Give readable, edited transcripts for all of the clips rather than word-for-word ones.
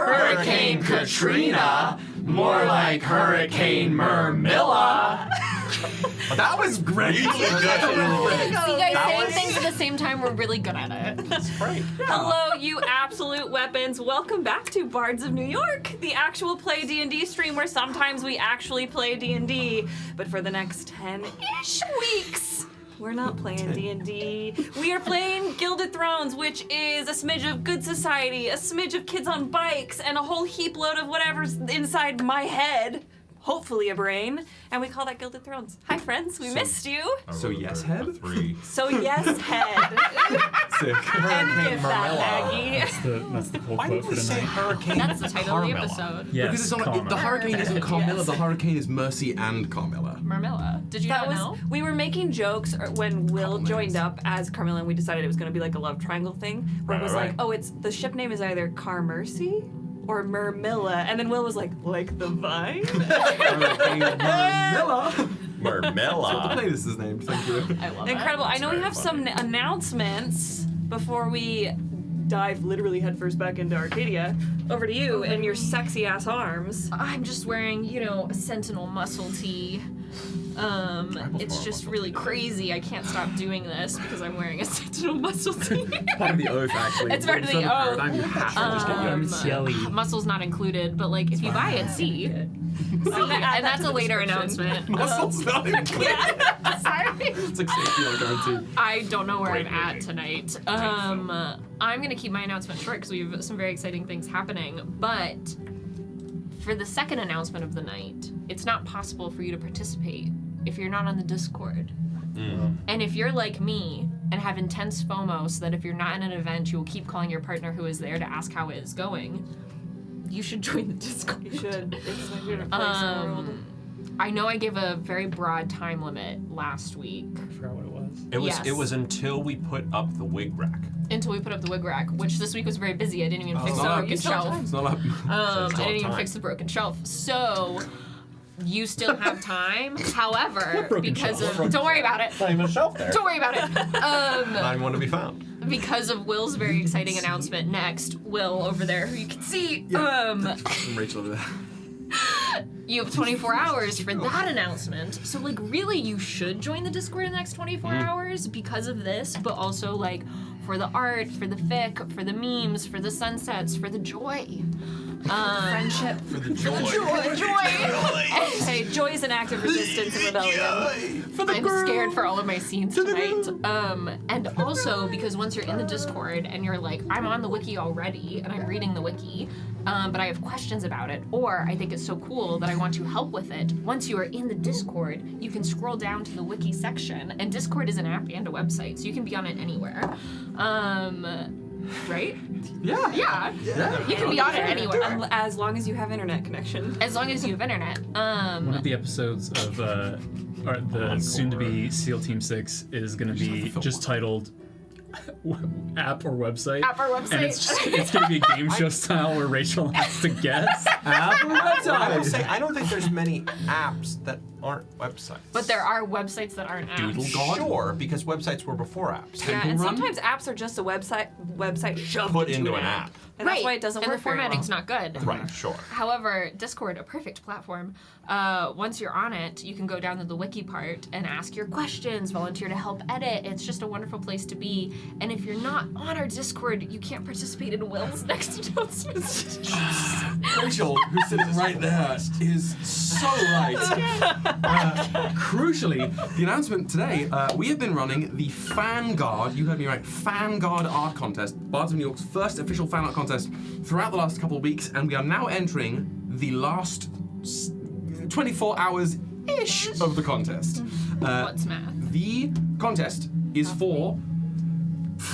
Hurricane Katrina, more like Hurricane Mermilla. That was great. See, guys, saying was- things at the same time, we're really good at it. That's great. Hello, you absolute weapons. Welcome back to Bards of New York, the actual play D&D stream where sometimes we actually play D&D, but for the next 10-ish weeks, we're not playing D&D. We are playing Gilded Thrones, which is a smidge of good society, a smidge of kids on bikes, and a whole heap load of whatever's inside my head. Hopefully a brain, and we call that Gilded Thrones. Hi friends, we missed you. So yes, head? 3. So yes, head. Sick. And give that, Maggie. That's the whole Why quote did for we say tonight. Hurricane That's the title of the Carmilla? episode. Yes, Because it's not Karma. the hurricane isn't Carmilla, Yes. the hurricane is Mercy and Carmilla. Mermilla. Did you That not was know? we were making jokes when Will Couple joined names. up as Carmilla, and we decided it was going to be like a love triangle thing, where it was Right. like, oh, it's the ship name is either Carmercy or Mermilla, and then Will was like the vine. Hurricane Mermilla. The Mermilla. playlist is named. Thank you. I love Incredible. I That's know we very have some funny. announcements before we dive literally headfirst back into Arcadia. Over to you and your sexy ass arms. I'm just wearing, a Sentinel muscle tee. It's just really crazy. I can't stop doing this because I'm wearing a Sentinel muscle tee. Part of the oath, actually. It's part of the Son oath. paradigm, you have to just get your Jelly. Muscle's not included, but like if you buy it, see. And that's a later announcement. muscles not included. Sorry. It's like safety or guarantee. I don't know where Great I'm at movie. tonight. I'm gonna keep my announcement short because we have some very exciting things happening. But for the second announcement of the night, it's not possible for you to participate if you're not on the Discord. And if you're like me and have intense FOMO, so that if you're not in an event, you will keep calling your partner who is there to ask how it is going, you should join the Discord. You should. It's my favorite place in the world. I know I gave a very broad time limit last week I forgot what it was. Yes. It was until we put up the wig rack. until we put up the wig rack, which this week was very busy. I didn't even fix it's the not- broken it's not shelf. time. It's not up. I still didn't even time. fix the broken shelf. So you still have time. However, Broken because shelf. of don't worry about it. Not even a shelf there. Don't worry about it. Not even one to be found. Because of Will's very exciting announcement next, Will over there, who you can see, Rachel over there. you have 24 hours for that announcement. So, like, really, you should join the Discord in the next 24 hours because of this, but also, like, for the art, for the fic, for the memes, for the sunsets, for the joy. Friendship. For the joy. Joy! Hey, joy is an act of resistance and rebellion. I'm scared for all of my scenes tonight. And also because once you're in the Discord and you're like, I'm on the wiki already and I'm reading the wiki, but I have questions about it, or I think it's so cool that I want to help with it. Once you are in the Discord, you can scroll down to the wiki section, and Discord is an app and a website, so you can be on it anywhere. Right? Yeah. Yeah. You can be on it anywhere. As long as you have internet connection. As long as you have internet. One of the episodes of the soon-to-be SEAL Team 6 is going to be just titled App or Website. App or website. And it's going to be a game show style where Rachel has to guess. App or I would say website? I don't think there's many apps that aren't websites. But there are websites that aren't apps. Doodle God? Sure, because websites were before apps. Yeah, and Temple Run? sometimes apps are just a website shoved Put into an app. And that's why it doesn't and work the very well. formatting's not good. Right, sure. However, Discord, a perfect platform. Once you're on it, you can go down to the wiki part and ask your questions, volunteer to help edit. It's just a wonderful place to be. And if you're not on our Discord, you can't participate in Will's next announcement. Rachel, who's sitting right there, is so right. Crucially, the announcement today, we have been running the Fangard, you heard me right, Fangard art contest, Bards of New York's first official fan art contest throughout the last couple of weeks, and we are now entering the last 24 hours-ish of the contest. What's math? The contest is for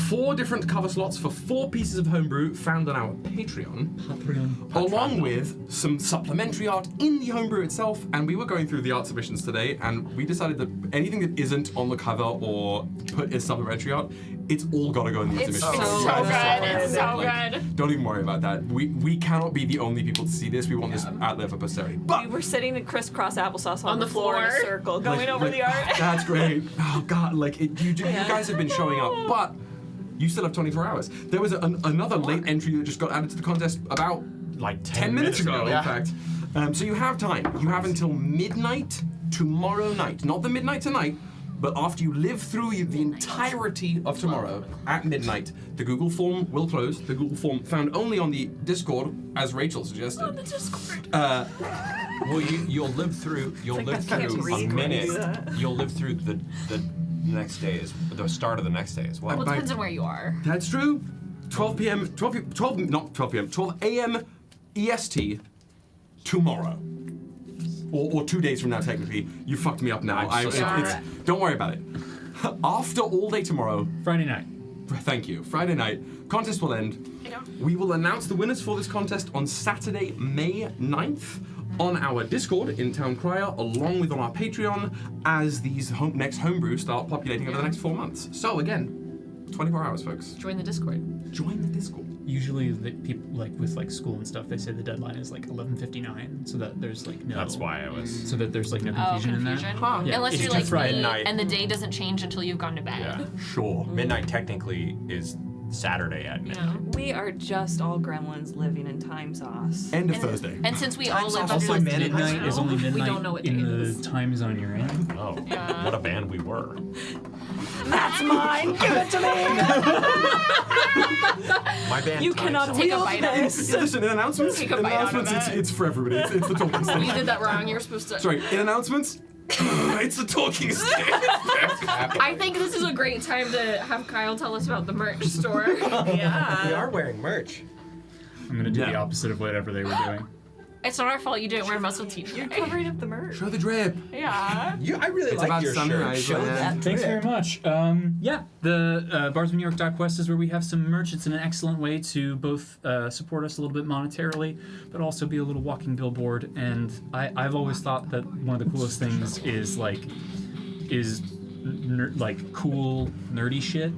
4 different cover slots for 4 pieces of homebrew found on our Patreon, along with some supplementary art in the homebrew itself. And we were going through the art submissions today, and we decided that anything that isn't on the cover or put as supplementary art, it's all got to go in the It's submission. so good. It's so good. Don't even worry about that. We cannot be the only people to see this. We want this out there for posterity. But We were sitting in crisscross applesauce on the the floor in a floor. circle, going like- over like, the art. That's great. Oh God, like you guys have been showing up, but you still have 24 hours. There was another late entry that just got added to the contest about like 10 minutes ago, yeah. in fact. So you have time. You have until midnight tomorrow night. Not the midnight tonight, but after you live through the entirety of tomorrow at midnight, the Google form will close. The Google form found only on the Discord, as Rachel suggested. On the Discord. Well, you'll live through a minute. You'll live through the next day the start of the next day as well. Well, it depends on where you are. That's true. 12 a.m. EST tomorrow. Or 2 days from now, technically. You fucked me up now. I'm so sorry. Don't worry about it. After all day tomorrow, Friday night. thank you, Friday night, contest will end. We will announce the winners for this contest on Saturday, May 9th on our Discord in Town Crier, along with on our Patreon, as these next homebrews start populating over the next 4 months. So again, 24 hours, folks. Join the Discord. Join the Discord. Usually, the people with school and stuff, they say the deadline is 11:59, so that there's no. That's why I was. So that there's no confusion in that. Yeah, Unless it's you're just Friday me, night. and the day doesn't change until you've gone to bed. Yeah. Sure. Midnight technically is Saturday at midnight. We are just all gremlins living in time sauce. End of Thursday. And since we all live under Also, this midnight is only midnight we don't know what day in it the is. time zone you're in. Oh, Yeah. what a band we were. That's mine. Give it to me. My band. You time cannot zone. Take a wield bite of this. Yeah, listen, in announcements, Take a bite out of it. it's for everybody. It's the talking You stick. did that wrong. You're supposed to. Sorry, in announcements, it's the talking stick. I think this is a great time to have Kyle tell us about the merch store. We Yeah. are wearing merch. I'm gonna do the Yeah. opposite of whatever they were doing. It's not our fault you didn't wear muscle t-shirt. You're covering up the merch. Show the drip. Yeah. I really It's like about your sunrise, shirt. Show man. that Thanks drip. very much. Yeah, the Bards of New York Quest is where we have some merch. It's an excellent way to both support us a little bit monetarily, but also be a little walking billboard. And I've always thought that one of the coolest things is cool nerdy shit.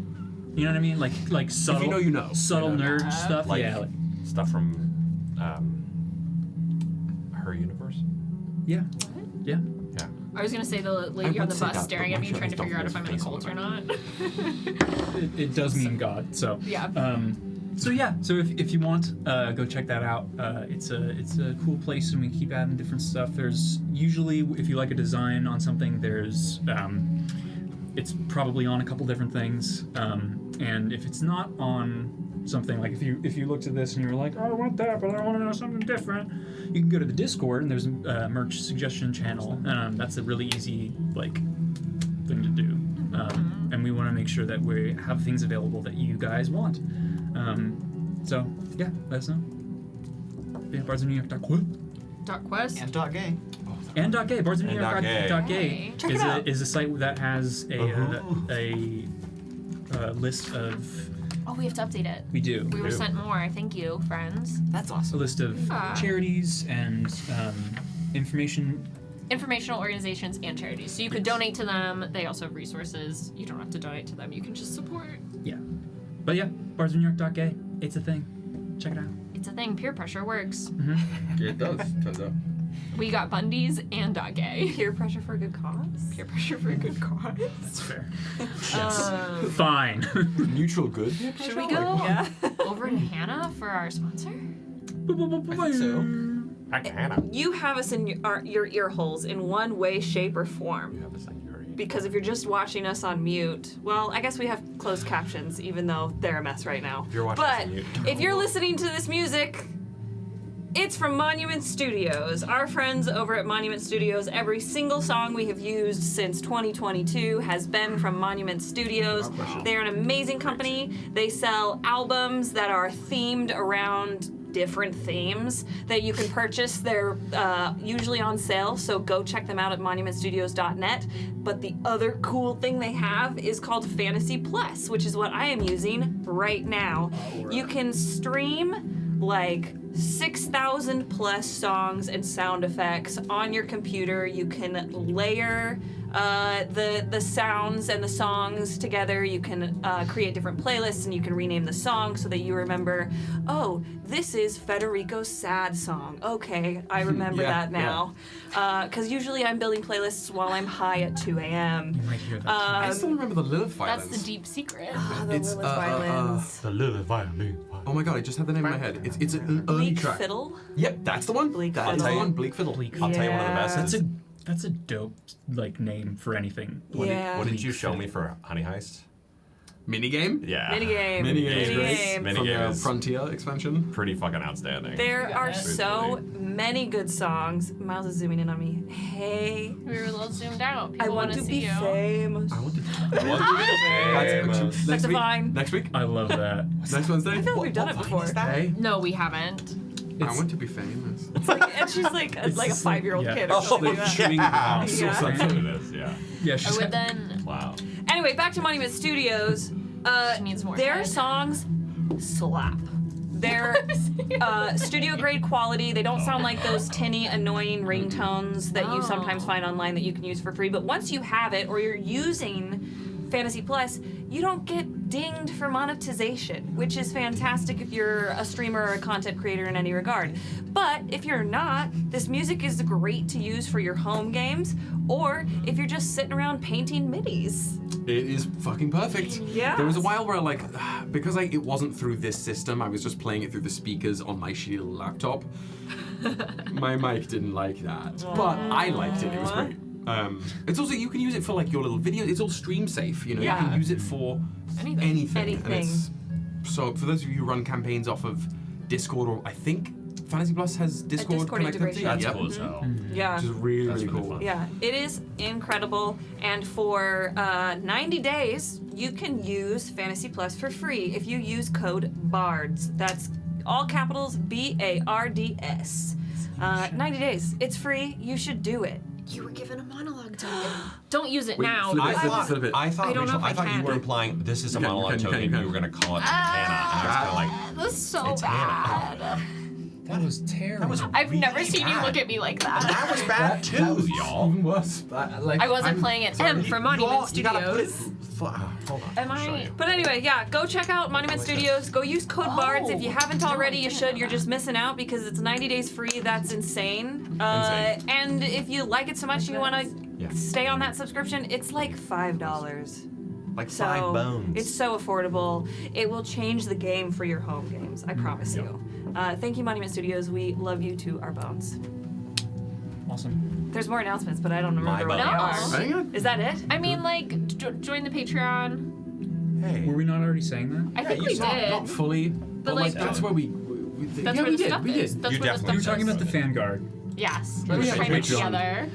You know what I mean? Like subtle, you know, you know. subtle nerd stuff. Like yeah, stuff from her universe. yeah. Yeah. I was gonna say the lady I on would the say bus that, staring but at my me trying to shows figure out if don't I'm in a always cult or not. It does mean God. So Yeah. So yeah, so if you want, go check that out. It's a cool place, and we keep adding different stuff. There's usually, if you like a design on something, there's it's probably on a couple different things. And if it's not on something, like if you looked at this and you were like, oh, I want that, but I want to know something different, you can go to the Discord and there's a merch suggestion channel. That's a really easy thing to do. And we want to make sure that we have things available that you guys want. So yeah, let us know. Yeah, Bards of New York. .quest. And dot gay. And .gay. Bards of New York. Hey. Check it out. is a site that has a list of. Oh, we have to update it. We do. We were sent more. Thank you, friends. That's A awesome. list of Yeah. charities and information. Informational organizations and charities. So you could donate to them. They also have resources. You don't have to donate to them. You can just support. Yeah. But yeah, Bards of New York. Gay. It's a thing. Check it out. It's a thing. Peer pressure works. It does, turns out. We got Bundy's and .gay. Peer pressure for a good cause. Peer pressure for a good cause. That's fair. Um, Fine. Neutral good. Should we go Yeah. over to Hannah for our sponsor? I think so. Hannah. You have us in your ear holes in one way, shape, or form. You have a second. Because if you're just watching us on mute, well, I guess we have closed captions, even though they're a mess right now. If you're watching us but on mute. if you're listening to this music, it's from Monument Studios. Our friends over at Monument Studios, every single song we have used since 2022 has been from Monument Studios. They're an amazing company. They sell albums that are themed around different themes that you can purchase. They're usually on sale, so go check them out at monumentstudios.net. But the other cool thing they have is called Fantasy Plus, which is what I am using right now. You can stream 6,000 plus songs and sound effects on your computer. You can layer the sounds and the songs together. You can create different playlists, and you can rename the song so that you remember, oh, this is Federico's sad song. Okay, I remember Yeah, that now. Because usually I'm building playlists while I'm high at 2 a.m. You might hear that. I still remember the Lilith That's violence. the deep secret. The It's, Lilith violins. The little violin. Oh my god, I just had the name in my head. It's an early Bleak track. Fiddle. Yep, that's the one. Bleak That's Fiddle. the one. Bleak Fiddle. I'll tell you one of the best. Yeah. That's a dope name for anything. Yeah. What did you show me for Honey Heist? Minigame? Yeah. Minigame. Minigame. Minigame. From Minigame the is Frontier expansion. pretty fucking outstanding. There are Truthfully. so many good songs. Miles is zooming in on me. Hey, We were a little zoomed out. People I want to see be you. famous. I want to. What do you say? Next That's week. fine. Next week. I love that. Next Wednesday. I feel like we've done it before. Hey, No, we haven't. I want to be famous. And she's like a 5-year-old yeah. kid or something like that. yeah. Yeah. That's what it is, yeah. Yeah, I she's would then. Wow. Anyway, back to Monument Studios. She needs more Their head. songs slap. They're studio grade quality. They don't sound like those tinny, annoying ringtones that you sometimes find online that you can use for free. But once you have it or you're using Fantasy Plus, you don't get dinged for monetization, which is fantastic if you're a streamer or a content creator in any regard. But if you're not, this music is great to use for your home games or if you're just sitting around painting midis. It is fucking perfect. Yeah. There was a while where because it wasn't through this system, I was just playing it through the speakers on my shitty little laptop. My mic didn't like that, but I liked it. It was great. It's also, you can use it for like your little video. It's all stream safe. You know, you can use it for anything. And it's, so for those of you who run campaigns off of Discord, or I think Fantasy Plus has Discord Discord connectivity. integration. That's Yep. cool as hell. Yeah. Which is really, That's really really cool. fun. Yeah, it is incredible. And for 90 days, you can use Fantasy Plus for free if you use code BARDS. That's all capitals BARDS. 90 days. It's free. You should do it. You were given a monologue token. Don't use it Wait, now. flip it, I flip it, thought, flip it. I thought, I don't know Rachel, if I thought you can. were implying this is a You can, monologue you can, token. you can. You were going to call it Hannah. And I was kind of like, That's so It's bad. That was terrible. that was I've really never seen you bad. look at me like that. That was bad too, y'all. Even worse. I wasn't playing it. M for Monument You gotta put it. Studios. Hold on. Am I'll show I- you. But anyway, yeah, go check out Monument Studios. Go use code BARDS. If you haven't already, you should. You're just missing out because it's 90 days free. That's insane. And if you like it so much and you want to stay on that subscription, it's like $5. Like So 5 bones. it's so affordable. It will change the game for your home games. I promise you. Thank you, Monument Studios. We love you to our bones. Awesome. There's more announcements, but I don't remember what they bones. are. Hang on. Is that it? I mean, like, join the Patreon. Hey. Were we not already saying that? I think we did. Not fully, but like, that's where we That's yeah, where we the did. stuff We is. did. That's You where the definitely- stuff You were talking is. about the Vanguard. Yes. Oh, We're yeah, trying it Patreon. together.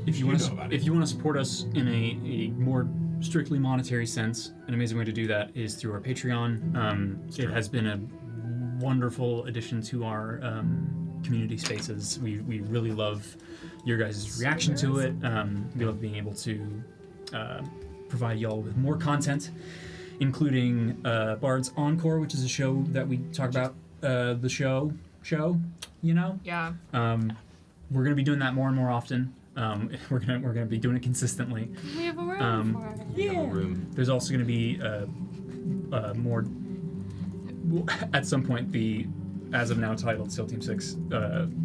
If you You want know to, about if it. you want to support us in a more strictly monetary sense, an amazing way to do that is through our Patreon. It has been a wonderful addition to our community spaces. We really love your guys' reaction to it. We love being able to provide y'all with more content, including Bards Encore, which is a show that we talk about. The show, you know. Yeah. We're gonna be doing that more and more often. We're gonna be doing it consistently. We have a room Um, for it. Room. There's also gonna be more. At some point, the as of now titled SEAL Team 6.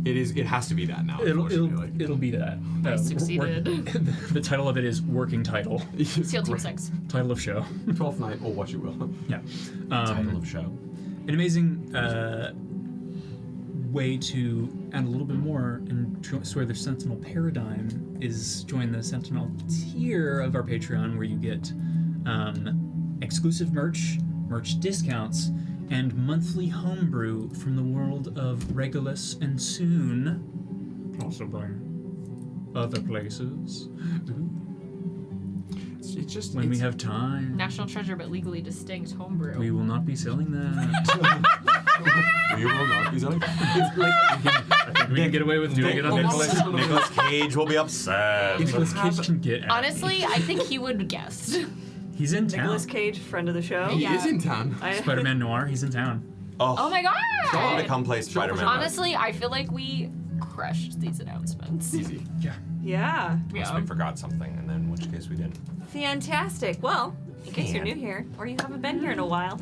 It has to be that now. unfortunately. It'll be that. I succeeded. The title of it is working title. SEAL Team 6. Title of show. 12th night, or what you will. Yeah. Title of show. An amazing way to add a little bit more and swear the Sentinel paradigm is join the Sentinel tier of our Patreon, where you get exclusive merch discounts, and monthly homebrew from the world of Regulus and soon also by other places. It's just When we have time, National treasure, but legally distinct homebrew. we will not be selling that. we will not be selling. It's like I think we can get away with doing it on Nicholas. Nicholas Cage will be upset. Nicholas Cage can get out. Honestly, I think he would have guessed. He's in town. Nicolas Cage, friend of the show. he Yeah. is in town. Spider-Man Noir, he's in town. Oh my god! Tell him to come play Spider-Man. Honestly, I feel like we crushed these announcements. Easy. Yeah. Unless we forgot something, and then in which case we didn't. Fantastic. Well, in case you're new here, or you haven't been here in a while,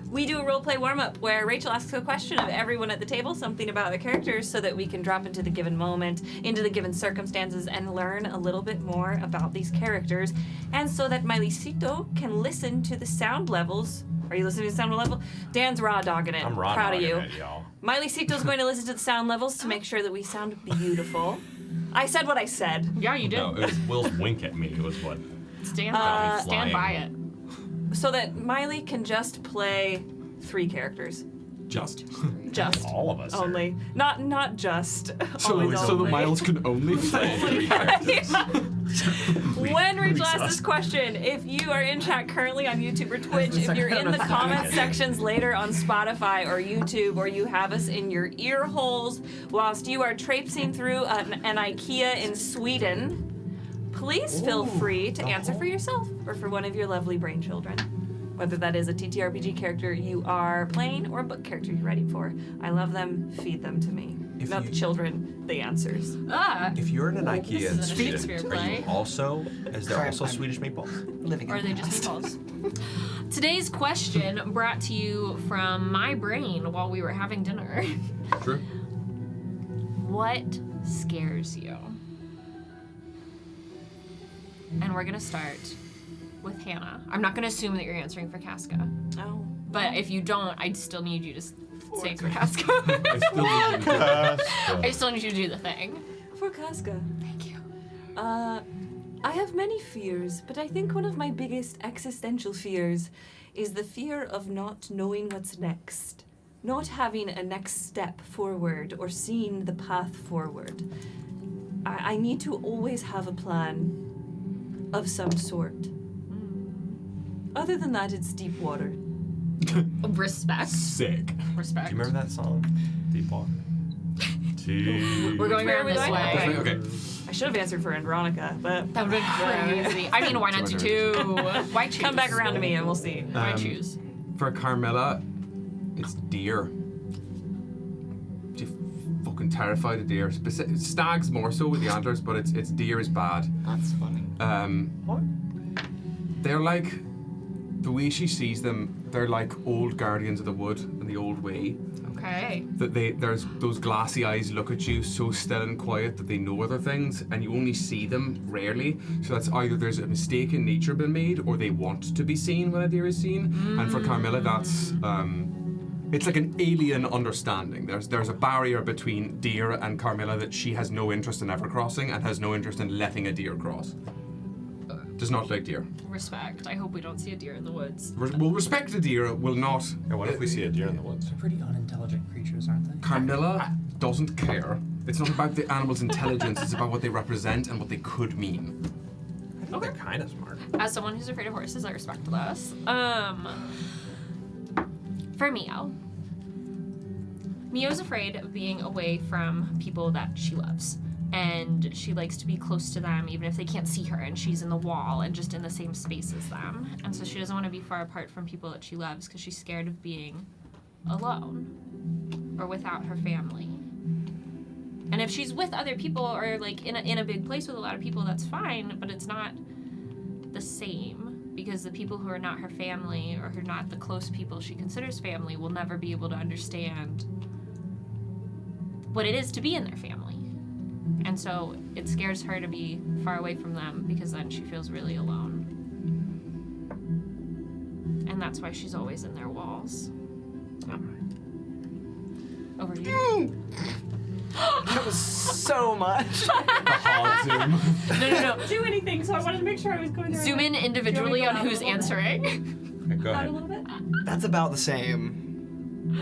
we do a roleplay warm-up where Rachel asks a question of everyone at the table, something about the characters, so that we can drop into the given moment, into the given circumstances, and learn a little bit more about these characters, and so that Mailicito can listen to the sound levels Are you listening to the sound level? Dan's raw dogging it. I'm raw Proud of you. it, y'all. Miley Cito's going to listen to the sound levels to make sure that we sound beautiful. I said what I said. Yeah, you did. No, it was Will's wink at me. It was what? Stand flying. by it. So that Miley can just play 3 characters. Just. Just. All of us. are. Only. Not just. So, Always so the only. Miles can only play 3 characters. When Rachel asked this question, if you are in chat currently on YouTube or Twitch, if you're in the comment sections later on Spotify or YouTube, or you have us in your ear holes whilst you are traipsing through an IKEA in Sweden, please feel free to answer for yourself or for one of your lovely brain children. Whether that is a TTRPG character you are playing or a book character you're writing for. I love them, feed them to me. If Not you- the children, the answers. If you're in an This IKEA in isn't a Shakespeare Sweden, are play. you also? Is there Sorry, also I'm- Swedish meatballs? Living Or are in they the just past. meatballs? Today's question brought to you from my brain while we were having dinner. True. What scares you? And we're gonna start with Hannah. I'm not gonna assume that you're answering for Casca, Oh. but if you don't, I'd still need you to say it for Casca. I still need you to I still need you to do the thing. For Casca. Thank you. I have many fears, but I think one of my biggest existential fears is the fear of not knowing what's next. Not having a next step forward or seeing the path forward. I need to always have a plan of some sort. Other than that, it's deep water. Respect. Sick. Respect. Do you remember that song? Deep Water. We're going Where are around we this going? way. Okay. I should have answered for Andronica, but That would have been crazy. I mean, why not do two? Why choose? come back around to me and we'll see. Why Um, choose? For Carmilla, it's deer. She's fucking terrified of deer. Stags more so with the antlers, but it's deer is bad. That's funny. What? They're like, the way she sees them, they're like old guardians of the wood in the old way. Okay. That there's those glassy eyes look at you so still and quiet that they know other things, and you only see them rarely. So that's either there's a mistake in nature been made, or they want to be seen when a deer is seen. And for Carmilla, that's it's like an alien understanding. There's a barrier between deer and Carmilla that she has no interest in ever crossing, and has no interest in letting a deer cross. Does not like deer. Respect. I hope we don't see a deer in the woods. Will respect the deer, will not. Yeah, what if we see a deer in the woods? They're pretty unintelligent creatures, aren't they? Carmilla doesn't care. It's not about the animal's intelligence, it's about what they represent and what they could mean. I think they're kind of smart. As someone who's afraid of horses, I respect this. For Mio. Mio's afraid of being away from people that she loves. And she likes to be close to them even if they can't see her and she's in the wall and just in the same space as them. And so she doesn't want to be far apart from people that she loves because she's scared of being alone or without her family. And if she's with other people or like in a big place with a lot of people, that's fine, but it's not the same because the people who are not her family or who are not the close people she considers family will never be able to understand what it is to be in their family. And so it scares her to be far away from them because then she feels really alone. And that's why she's always in their walls. Over to you. That was so much. No. Do anything, so I wanted to make sure I was going to Zoom in individually go on out who's a little bit? answering. Okay, go Out a ahead. little bit? That's about the same.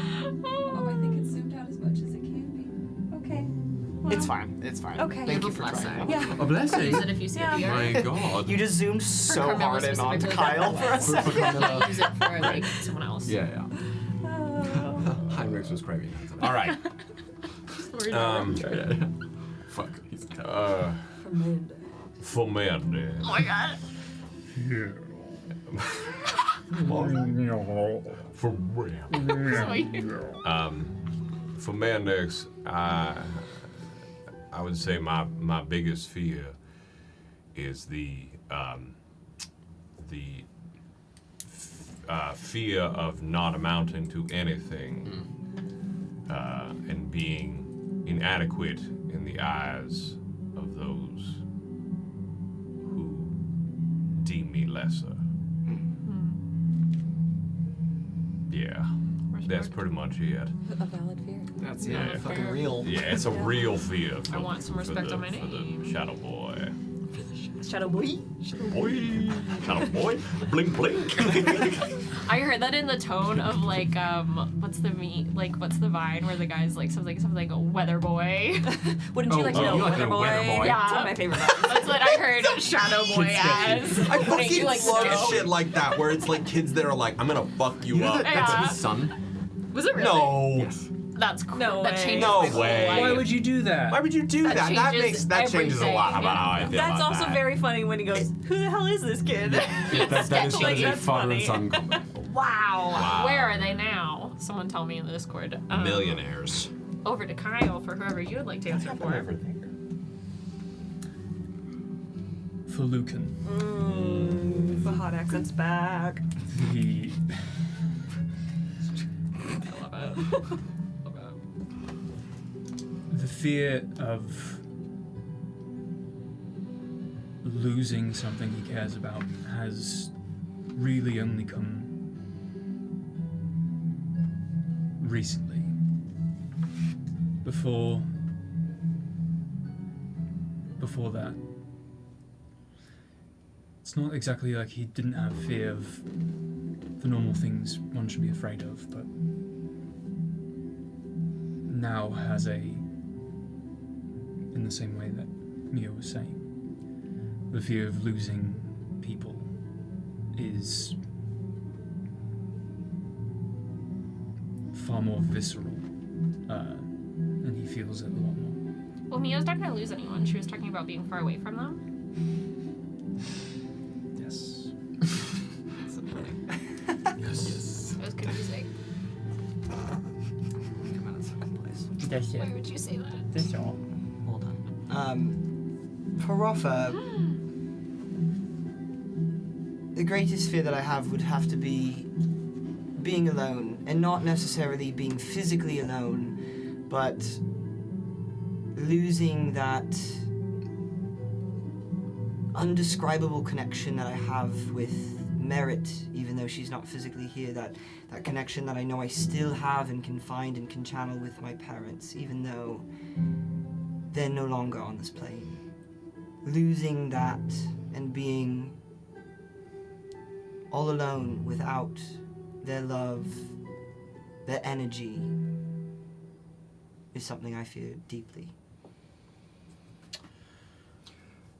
Oh, I think it's zoomed out as much as it can be. Okay. Well, It's fine. It's fine. Okay. Thank You you have for a trying. blessing. Yeah. A blessing. Use it if you see Yeah. a deer. My God. You just zoomed so Carmilla hard in onto specifically. Kyle for a second. Carmilla. Use it for like someone else. Yeah. Heinrichs was craving that. All right. Fuck. He's For Mendax. Oh my god. For real. For Mendax, I would say my biggest fear is the fear of not amounting to anything and being inadequate in the eyes of those who deem me lesser. Yeah, that's pretty much it. A valid fear. That's Yeah. fucking real. Yeah, it's a real fear. I want some respect on my For name. the Shadow Boy. Shadow boy. Boy, Shadow Boy, blink blink. I heard that in the tone of like, what's the vine where the guy's like something weather boy. Wouldn't you like to oh, know, you like Weather a Boy? Weather Boy? Yeah. It's one of my favorite vines. That's what I heard Shadow Boy as. I Wait, fucking you like love snow? shit like that, where it's like kids that are like, I'm gonna fuck you up. That's Yeah. his son. Was it really? No. Yes. That's cool. No that way. changes No my whole way. life. Why would you do that? Why would you do That that? changes That changes a lot everything. about how I feel That's about also that. very funny when he goes, "Who the hell is this kid?" That is Like, a that's father and funny. son combo. Wow. Where are they now? Someone tell me in the Discord. Millionaires. Over to Kyle for whoever you would like to answer for. For Lücan, The hot accent's back. the I love it. the fear of losing something he cares about has really only come recently. Before that, it's not exactly like he didn't have fear of the normal things one should be afraid of, but now has in the same way that Mia was saying, the fear of losing people is far more visceral, and he feels it a lot more. Well, Mia's not going to lose anyone. She was talking about being far away from them. Yes. Yes. It was confusing. Come out of second place. That's Why would you say that? That's all. Hold on. For Rafa, the greatest fear that I have would have to be being alone, and not necessarily being physically alone, but losing that undescribable connection that I have with Merritt, even though she's not physically here, that connection that I know I still have and can find and can channel with my parents, even though they're no longer on this plane. Losing that and being all alone without their love, their energy, is something I fear deeply.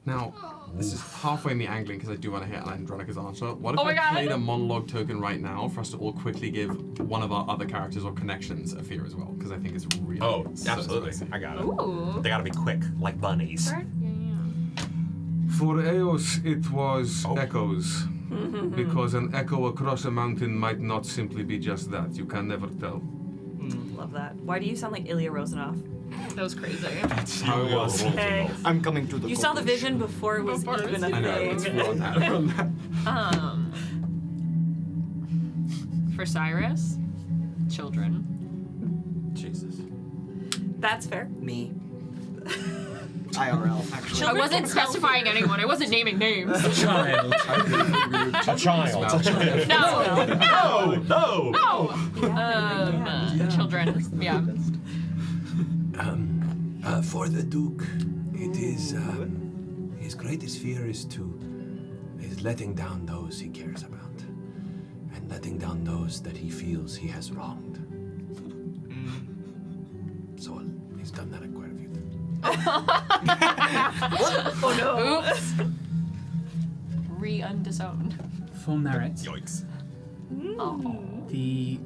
Now, this is halfway me angling because I do want to hear Andronica's answer. What if Oh my I God. played a monologue token right now for us to all quickly give one of our other characters or connections a fear as well? Because I think it's really Oh, so absolutely. spicy. I got it. Ooh. They gotta be quick, like bunnies. Right? Yeah. For Eos, it was Oh. echoes. Because an echo across a mountain might not simply be just that. You can never tell. Love that. Why do you sound like Ilya Rozanov? That was crazy. That's how it was. Hey. I'm coming to the You saw the vision before it was Before it was even a I know, thing. let's run that. Run that. For Cyrus, children. Jesus. That's fair. Me. IRL, actually. I wasn't specifying anyone. I wasn't naming names. Child. A child. No. No. No. Children. Yeah. For the Duke, it is his greatest fear is letting down those he cares about, and letting down those that he feels he has wronged. So he's done that quite a few times. Oh no. Oops. Re-undisowned. For Merritt, Yikes. Oh. the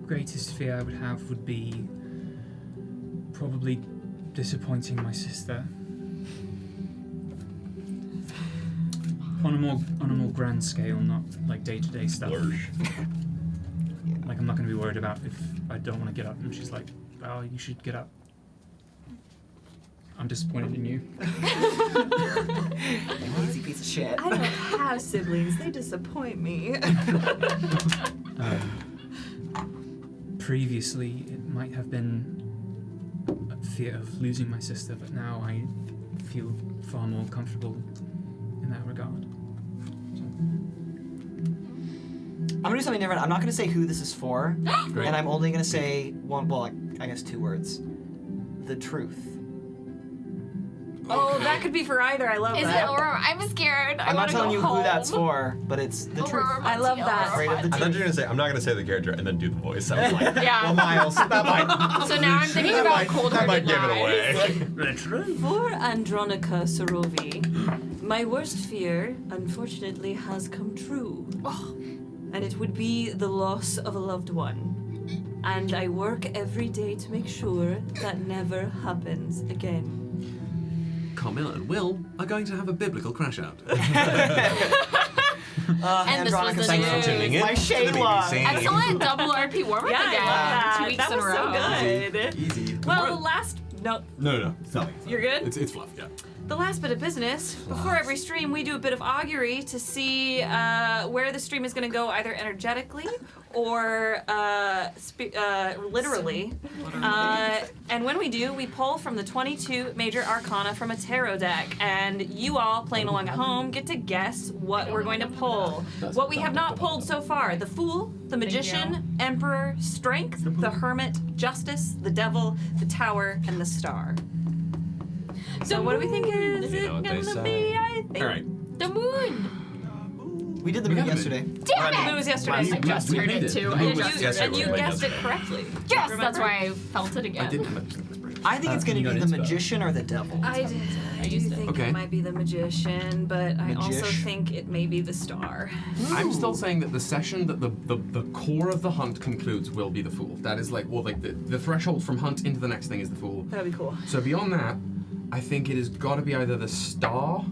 greatest fear I would have would be probably disappointing my sister. On a more grand scale, not like day-to-day stuff. Like I'm not going to be worried about if I don't want to get up and she's like, "Oh, you should get up." I'm disappointed in you. Easy piece of shit. I don't have siblings. They disappoint me. Previously, it might have been a fear of losing my sister, but now I feel far more comfortable in that regard. I'm gonna do something different. I'm not gonna say who this is for, Great. and I'm only gonna say one. Well, I guess 2 words. The truth. Oh, that could be for either. I love Is it that. Aurora? I'm scared. I I'm not wanna telling go you home. who that's for, but it's the truth. Aurora, I love that. Afraid of the I thought you truth. were gonna say I'm not gonna say the character and then do the voice. I was like, Yeah. well, Miles, that might. So now I'm thinking that about might, cold that might hearted give it lies. away. For Andronica Sarovei, my worst fear, unfortunately, has come true. And it would be the loss of a loved one. And I work every day to make sure that never happens again. Carmilla and Will are going to have a biblical crash out. And this was the Thanks for news. tuning in My to the Shayla. BBC. Excellent double RP warm up Yeah, again. I love 2 that. weeks That in a was row. so good. Easy. Well, the last... No, No. you're good? It's fluff, yeah. The last bit of business, before every stream, we do a bit of augury to see where the stream is going to go, either energetically or literally. And when we do, we pull from the 22 major arcana from a tarot deck, and you all playing along at home get to guess what we're going to pull. What we have not pulled so far: the Fool, the Magician, Emperor, Strength, the Hermit, Justice, the Devil, the Tower, and the Star. So what do we think is You it know what they gonna say. be? I think All right. The moon. We did the We movie got a yesterday. Damn it it! was yesterday. I just we heard made it it. too. The I moon was just yesterday. And you Remember? guessed it correctly. yes, Remember? that's why I felt it again. I did have a I think it's gonna you be got the inspo. magician or the devil. I do used it. think Okay. it might be the magician, but I also Magish. think it may be the star. I'm still saying that the session that the core of the hunt concludes will be the Fool. That is like, well, like the threshold from hunt into the next thing is the Fool. That'd be cool. So beyond that, I think it has got to be either the Star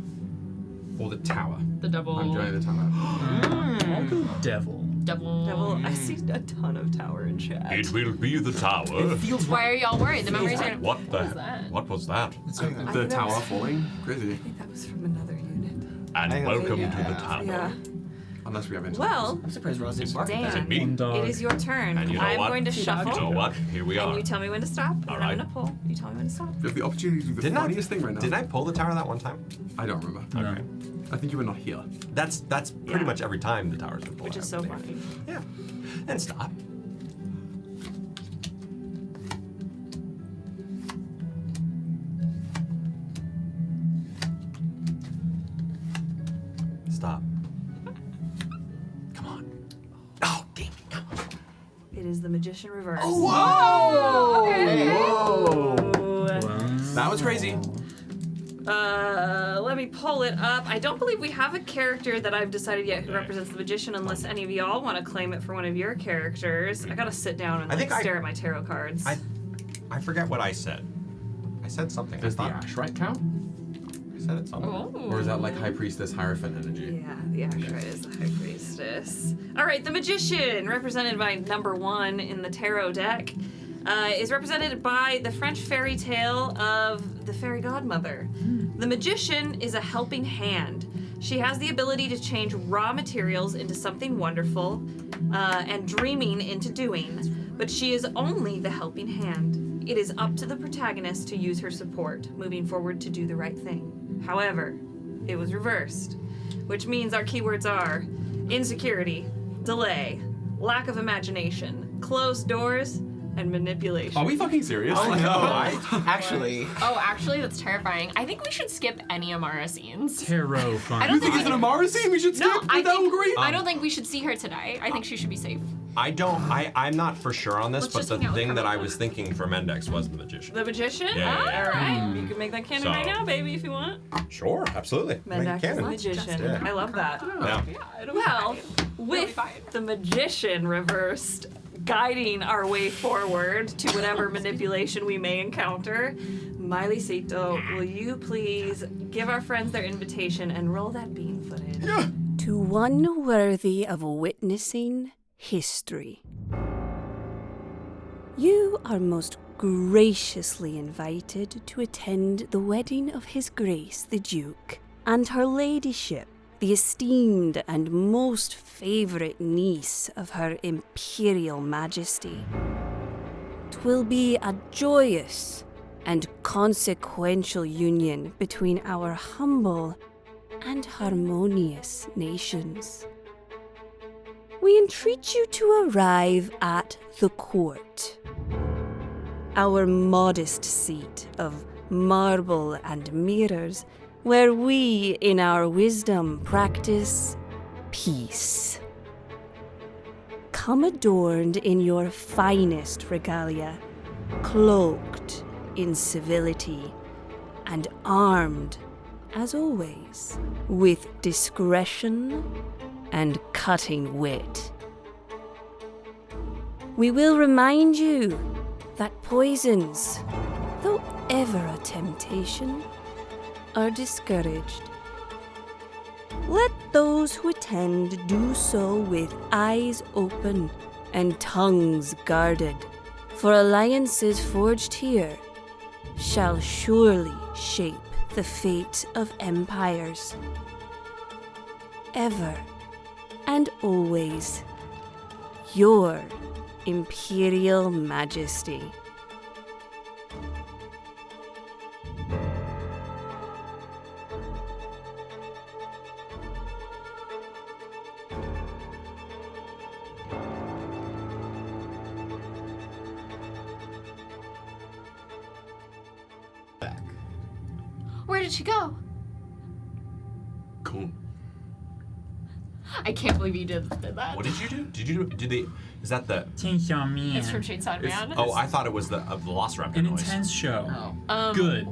or the Tower. The devil. I'm joining the Tower. I'll go devil. Devil, I see a ton of tower in chat. It will be the tower. Feels Why right. are y'all worried? The memories are. What the? was that? What was that? I The think that tower was- falling? Crazy. I think that was from another unit. And I know. welcome Yeah. to the tower. Yeah. Unless we have any. Well, I'm surprised Ross didn't bark. Damn. Is it me? One dog. it is your turn. And you know I'm what? going to shuffle. You know what? Here we And are. you tell me when to stop. And All I'm right. gonna pull. You tell me when to stop. We have the opportunity to do the Didn't funniest thing right now. Didn't I pull the tower that one time? I don't remember. No. Okay. I think you were not here. That's pretty Yeah. much every time the tower's been pulled. Which is out. so funny. Yeah. And stop. Stop. Come on. Oh, damn it. Come on. It is the magician reverse. Whoa! Ooh. That was crazy. Let me pull it up. I don't believe we have a character that I've decided yet who represents the magician, unless any of y'all want to claim it for one of your characters. I gotta sit down and I think stare at my tarot cards. I forget what I said. I said something. Does the I thought Ashrite count? I said it somewhere. Oh. Or is that like High Priestess Hierophant energy? Yeah, the Ashrite is the High Priestess. All right, the magician, represented by number 1 in the tarot deck, is represented by the French fairy tale of the fairy godmother. The magician is a helping hand. She has the ability to change raw materials into something wonderful and dreaming into doing, but she is only the helping hand. It is up to the protagonist to use her support, moving forward to do the right thing. However, it was reversed, which means our keywords are insecurity, delay, lack of imagination, closed doors, and manipulation. Are we fucking serious? Oh no! Actually, Oh, actually, that's terrifying. I think we should skip any Amara scenes. Tarot fun. I don't think Is it a Mara scene we should skip? No, I That think, would be great. I don't think we should see her today. I think she should be safe. I'm not for sure on this, Let's but just the hang out with thing that I Carmilla. was thinking for Mendax was the magician. The magician? Yeah, yeah, All yeah. right, you can make that canon So- right now, baby, if you want. Sure, absolutely. Make it Mendax is the canon. magician. Yeah. I love that. Yeah. Well, with the magician reversed, guiding our way forward to whatever manipulation we may encounter, Miley-cito, will you please give our friends their invitation and roll that bean footage? To one worthy of witnessing history. You are most graciously invited to attend the wedding of His Grace the Duke and Her Ladyship, the esteemed and most favourite niece of Her Imperial Majesty. 'Twill be a joyous and consequential union between our humble and harmonious nations. we entreat you to arrive at the court. Our modest seat of marble and mirrors, where we, in our wisdom, practice peace. Come adorned in your finest regalia, cloaked in civility, and armed, as always, with discretion and cutting wit. We will remind you that poisons, though ever a temptation, are discouraged. Let those who attend do so with eyes open and tongues guarded, for alliances forged here shall surely shape the fate of empires. Ever and always, your Imperial Majesty. Where did she go? Cool. I can't believe you did that. What did you do? Did they? Is that the? It's from Chainsaw Man. Oh, I thought it was the Velociraptor An noise. intense show. Oh. Good.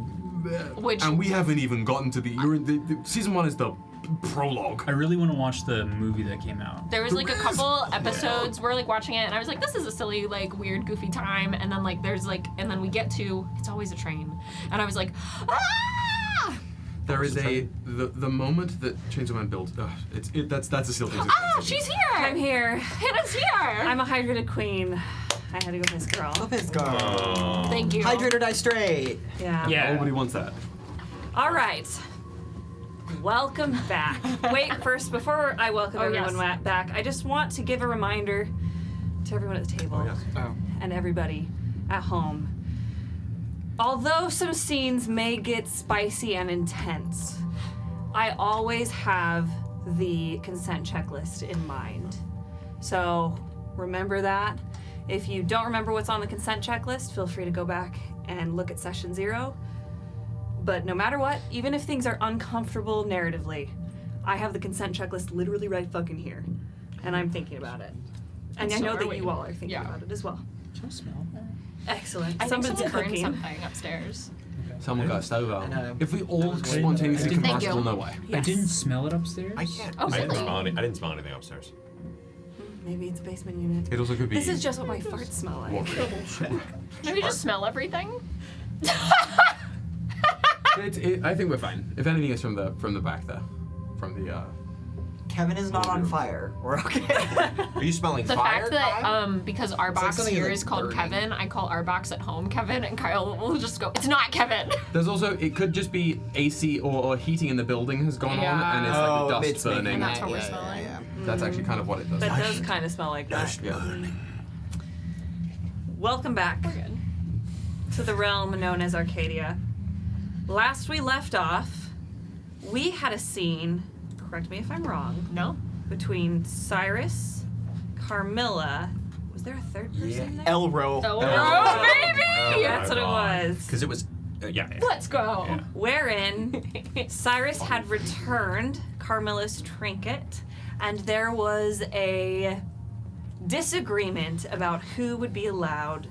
Which And we haven't even gotten to the. The season 1 is the prologue. I really want to watch the movie that came out. there was like a couple episodes we're like watching it and I was like, this is a silly, like weird, goofy time, and then like there's like and then we get to it's always a train. And I was like, ah! There is the moment that Chainsaw Man builds. That's a silly thing. Ah, she's here! I'm here. Hannah's here! I'm a hydrated queen. I had to go piss girl. Go piss girl. Thank you. Hydrate or die straight. Yeah. Nobody wants that. All right. Welcome back. Wait, first, before I welcome everyone back, I just want to give a reminder to everyone at the table and everybody at home. Although some scenes may get spicy and intense, I always have the consent checklist in mind. So remember that. If you don't remember what's on the consent checklist, feel free to go back and look at session 0. But no matter what, even if things are uncomfortable narratively, I have the consent checklist literally right fucking here. And I'm thinking about it. And I know that you all are thinking about it as well. Can I smell that? Excellent. I think Someone's someone burned cooking. something upstairs. Someone got a stove out. know. If we all spontaneously Thank combust, you. we'll know why. I didn't smell it upstairs. I can't. Oh, I didn't really? smell any. I didn't smell anything upstairs. Maybe it's a basement unit. It also could be. This is just what my farts smell like. Maybe just smell everything. I think we're fine. If anything, it's from the back there, from the. Kevin is not on fire. We're okay. Are you smelling The fire? fact that because our box something here like is called burning. Kevin, I call our box at home Kevin, and Kyle will just go, it's not Kevin. There's also it could just be AC or heating in the building has gone on and it's like the dust it's making burning. And that's what we're yeah, smelling. yeah. That's actually kind of what it does. That does kind of smell like that. Yeah. Welcome back We're good. to the realm known as Arcadia. Last we left off, we had a scene, correct me if I'm wrong, No? between Cyrus, Carmilla, was there a third person there? Elro. Oh, baby! Oh, That's what it was. Because it was. Yeah. Let's go. Yeah. Wherein Cyrus had returned Carmilla's trinket, and there was a disagreement about who would be allowed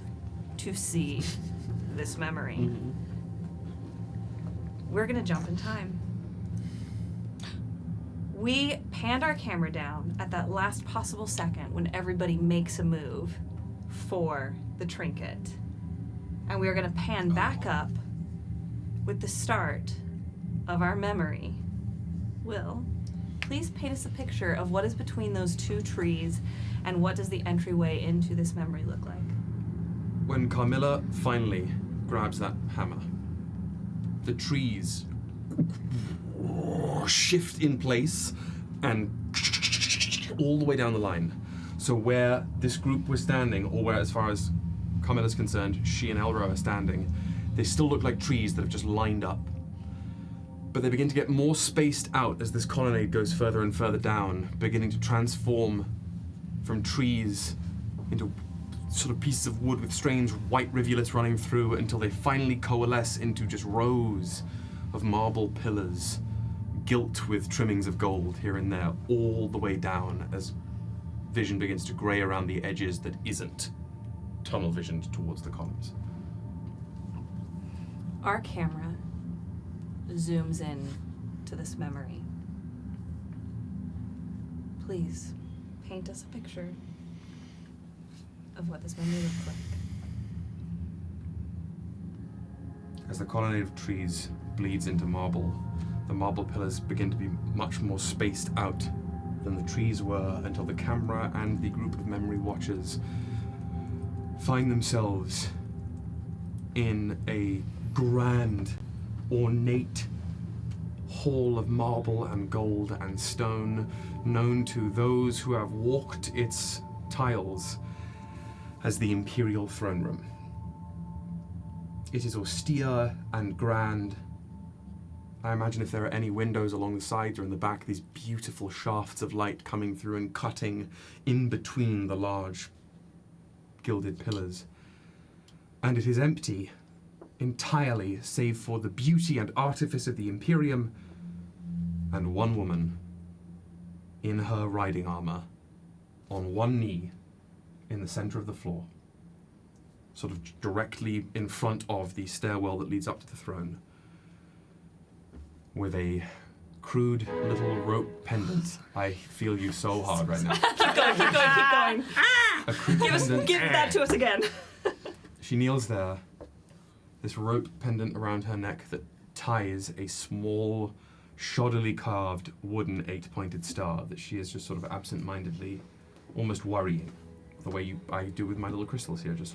to see this memory. We're gonna jump in time. We panned our camera down at that last possible second when everybody makes a move for the trinket. And we are gonna pan back up with the start of our memory. Will, please paint us a picture of what is between those two trees and what does the entryway into this memory look like? When Carmilla finally grabs that hammer, the trees shift in place and all the way down the line. So where this group was standing, or where, as far as Carmilla's concerned, she and Elro are standing, they still look like trees that have just lined up. But they begin to get more spaced out as this colonnade goes further and further down, beginning to transform from trees into sort of pieces of wood with strange white rivulets running through until they finally coalesce into just rows of marble pillars gilt with trimmings of gold here and there, all the way down as vision begins to grey around the edges that isn't tunnel visioned towards the columns. Our camera zooms in to this memory. Please paint us a picture of what this memory looks like. As the colonnade of trees bleeds into marble, the marble pillars begin to be much more spaced out than the trees were until the camera and the group of memory watchers find themselves in a grand, ornate hall of marble and gold and stone, known to those who have walked its tiles as the Imperial Throne Room. It is austere and grand. I imagine if there are any windows along the sides or in the back, these beautiful shafts of light coming through and cutting in between the large gilded pillars. And it is empty entirely, save for the beauty and artifice of the Imperium and one woman in her riding armor, on one knee in the center of the floor, sort of directly in front of the stairwell that leads up to the throne, with a crude little rope pendant. I feel you so hard right now. Keep going. A crude pendant. Give that to us again. She kneels there, this rope pendant around her neck that ties a small, shoddily carved wooden 8-pointed star that she is just sort of absent-mindedly, almost worrying, the way I do with my little crystals here, just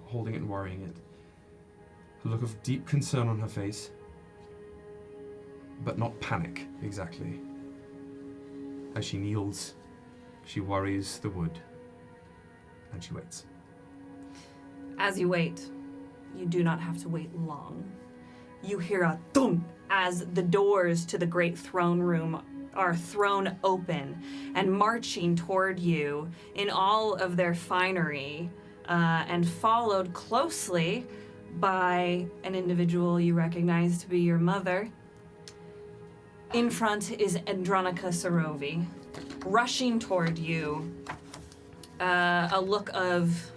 holding it and worrying it. A look of deep concern on her face, but not panic, exactly. As she kneels, she worries the wood, and she waits. As you wait, you do not have to wait long. You hear a thump as the doors to the great throne room are thrown open, and marching toward you in all of their finery, and followed closely by an individual you recognize to be your mother. In front is Andronica Sarovei, rushing toward you. A look of...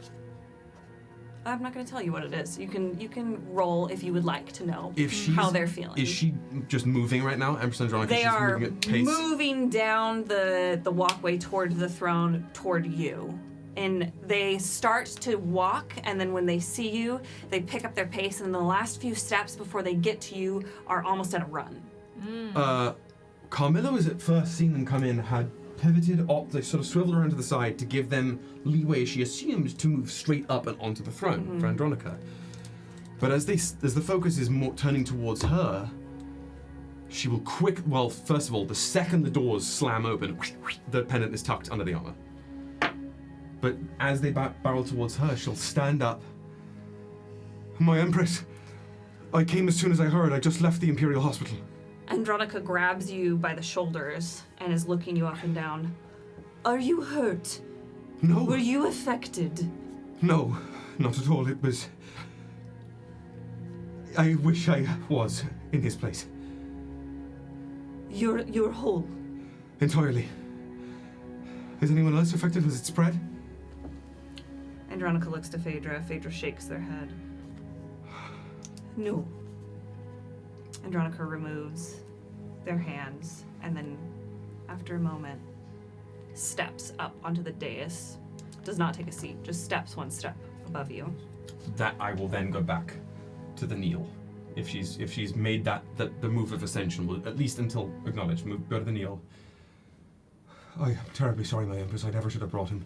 I'm not going to tell you what it is. You can roll if you would like to know how they're feeling. Is she just moving right now? Empress Andronica, They she's are moving at pace. moving down the walkway toward the throne, toward you. And they start to walk, and then when they see you, they pick up their pace, and the last few steps before they get to you are almost at a run. Carmilla was at first seen them come in, had pivoted up, they sort of swiveled around to the side to give them leeway, she assumed, to move straight up and onto the throne for Andronica. But as the focus is more turning towards her, she will first of all, the second the doors slam open, the pendant is tucked under the armor. But as they barrel towards her, she'll stand up. My Empress, I came as soon as I heard. I just left the Imperial Hospital. Andronica grabs you by the shoulders and is looking you up and down. Are you hurt? No. Were you affected? No, not at all. It was... I wish I was in his place. You're whole. Entirely. Is anyone else affected? Was it spread? Andronica looks to Phaedra. Phaedra shakes their head. No. Andronica removes their hands, and then, after a moment, steps up onto the dais. Does not take a seat, just steps one step above you. That I will then go back to the kneel. If she's made that the move of ascension, will at least until acknowledged, go to the kneel. I am terribly sorry, my Empress. I never should have brought him.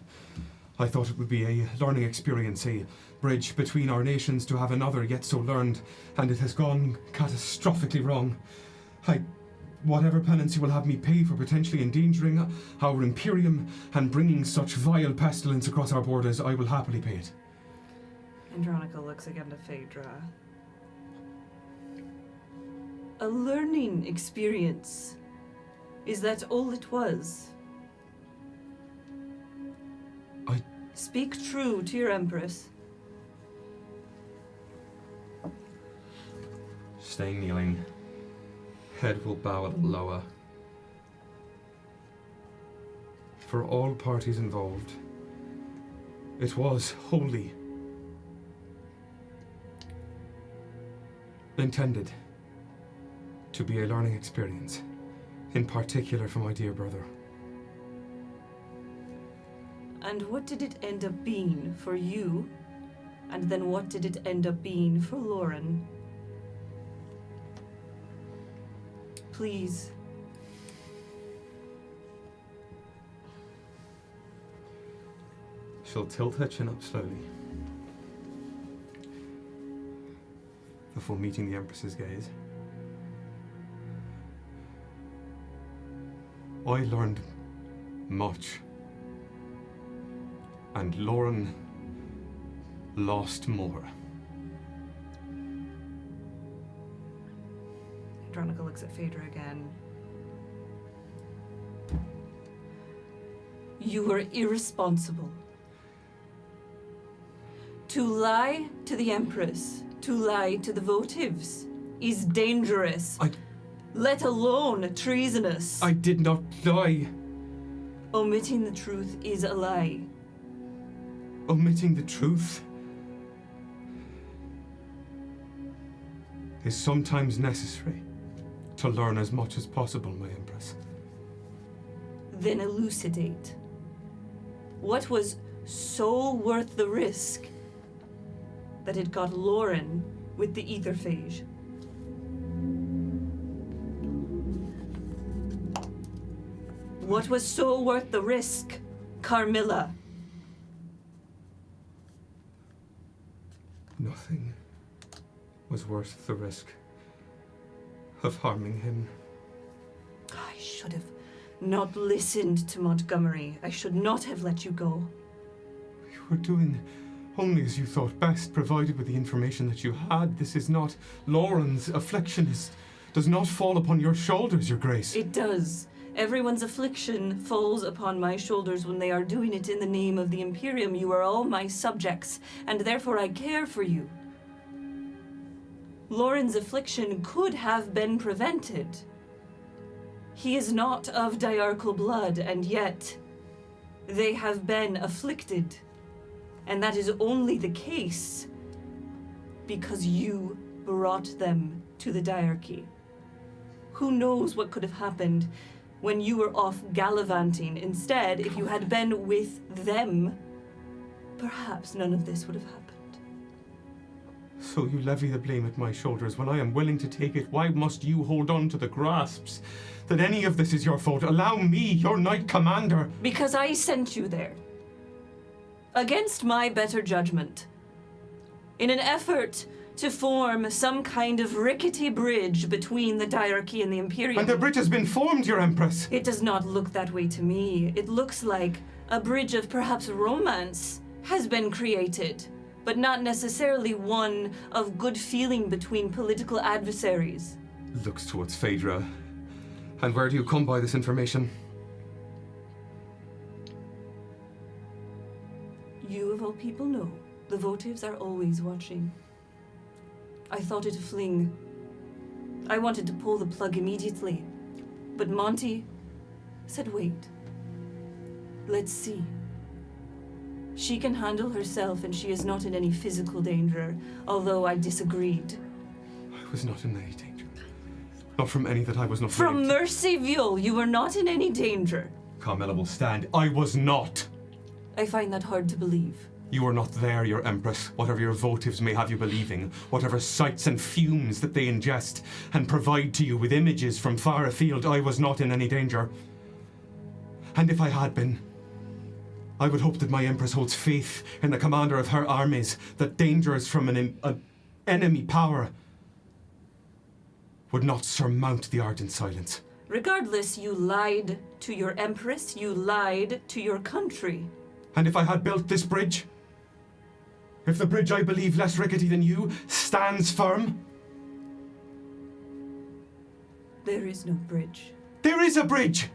I thought it would be a learning experience, a bridge between our nations to have another yet so learned, and it has gone catastrophically wrong. Whatever penance you will have me pay for potentially endangering our Imperium and bringing such vile pestilence across our borders, I will happily pay it. Andronica looks again to Phaedra. A learning experience. Is that all it was? Speak true to your Empress. Staying kneeling. Head will bow a little lower. For all parties involved, it was wholly intended to be a learning experience, in particular for my dear brother. And what did it end up being for you? And then what did it end up being for Lauren? Please. She'll tilt her chin up slowly before meeting the Empress's gaze. I learned much, and Lauren lost more. Andronica looks at Phaedra again. You were irresponsible. To lie to the Empress, to lie to the votives, is dangerous. Let alone treasonous. I did not lie. Omitting the truth is a lie. Omitting the truth is sometimes necessary to learn as much as possible, my Empress. Then elucidate. What was so worth the risk that it got Lauren with the etherphage? What was so worth the risk, Carmilla? Nothing was worth the risk of harming him. I should have not listened to Montgomery. I should not have let you go. You were doing only as you thought best, provided with the information that you had. This is not Lauren's affliction. Does not fall upon your shoulders, Your Grace. It does. Everyone's affliction falls upon my shoulders when they are doing it in the name of the Imperium. You are all my subjects, and therefore I care for you. Lauren's affliction could have been prevented. He is not of diarchal blood, and yet they have been afflicted. And that is only the case because you brought them to the diarchy. Who knows what could have happened when you were off gallivanting. Instead, if you had been with them, perhaps none of this would have happened. So you levy the blame at my shoulders when I am willing to take it. Why must you hold on to the grasps that any of this is your fault? Allow me, your Knight Commander. Because I sent you there. Against my better judgment. In an effort to form some kind of rickety bridge between the diarchy and the Imperium. And the bridge has been formed, Your Empress. It does not look that way to me. It looks like a bridge of perhaps romance has been created, but not necessarily one of good feeling between political adversaries. Looks towards Phaedra. And where do you come by this information? You of all people know. The votives are always watching. I thought it a fling. I wanted to pull the plug immediately. But Monty said, wait. Let's see. She can handle herself and she is not in any physical danger, although I disagreed. I was not in any danger. Not from any that I was not From Mercyville, you were not in any danger. Carmilla will stand. I was not. I find that hard to believe. You were not there, Your Empress, whatever your votives may have you believing, whatever sights and fumes that they ingest and provide to you with images from far afield. I was not in any danger. And if I had been, I would hope that my Empress holds faith in the commander of her armies, that dangers from an enemy power would not surmount the ardent silence. Regardless, you lied to your Empress, you lied to your country. And if I had built this bridge, if the bridge I believe less rickety than you stands firm? There is no bridge. There is a bridge!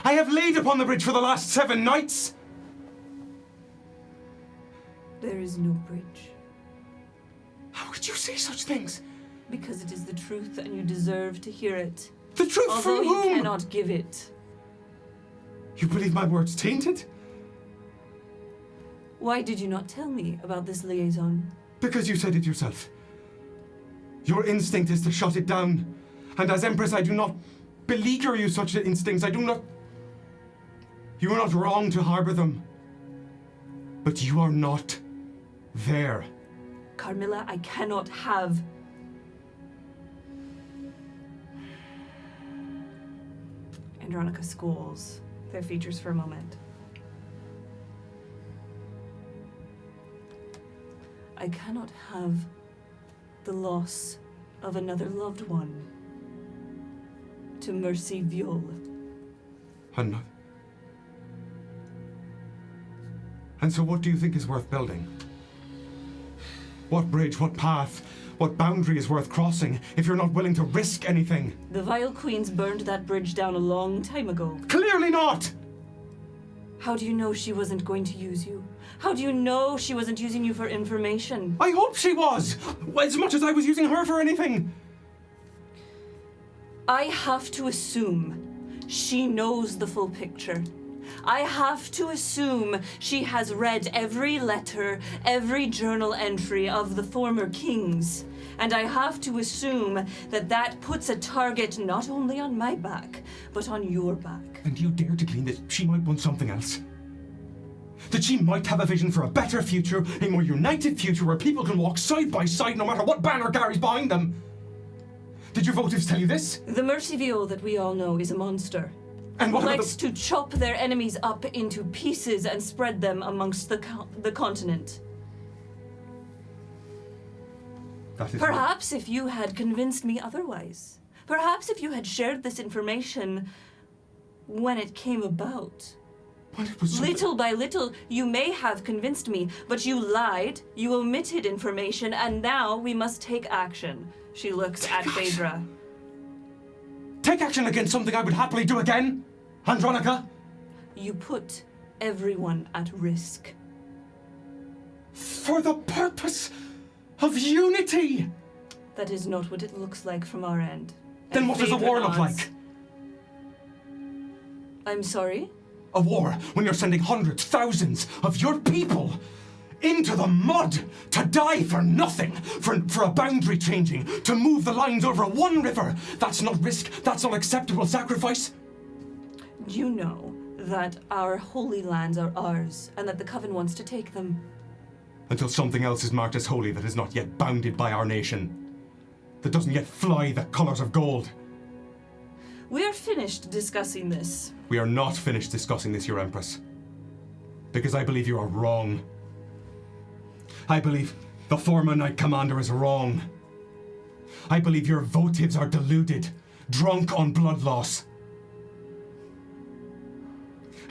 I have laid upon the bridge for the last 7 nights! There is no bridge. How could you say such things? Because it is the truth and you deserve to hear it. The truth Although from whom? you cannot give it. You believe my words tainted? Why did you not tell me about this liaison? Because you said it yourself. Your instinct is to shut it down. And as Empress, I do not beleaguer you such instincts. I do not... You are not wrong to harbor them. But you are not there. Carmilla, I cannot have... Andronica schools their features for a moment. I cannot have the loss of another loved one to Mercy Viol. And so what do you think is worth building? What bridge, what path, what boundary is worth crossing if you're not willing to risk anything? The Vile Queens burned that bridge down a long time ago. Clearly not! How do you know she wasn't going to use you? How do you know she wasn't using you for information? I hope she was! As much as I was using her for anything! I have to assume she knows the full picture. I have to assume she has read every letter, every journal entry of the former kings. And I have to assume that that puts a target not only on my back, but on your back. And you dare to glean that she might want something else? That she might have a vision for a better future, a more united future where people can walk side by side no matter what banner carries behind them? Did your votives tell you this? The Mercy Viol that we all know is a monster. And what likes to chop their enemies up into pieces and spread them amongst the continent. Perhaps if you had convinced me otherwise. Perhaps if you had shared this information when it came about. Little by little, you may have convinced me, but you lied, you omitted information, and now we must take action. She looks at Phaedra. Take action against something I would happily do again? Andronica? You put everyone at risk. For the purpose of unity! That is not what it looks like from our end. Then what does a war look like? I'm sorry? A war when you're sending hundreds, thousands of your people into the mud to die for nothing, for a boundary changing, to move the lines over one river. That's not risk, that's not acceptable sacrifice. You know that our holy lands are ours, and that the Coven wants to take them. Until something else is marked as holy that is not yet bounded by our nation, that doesn't yet fly the colours of gold. We're finished discussing this. We are not finished discussing this, Your Empress. Because I believe you are wrong. I believe the former Knight Commander is wrong. I believe your votives are deluded, drunk on blood loss.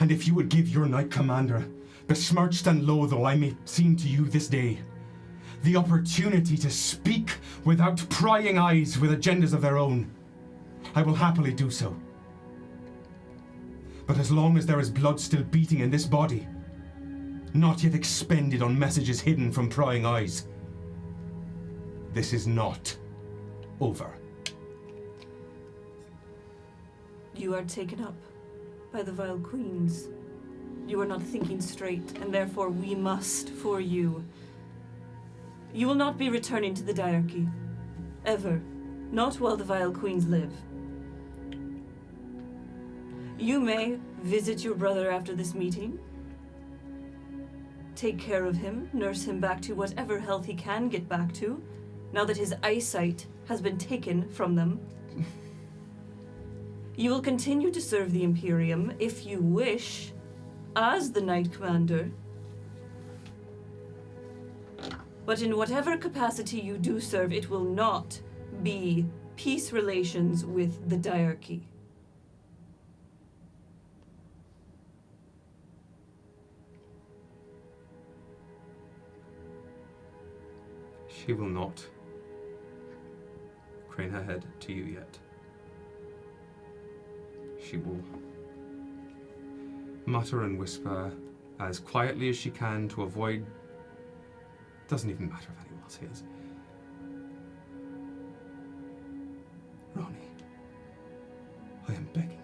And if you would give your Knight Commander, besmirched and low though I may seem to you this day, the opportunity to speak without prying eyes with agendas of their own, I will happily do so. But as long as there is blood still beating in this body, not yet expended on messages hidden from prying eyes, this is not over. You are taken up by the Vile Queens. You are not thinking straight, and therefore we must for you. You will not be returning to the diarchy. Ever. Not while the Vile Queens live. You may visit your brother after this meeting. Take care of him, nurse him back to whatever health he can get back to, now that his eyesight has been taken from them. You will continue to serve the Imperium, if you wish, as the Knight Commander. But in whatever capacity you do serve, it will not be peace relations with the diarchy. She will not crane her head to you yet. She will mutter and whisper as quietly as she can to avoid Doesn't even matter if anyone else hears. Ronnie, I am begging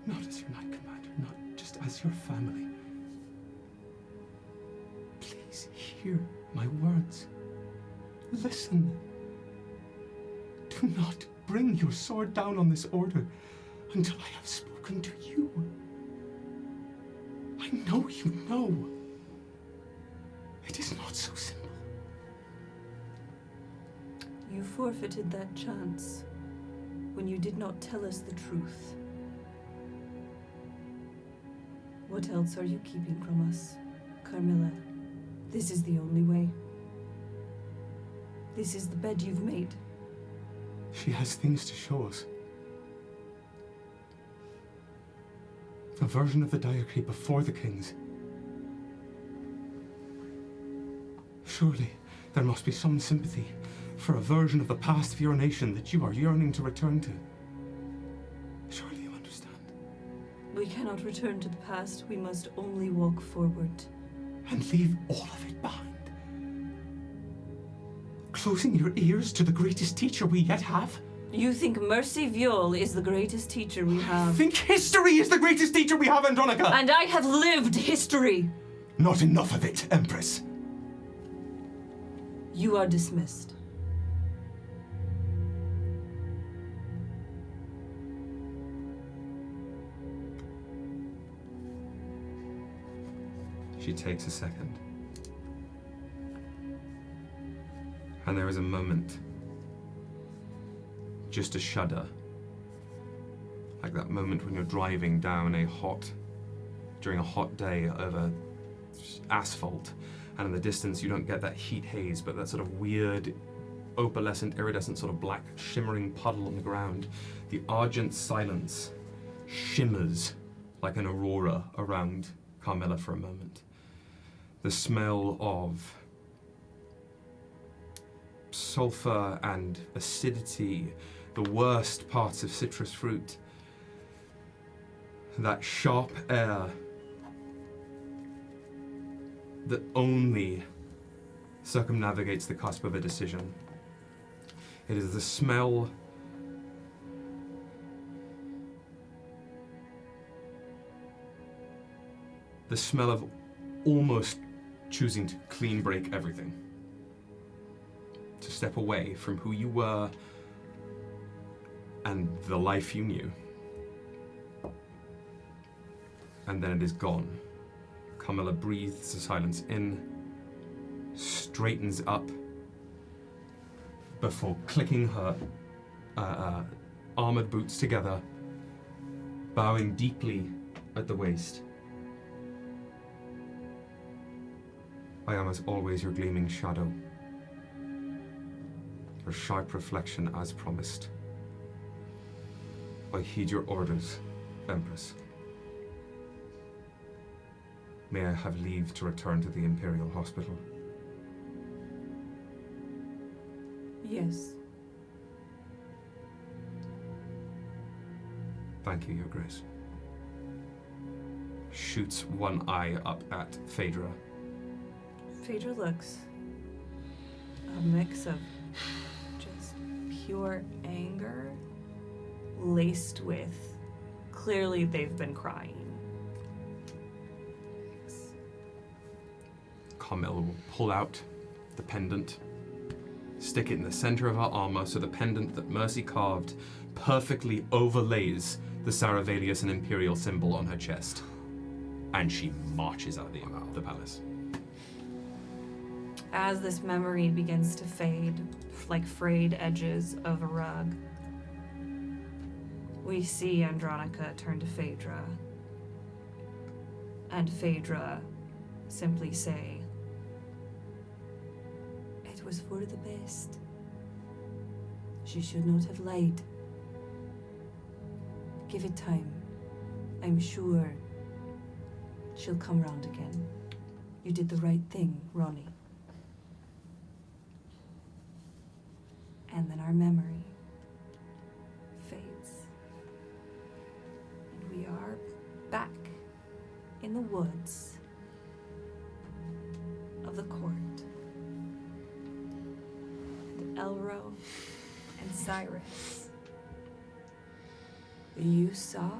you, not as your Knight Commander, not just as your family. Please hear my words. Listen. Do not bring your sword down on this order until I have spoken to you. I know you know. It is not so simple. You forfeited that chance when you did not tell us the truth. What else are you keeping from us, Carmilla? This is the only way. This is the bed you've made. She has things to show us. A version of the diary before the kings. Surely there must be some sympathy for a version of the past of your nation that you are yearning to return to. Surely you understand. We cannot return to the past. We must only walk forward. And leave all of it behind. Closing your ears to the greatest teacher we yet have? You think Mercy Viol is the greatest teacher we have? I think history is the greatest teacher we have, Andronica! And I have lived history! Not enough of it, Empress. You are dismissed. She takes a second. And there is a moment, just a shudder, like that moment when you're driving down during a hot day over asphalt, and in the distance you don't get that heat haze, but that sort of weird, opalescent, iridescent sort of black shimmering puddle on the ground. The argent silence shimmers like an aurora around Carmilla for a moment. The smell of sulfur and acidity, the worst parts of citrus fruit, that sharp air that only circumnavigates the cusp of a decision. It is the smell of almost choosing to clean break everything. To step away from who you were and the life you knew. And then it is gone. Carmilla breathes the silence in, straightens up before clicking her armored boots together, bowing deeply at the waist. I am as always your gleaming shadow, your sharp reflection as promised. I heed your orders, Empress. May I have leave to return to the Imperial Hospital? Yes. Thank you, Your Grace. Shoots one eye up at Phaedra. Phaedra looks a mix of just pure anger laced with clearly they've been crying. Carmilla will pull out the pendant, stick it in the center of her armor so the pendant that Mercy carved perfectly overlays the Saroveilius and Imperial symbol on her chest. And she marches out of the palace. As this memory begins to fade, like frayed edges of a rug, we see Andronica turn to Phaedra, and Phaedra simply say, "It was for the best. She should not have lied. Give it time. I'm sure she'll come round again. You did the right thing, Ronnie." And then our memory fades. And we are back in the woods of the court. Elro, and Cyrus. You saw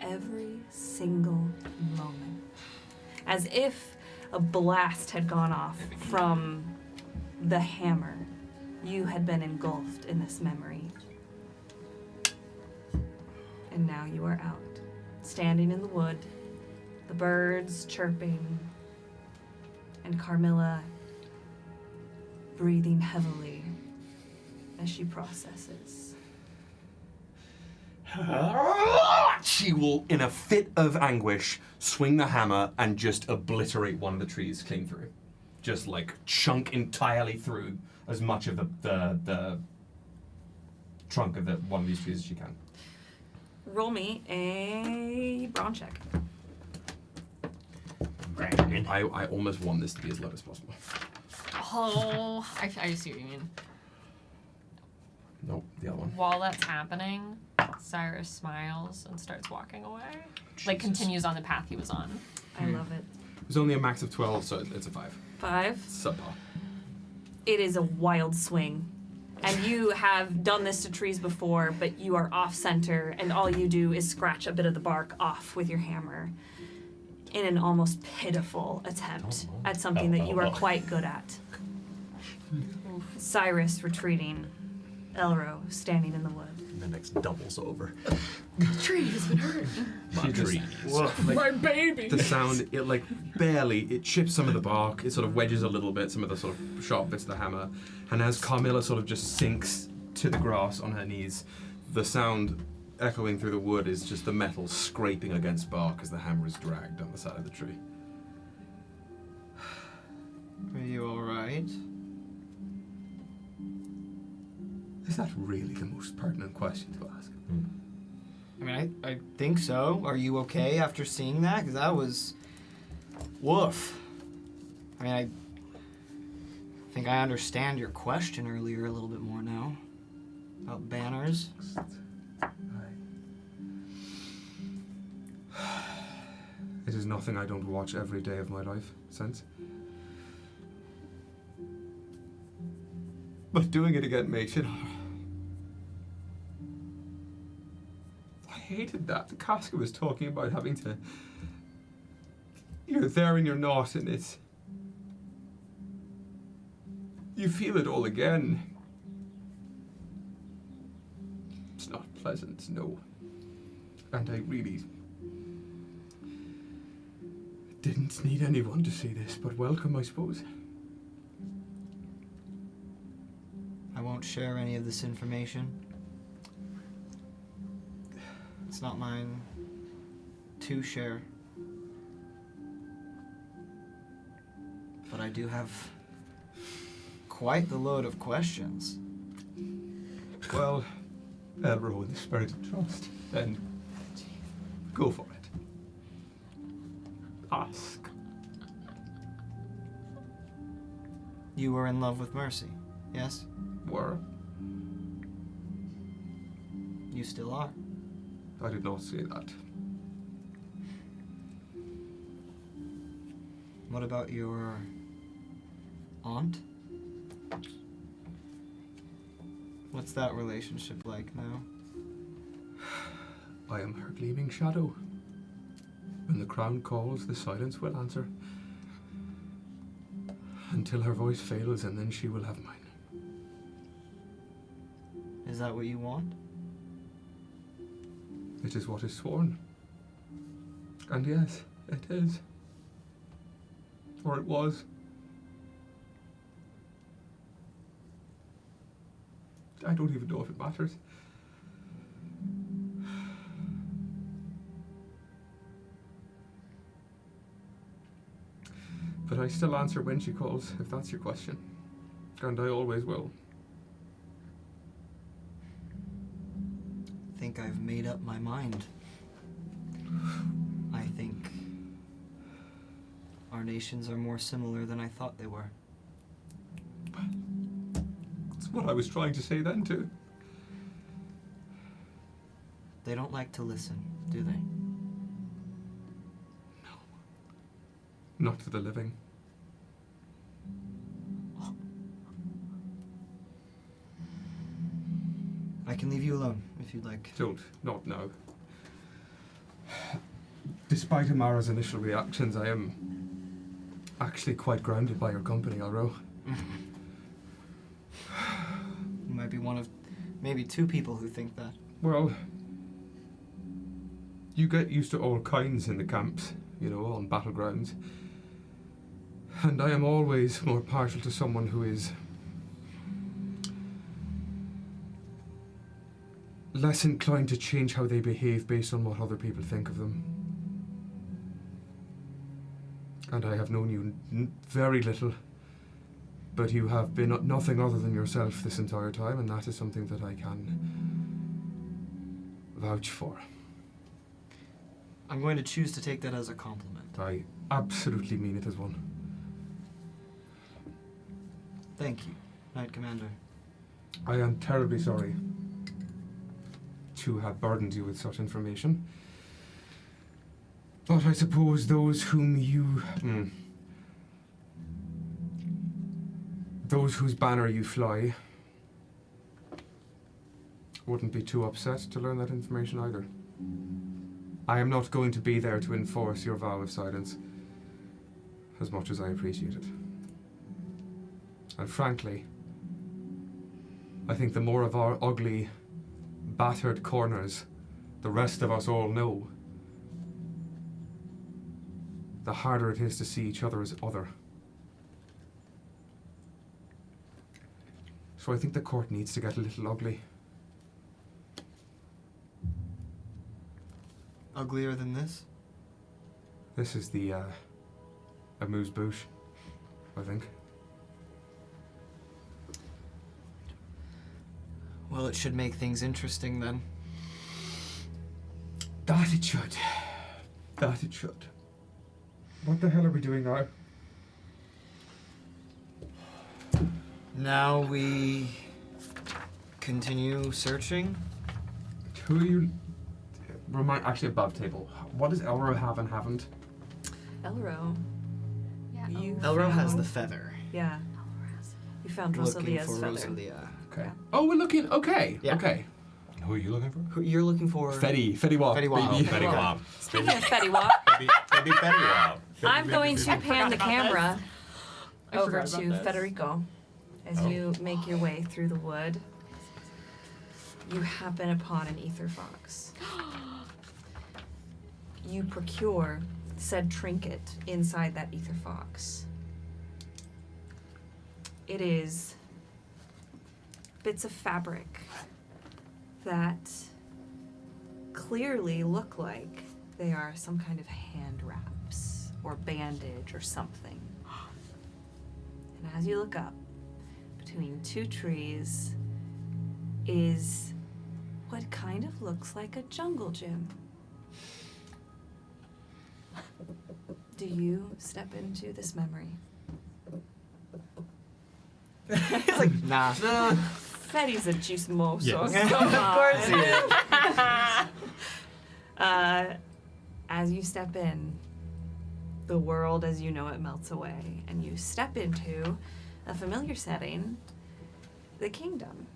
every single moment. As if a blast had gone off from the hammer. You had been engulfed in this memory. And now you are out, standing in the wood, the birds chirping, and Carmilla breathing heavily as she processes. She will, in a fit of anguish, swing the hammer and just obliterate one of the trees clean through. Just like chunk entirely through as much of the trunk of one of these trees as she can. Roll me a brawn check. I almost want this to be as low as possible. Oh, I see what you mean. Nope, the other one. While that's happening, Cyrus smiles and starts walking away. Like, continues on the path he was on. I love it. There's only a max of 12, so it's a 5. 5? Subpar. It is a wild swing. And you have done this to trees before, but you are off center, and all you do is scratch a bit of the bark off with your hammer in an almost pitiful attempt at something that you are quite good at. Cyrus retreating, Elro standing in the wood. Mendax doubles over. The tree has been hurt. My trees. My baby! The sound, it like barely, it chips some of the bark, it sort of wedges a little bit, some of the sort of sharp bits of the hammer, and as Carmilla sort of just sinks to the grass on her knees, the sound echoing through the wood is just the metal scraping against bark as the hammer is dragged down the side of the tree. Are you alright? Is that really the most pertinent question to ask? I mean, I think so. Are you okay after seeing that? Because that was... woof. I mean, I think I understand your question earlier a little bit more now. About banners. It is nothing I don't watch every day of my life since. But doing it again makes it hard. I hated that. The Casca was talking about having to... You're there and you're not, and it's... You feel it all again. It's not pleasant, no. And I really... didn't need anyone to see this, but welcome, I suppose. I won't share any of this information. It's not mine to share. But I do have quite the load of questions. Well, Elro, in the spirit of trust, then go for it. Ask. You were in love with Mercy, yes? Were? You still are. I did not say that. What about your aunt? What's that relationship like now? I am her gleaming shadow. When the crown calls, the silence will answer. Until her voice fails, and then she will have mine. Is that what you want? It is what is sworn. And yes, it is. Or it was. I don't even know if it matters. But I still answer when she calls, if that's your question. And I always will. I think I've made up my mind. I think our nations are more similar than I thought they were. That's what I was trying to say then, too. They don't like to listen, do they? Not to the living. I can leave you alone if you'd like. Don't. Not now. Despite Amara's initial reactions, I am actually quite grounded by your company, Elro. You might be one of maybe 2 people who think that. Well, you get used to all kinds in the camps, on battlegrounds. And I am always more partial to someone who is less inclined to change how they behave based on what other people think of them. And I have known you very little, but you have been nothing other than yourself this entire time, and that is something that I can vouch for. I'm going to choose to take that as a compliment. I absolutely mean it as one. Thank you, Knight Commander. I am terribly sorry to have burdened you with such information. But I suppose those whom you... those whose banner you fly wouldn't be too upset to learn that information either. I am not going to be there to enforce your vow of silence, as much as I appreciate it. And frankly, I think the more of our ugly, battered corners the rest of us all know, the harder it is to see each other as other. So I think the court needs to get a little ugly. Uglier than this? This is the, amuse-bouche, I think. Well, it should make things interesting then. That it should. That it should. What the hell are we doing now? Now we continue searching. Who are you... Actually, above table. What does Elro have and haven't? Elro. Yeah. Elro has the feather. Yeah. You found Looking Rosalia's for feather. Rosalia. Okay. Yeah. Oh, we're looking... Okay. Yeah. Okay. Who are you looking for? Who you're looking for? Fetty Wap. Fetty Wap. baby. Fetty Wap. Speaking of Fetty Wap, Baby Fetty Wap. I'm going to pan the about camera I over forgot to about this. Federico as you make your way through the wood. You happen upon an ether fox. You procure said trinket inside that ether fox. It is bits of fabric that clearly look like they are some kind of hand wraps or bandage or something. And as you look up, between 2 trees is what kind of looks like a jungle gym. Do you step into this memory? He's like, nah. Fetty's a chismoso. Yes. Come Of course on. he is. As you step in, the world as you know it melts away, and you step into a familiar setting, the kingdom.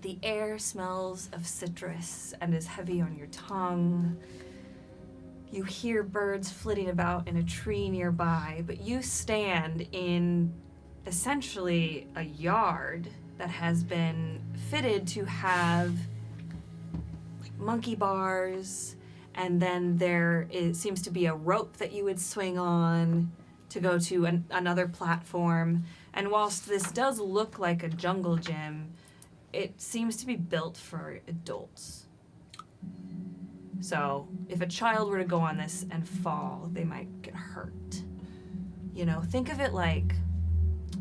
The air smells of citrus and is heavy on your tongue. You hear birds flitting about in a tree nearby, but you stand in essentially a yard that has been fitted to have monkey bars, and then seems to be a rope that you would swing on to go to another platform. And whilst this does look like a jungle gym, it seems to be built for adults. So if a child were to go on this and fall, they might get hurt. You know, think of it like,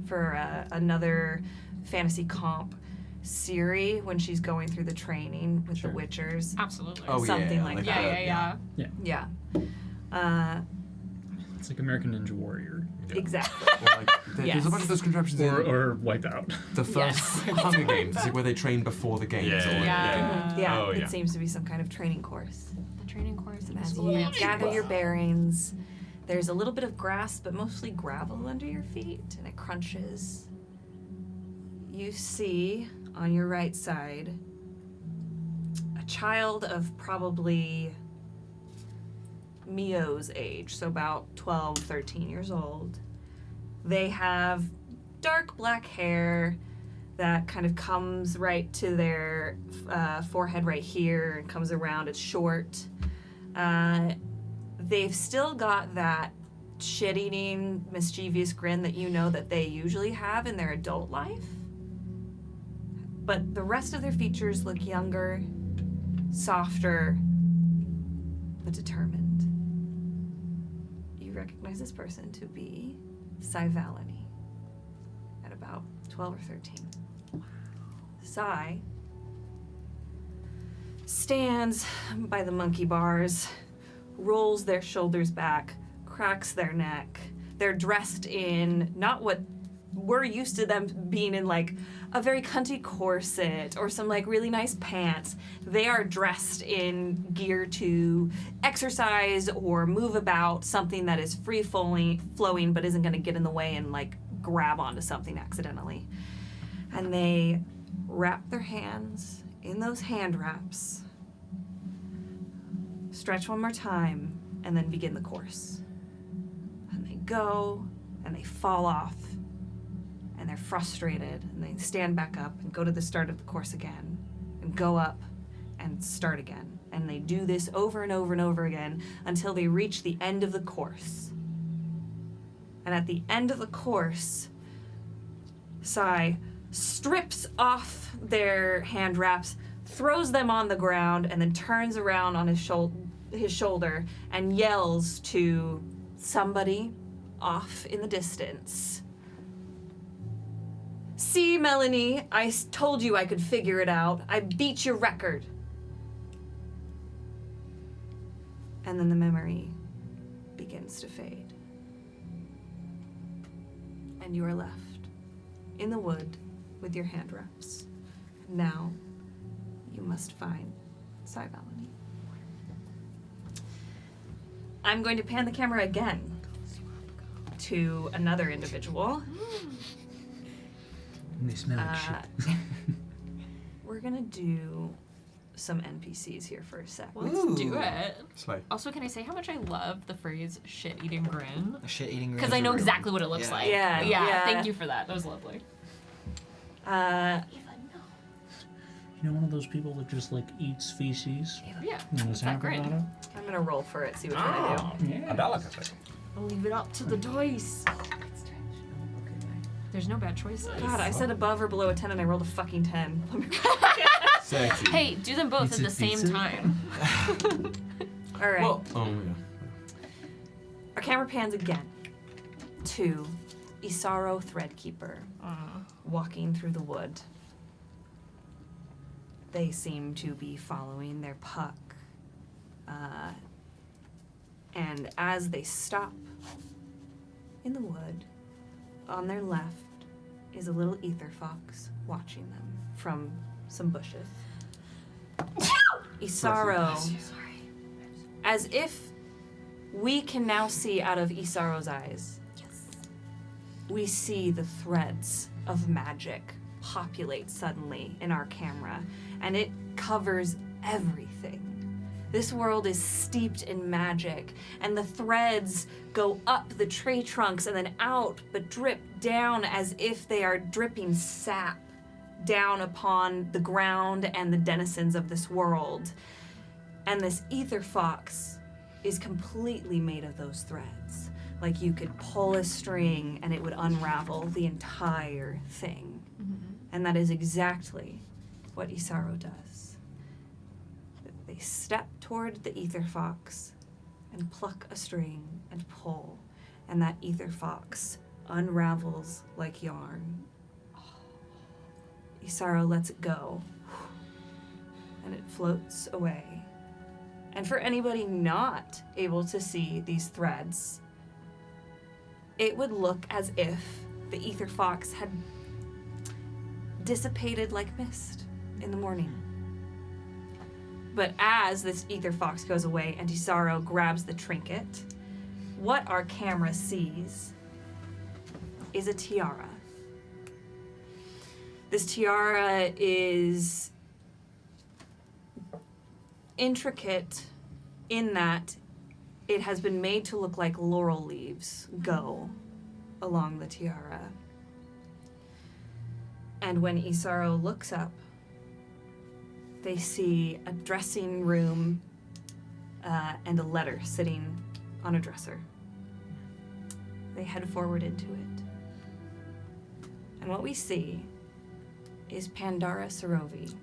for another fantasy comp, Ciri, when she's going through the training with the Witchers. Absolutely. Oh, Something yeah, like yeah, that. yeah. Yeah. It's like American Ninja Warrior. Exactly. Or like, there's Yes. a bunch of those contraptions in Or Wipeout. the first Hunger Games, like where they train before the games. Yeah, or like- yeah. Yeah, Oh, it yeah. seems to be some kind of training course. The training course in And the as school. you gather your bearings, there's a little bit of grass, but mostly gravel under your feet, and it crunches. You see on your right side, a child of probably Mio's age, so about 12, 13 years old. They have dark black hair that kind of comes right to their forehead right here and comes around. It's short. They've still got that shit-eating, mischievous grin that you know that they usually have in their adult life. But the rest of their features look younger, softer, but determined. You recognize this person to be Saroveilius at about 12 or 13. Sai stands by the monkey bars, rolls their shoulders back, cracks their neck. They're dressed in not what we're used to them being in, like a very cunty corset or some like really nice pants. They are dressed in gear to exercise or move about, something that is free flowing but isn't going to get in the way and like grab onto something accidentally. And they wrap their hands in those hand wraps, stretch one more time, and then begin the course. And they go, and they fall off, and they're frustrated, and they stand back up and go to the start of the course again, and go up and start again. And they do this over and over and over again until they reach the end of the course. And at the end of the course, Sai strips off their hand wraps, throws them on the ground, and then turns around on his shoulder and yells to somebody off in the distance. See, Melanie, I told you I could figure it out. I beat your record. And then the memory begins to fade. And you are left in the wood with your hand wraps. Now, you must find Saroveilius. I'm going to pan the camera again to another individual. They smell like shit. We're gonna do some NPCs here for a sec. Let's do it. Slay. Also, can I say how much I love the phrase "shit-eating grin"? A shit-eating grin. Because I know exactly what it looks like. Yeah. Thank you for that. That was lovely. You know, one of those people that just like eats feces. Yeah. You know, That talk grin. about it? I'm gonna roll for it, see which one I do. Yeah. A delicacy. I'll leave it up to the dice. There's no bad choices. God, I said above or below a 10 and I rolled a fucking 10. Sexy. Hey, do them both at the same time. All right. Well, yeah. Our camera pans again to Isaro Threadkeeper walking through the wood. They seem to be following their puck. And as they stop in the wood, on their left is a little ether fox watching them from some bushes. Isaro, as if we can now see out of Isaro's eyes, we see the threads of magic populate suddenly in our camera, and it covers everything. This world is steeped in magic, and the threads go up the tree trunks and then out, but drip down as if they are dripping sap down upon the ground and the denizens of this world. And this ether fox is completely made of those threads. Like you could pull a string and it would unravel the entire thing. And that is exactly what Isaro does. They step toward the ether fox and pluck a string and pull, and that ether fox unravels like yarn. Isaro lets it go, and it floats away. And for anybody not able to see these threads, it would look as if the ether fox had dissipated like mist in the morning. But as this ether fox goes away and Isaro grabs the trinket, what our camera sees is a tiara. This tiara is intricate in that it has been made to look like laurel leaves go along the tiara. And when Isaro looks up, they see a dressing room and a letter sitting on a dresser. They head forward into it. And what we see is Pandara Sarovei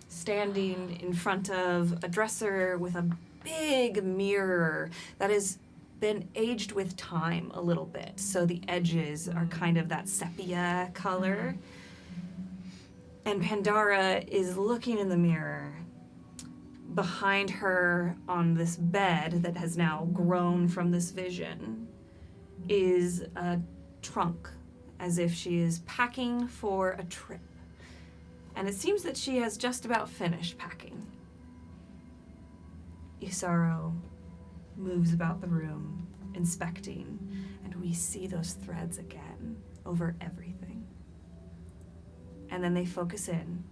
standing in front of a dresser with a big mirror that has been aged with time a little bit. So the edges are kind of that sepia color. And Pandara is looking in the mirror. Behind her on this bed that has now grown from this vision is a trunk, as if she is packing for a trip. And it seems that she has just about finished packing. Isaro moves about the room, inspecting, and we see those threads again over everything. And then they focus in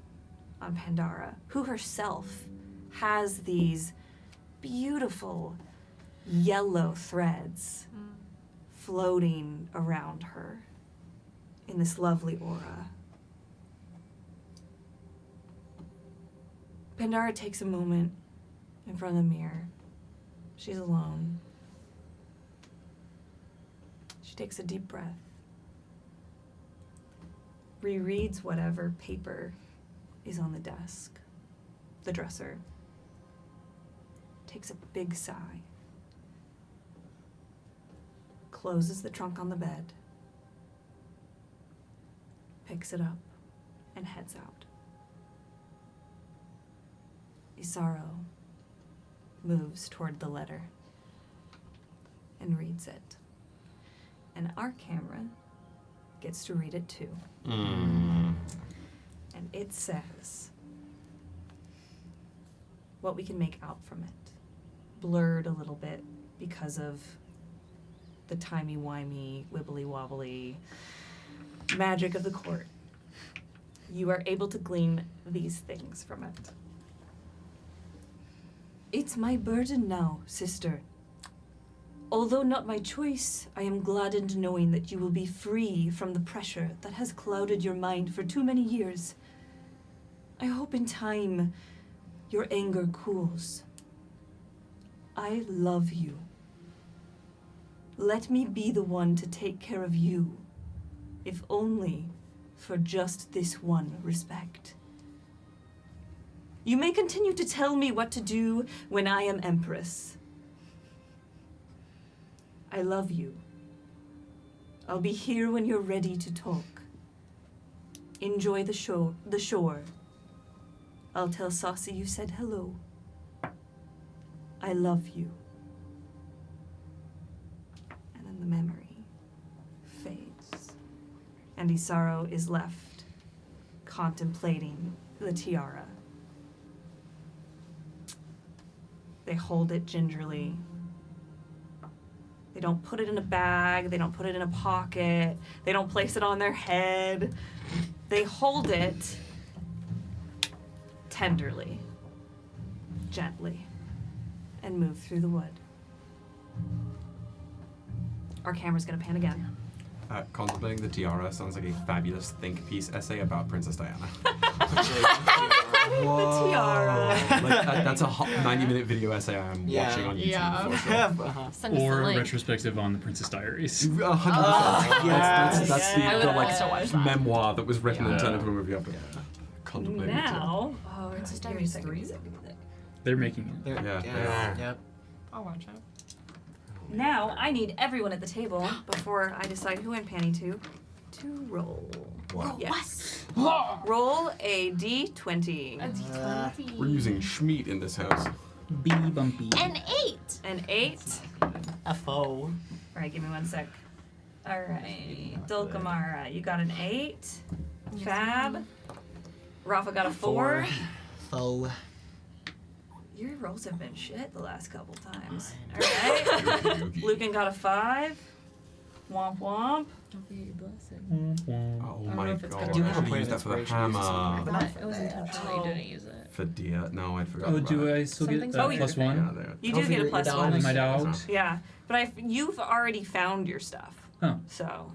on Pandara, who herself has these beautiful yellow threads floating around her in this lovely aura. Pandara takes a moment in front of the mirror. She's alone. She takes a deep breath, rereads whatever paper is on the desk, the dresser, takes a big sigh, closes the trunk on the bed, picks it up, and heads out. Isaro moves toward the letter and reads it. And our camera gets to read it too. And it says what we can make out from it. Blurred a little bit because of the timey-wimey, wibbly-wobbly magic of the court. You are able to glean these things from it. It's my burden now, sister. Although not my choice, I am gladdened knowing that you will be free from the pressure that has clouded your mind for too many years. I hope in time your anger cools. I love you. Let me be the one to take care of you, if only for just this one respect. You may continue to tell me what to do when I am Empress. I love you. I'll be here when you're ready to talk. Enjoy the shore. I'll tell Saucy you said hello. I love you. And then the memory fades. And Isaro is left contemplating the tiara. They hold it gingerly. They don't put it in a bag. They don't put it in a pocket. They don't place it on their head. They hold it tenderly, gently, and move through the wood. Our camera's gonna pan again. Contemplating the tiara sounds like a fabulous think piece essay about Princess Diana. Whoa. Tiara. Like, that's a 90-minute video essay I'm watching on YouTube. For sure. Or a retrospective on the Princess Diaries. 100%. That's the memoir that was written and turned into a movie. Contemplating Now, Princess Diaries 3? They're making it. Yep. I'll watch it. Now, I need everyone at the table, before I decide who I'm panning to roll. What? Yes. Roll a d20. A d20. We're using Schmeat in this house. Bee bumpy. An 8. An 8. A foe. Alright, give me 1 sec. Alright. Dulcamara, you got an 8. Fab. Rafa got a 4. Foe. Your rolls have been shit the last couple times. Alright. Lücan got a 5. Womp womp. Don't forget your blessing. Oh my know if it's God. gonna Do work. have a I use that for the hammer. It was intentional you didn't use it. For deer. No, I forgot. Oh, about do it. I still get Something's plus wrong. Yeah, one? there. You Don't do get a forget plus your one. My dogs. Yeah, but you've already found your stuff. Oh. So,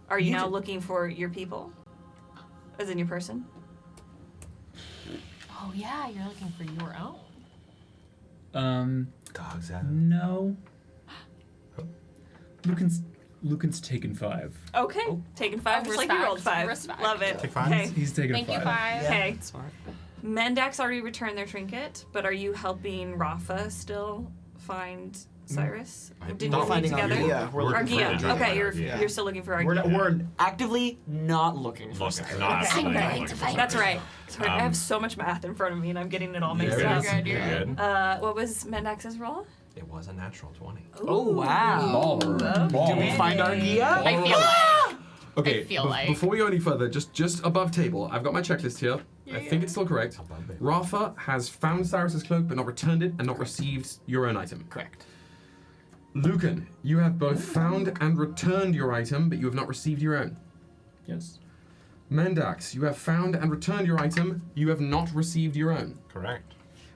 are you now looking for your people? As in your person? Oh yeah, you're looking for your own. Dogs out. No. Lucan's taken 5. Okay, taking 5 just like you rolled 5. Respect. Love it. Take 5? Okay. He's taken Thank a 5. you, 5. Okay. Smart. Mendax already returned their trinket, but are you helping Rafa still find Cyrus? Did you Not leave finding together? Argia. We're looking for Argia. Argia. Okay, Yeah. you're still looking for We're, Argia. we're actively not looking for Look, Cyrus. not Okay. actually I'm ready looking to for fight. That's right. Sorry, I Um, have so much math in front of me and I'm getting it all mixed You're up. good. You're You're good. good. What was Mendax's roll? It was a natural 20. Oh, wow. Do we find Argia? I feel like. Okay, I feel like- before we go any further, just above table, I've got my checklist here. I think it's still correct. Above it. Rafa has found Cyrus's cloak but not returned it and not received your own item. Correct. Lucan, you have both found and returned your item, but you have not received your own. Yes. Mendax, you have found and returned your item, you have not received your own. Correct.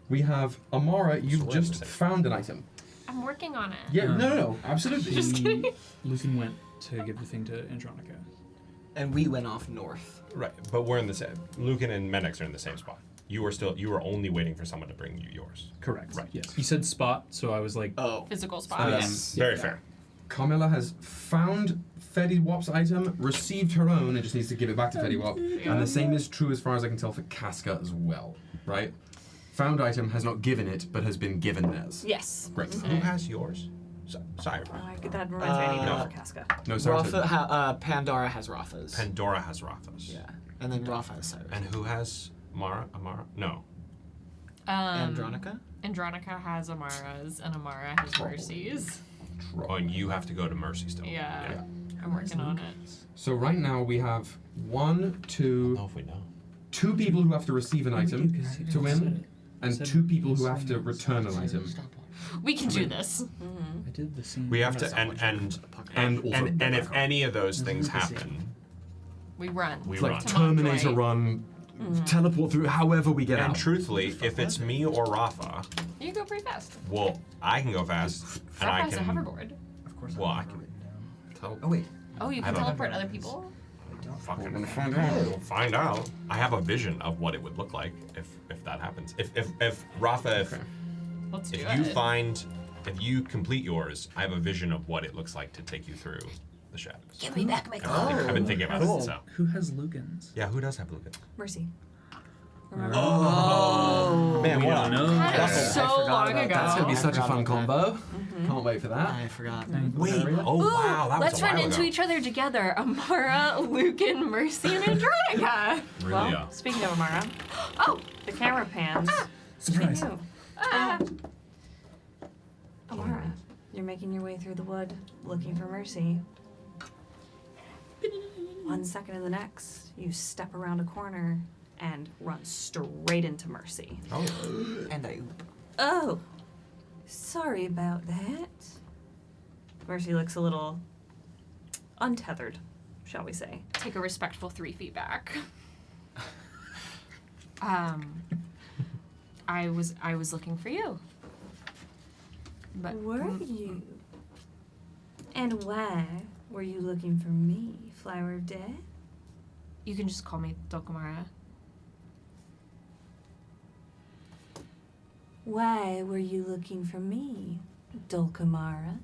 We have Amara, you've So we're just the same. found an item. I'm working on it. Yeah, no, absolutely. Just kidding. Lucan went to give the thing to Andronica. And we went off north. Right, but we're in the same. Lucan and Mendax are in the same spot. You were only waiting for someone to bring you yours. Correct. Right. Yes. You said spot, so I was like, Oh. Physical spot. Very fair. Carmilla has found Fedi Wap's item, received her own, and just needs to give it back to Fedi Wap. And the same is true as far as I can tell for Casca as well, right? Found item has not given it, but has been given theirs. Yes. Great. Who has yours? Cyrus. That reminds me I need to know Uh, for Casca. No, sorry. Pandora has Rafa's. Pandora has Rafa's. Yeah. And then Rafa has Cyrus. And who has Amara? No. Andronica? Andronica has Amara's, and Amara has Mercy's. Oh, and you have to go to Mercy still. Yeah. I'm working on it. So right now we have I don't know if we know. 2 people who have to receive an item to win, and said 2 people who have to same. return an item. We can do this. I did the same. We have to, and also if any of those things happen, We run. we It's like run. Terminator Montgomery. run, teleport through however we get And out. truthfully, if it's me or Rafa, You go pretty fast. well, I can go fast, and I Rafa has a can. hoverboard. Well, I can. Oh, wait. Oh, you I can don't- teleport other people? Fucking find out. I have a vision of what it would look like if that happens. If Rafa, Let's do if it. if you complete yours, I have a vision of what it looks like to take you through the shadows. Give me back my I've been thinking about it. So Who has Lucan's? yeah, who does have Lucan? Mercy. Oh. Man, We what don't a- know. That I is so forgot long about ago. That's gonna be such a fun combo. Mm-hmm. Can't wait for that. I forgot. Wait. Oh wow, that was Let's a while run into ago. each other together. Amara, Lucan, Mercy, and Andronica. Really? Well, speaking of Amara, Oh, the camera pans to Surprise. you. Amara, you're making your way through the wood, looking for Mercy. 1 second in the next, you step around a corner and run straight into Mercy. Oh. And I. Oh, sorry about that. Mercy looks a little untethered, shall we say. take a respectful 3 feet back. I was looking for you. But Were you? And why were you looking for me, Flower of Death? you can just call me Dulcamara. Why were you looking for me, Dulcamara?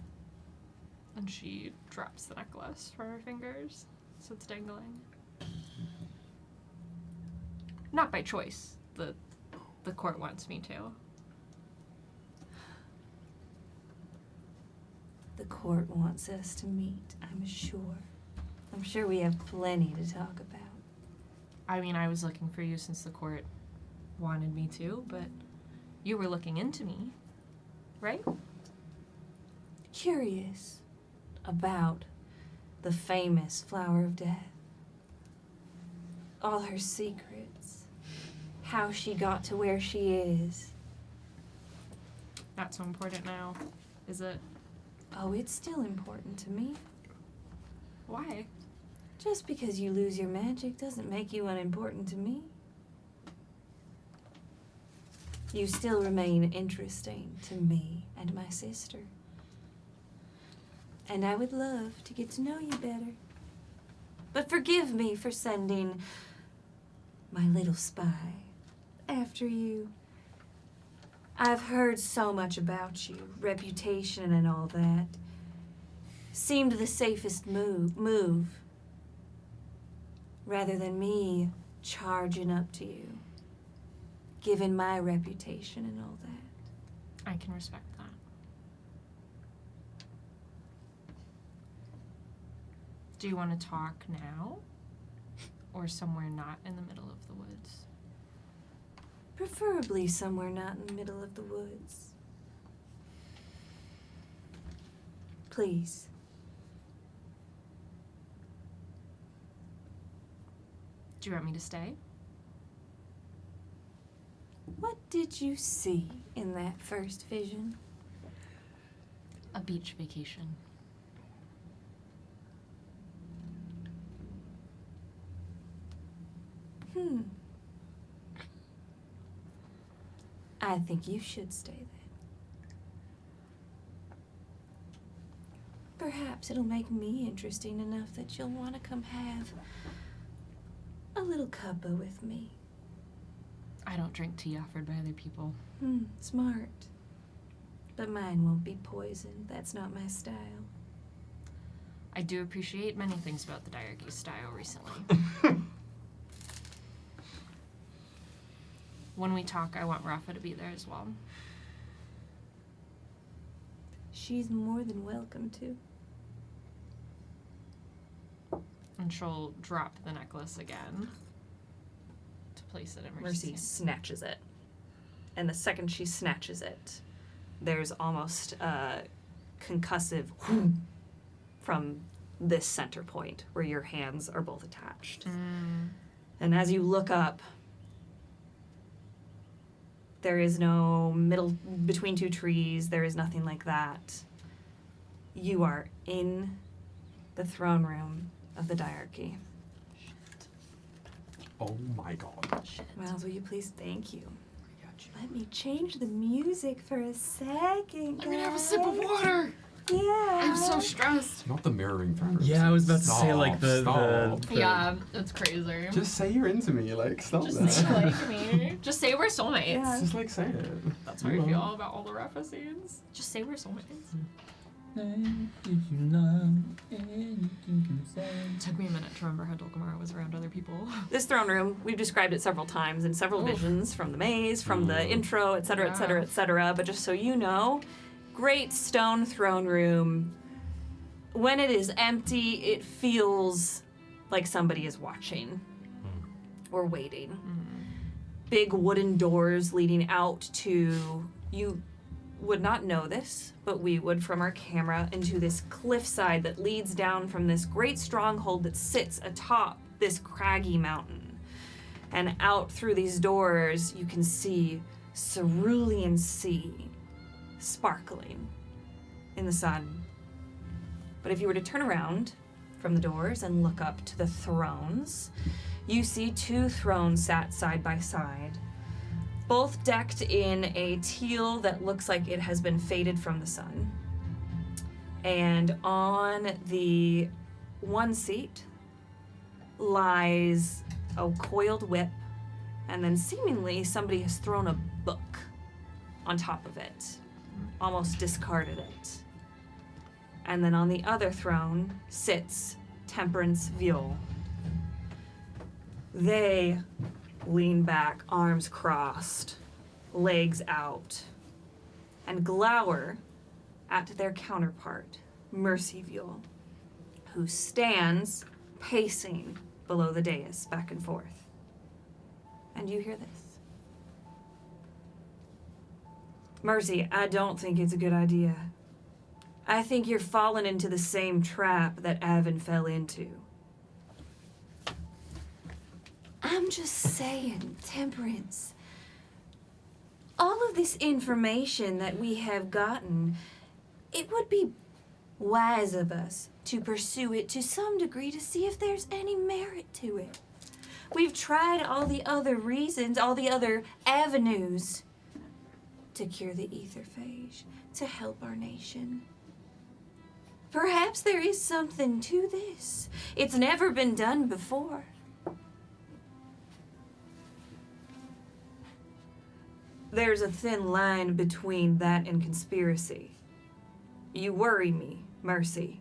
And she drops the necklace from her fingers, so it's dangling. Not by choice. The court wants me to. The court wants us to meet, I'm sure. I'm sure we have plenty to talk about. I mean, I was looking for you since the court wanted me to, but you were looking into me, right? Curious about the famous Flower of Death. All her secrets. How she got to where she is. Not so important now, is it? Oh, it's still important to me. Why? Just because you lose your magic doesn't make you unimportant to me. You still remain interesting to me and my sister. And I would love to get to know you better. But forgive me for sending my little spy after you. I've heard so much about you, reputation and all that. Seemed the safest move. Rather than me charging up to you, given my reputation and all that. I can respect that. Do you want to talk now? Or somewhere not in the middle of the woods? Preferably somewhere not in the middle of the woods. Please. Do you want me to stay? What did you see in that first vision? A beach vacation. I think you should stay then. Perhaps it'll make me interesting enough that you'll want to come have a little cuppa with me. I don't drink tea offered by other people. Smart. But mine won't be poisoned. That's not my style. I do appreciate many things about the Diarchy style recently. When we talk, I want Rafa to be there as well. She's more than welcome to. And she'll drop the necklace again to place it in Mercy Mercy's snatches it. And the second she snatches it, there's almost a concussive from this center point where your hands are both attached. And as you look up, there is no middle between two trees. There is nothing like that. You are in the throne room of the Diarchy. Oh my god. Miles, will you please thank you? Let me change the music for a second, guys. I'm gonna have a sip of water. Yeah. I'm so stressed. Not the mirroring throne room. Yeah, I was about to say, like, Stop. the Yeah, it's crazy. Just say you're into me, like, stop Just that. say you like me. Just say we're soulmates. Yeah. Just like say it. That's how I feel about all the Rafa scenes. Just say we're soulmates. Took me a minute to remember how Dulcamara was around other people. This throne room, we've described it several times in several visions from the maze, from the intro, etc., etc., etc. But just so you know, great stone throne room. When it is empty, it feels like somebody is watching or waiting. Big wooden doors leading out to, you would not know this, but we would from our camera, into this cliffside that leads down from this great stronghold that sits atop this craggy mountain. And out through these doors, you can see cerulean sea sparkling in the sun. But if you were to turn around from the doors and look up to the thrones, you see two thrones sat side by side, both decked in a teal that looks like it has been faded from the sun. And on the one seat lies a coiled whip, and then seemingly somebody has thrown a book on top of it, almost discarded it. And then on the other throne sits Temperance Viol. They lean back, arms crossed, legs out, and glower at their counterpart, Mercy Viol, who stands pacing below the dais, back and forth. And you hear this. Mercy, I don't think it's a good idea. I think you're falling into the same trap that Avon fell into. I'm just saying, Temperance. All of this information that we have gotten, it would be wise of us, to pursue it to some degree to see if there's any merit to it. We've tried all the other reasons, all the other avenues to cure the etherphage, to help our nation. Perhaps there is something to this. It's never been done before. There's a thin line between that and conspiracy. You worry me, Mercy.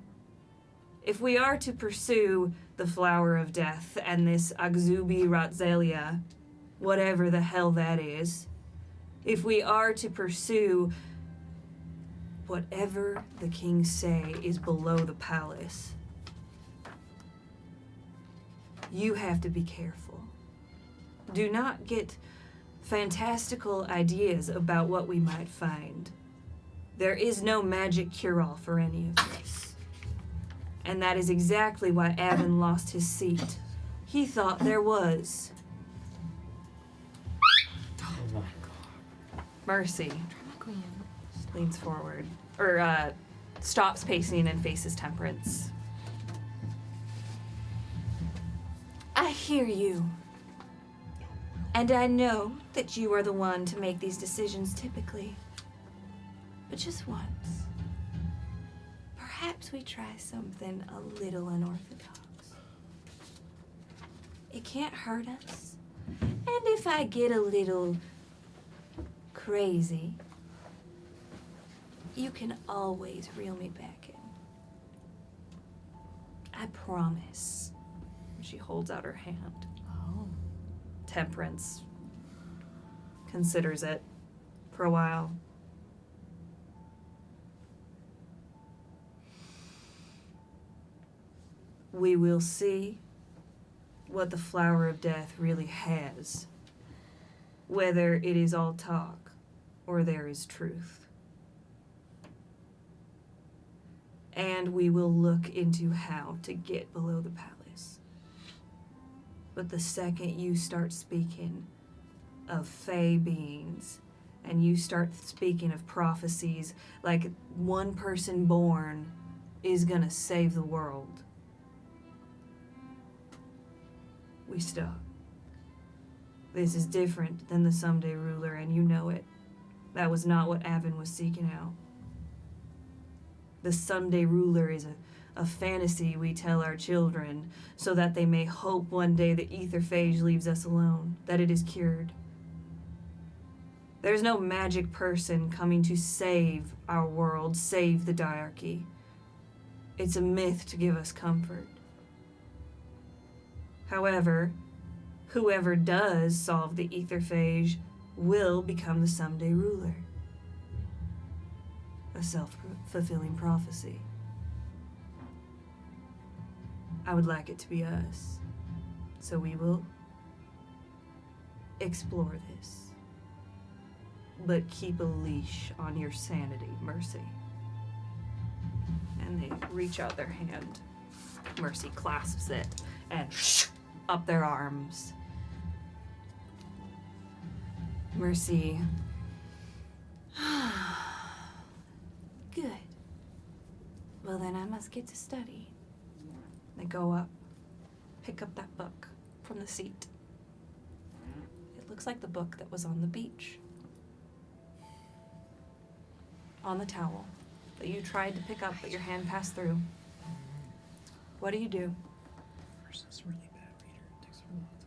If we are to pursue the Flower of Death and this Agzubi Ratzelia, whatever the hell that is, if we are to pursue whatever the kings say is below the palace, you have to be careful. Do not get fantastical ideas about what we might find. There is no magic cure-all for any of this. And that is exactly why Avon lost his seat. He thought there was. Oh my god. Mercy leans forward, or stops pacing and faces Temperance. I hear you. And I know that you are the one to make these decisions typically. But just once, perhaps we try something a little unorthodox. It can't hurt us. And if I get a little crazy, you can always reel me back in. I promise. She holds out her hand. Oh. Temperance considers it for a while. We will see what the Flower of Death really has, whether it is all talk or there is truth. And we will look into how to get below the palace. But the second you start speaking of fae beings, and you start speaking of prophecies like one person born is gonna save the world, we stop. This is different than the someday ruler, and you know it. That was not what Avon was seeking out. The someday ruler is a fantasy we tell our children so that they may hope one day the etherphage leaves us alone, that it is cured. There's no magic person coming to save our world, save the diarchy. It's a myth to give us comfort. However, whoever does solve the etherphage will become the someday ruler. A self-fulfilling prophecy. I would like it to be us. So we will explore this. But keep a leash on your sanity, Mercy. And they reach out their hand. Mercy clasps it and up their arms. Mercy. Good. Well, then I must get to study. They go up, pick up that book from the seat. It looks like the book that was on the beach. On the towel that you tried to pick up, but your hand passed through. What do you do?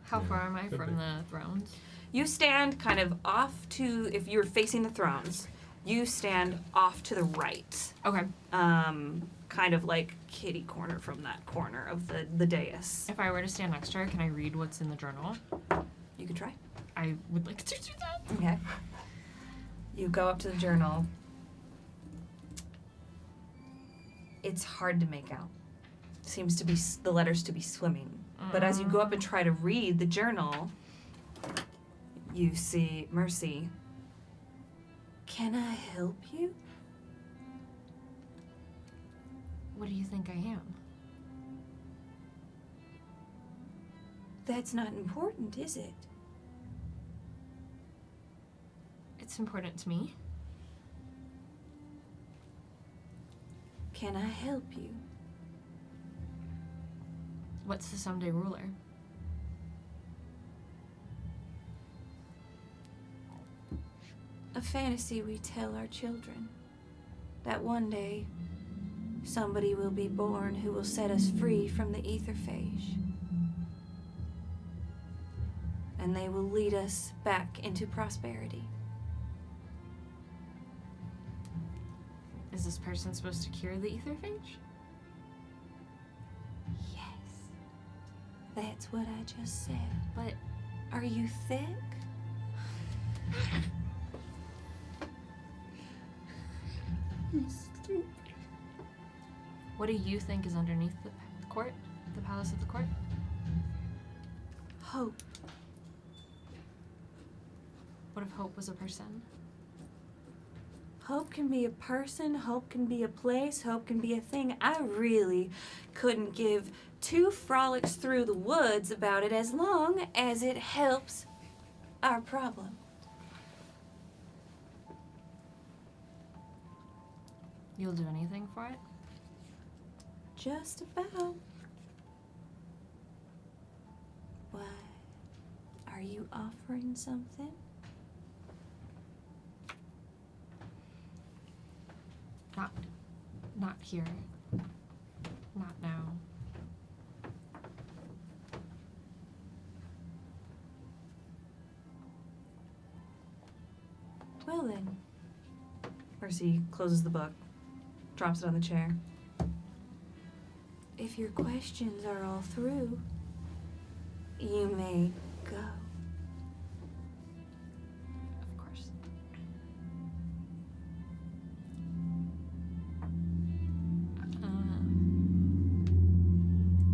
How far am I from the thrones? You stand kind of off to, if you're facing the thrones, you stand off to the right. Okay. Kind of like kitty corner from that corner of the dais. If I were to stand next to her, can I read what's in the journal? You could try. I would like to do that. Okay. You go up to the journal. It's hard to make out. Seems to be the letters to be swimming. But as you go up and try to read the journal, you see Mercy. Can I help you? What do you think I am? That's not important, is it? It's important to me. Can I help you? What's the someday ruler? A fantasy we tell our children. That one day, somebody will be born who will set us free from the etherphage. And they will lead us back into prosperity. Is this person supposed to cure the etherphage? Yes. That's what I just said. But Are you thick? what do you think is underneath the court? The palace of the court? Hope. What if hope was a person? Hope can be a person, hope can be a place, hope can be a thing. I really couldn't give two frolics through the woods about it as long as it helps our problem. You'll do anything for it? Just about. Why? Are you offering something? Not here. Not now. Well then. Mercy closes the book, drops it on the chair. If your questions are all through, you may go. Of course.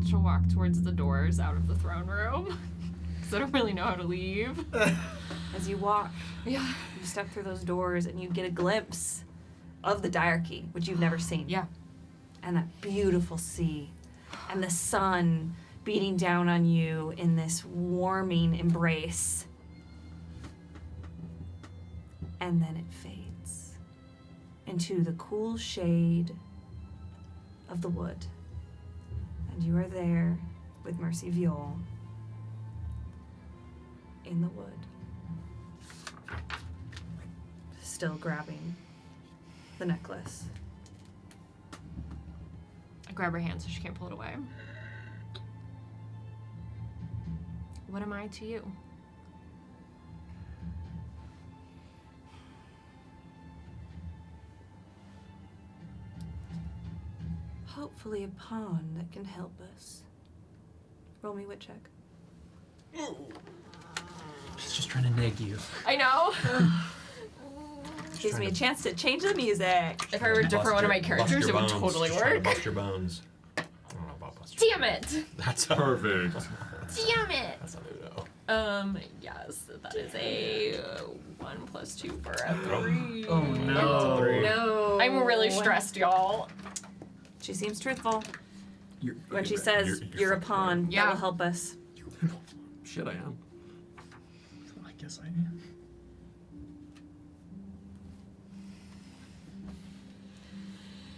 She'll walk towards the doors out of the throne room. Because I don't really know how to leave. As you walk, Yeah. you step through those doors and you get a glimpse of the diarchy, which you've never seen. Yeah. And that beautiful sea. And the sun beating down on you in this warming embrace. And then it fades into the cool shade of the wood. And you are there with Mercy Viol in the wood. Still grabbing the necklace. I grab her hand so she can't pull it away. What am I to you? Hopefully a pawn that can help us. Roll me wit check. She's just trying to neg you. I know. Gives me a chance to change the music. If I were to for one of my characters, it would totally Just trying to work. bust your bones. I don't know about bust your Damn it! That's Perfect. Damn it! That's not Udo. Yes, that is a 1 + 2 for a 3. Oh no. No. I'm really stressed, y'all. She seems truthful. You're, When she says you're a pawn, Yeah. that will help us. Shit, I am. I guess I am.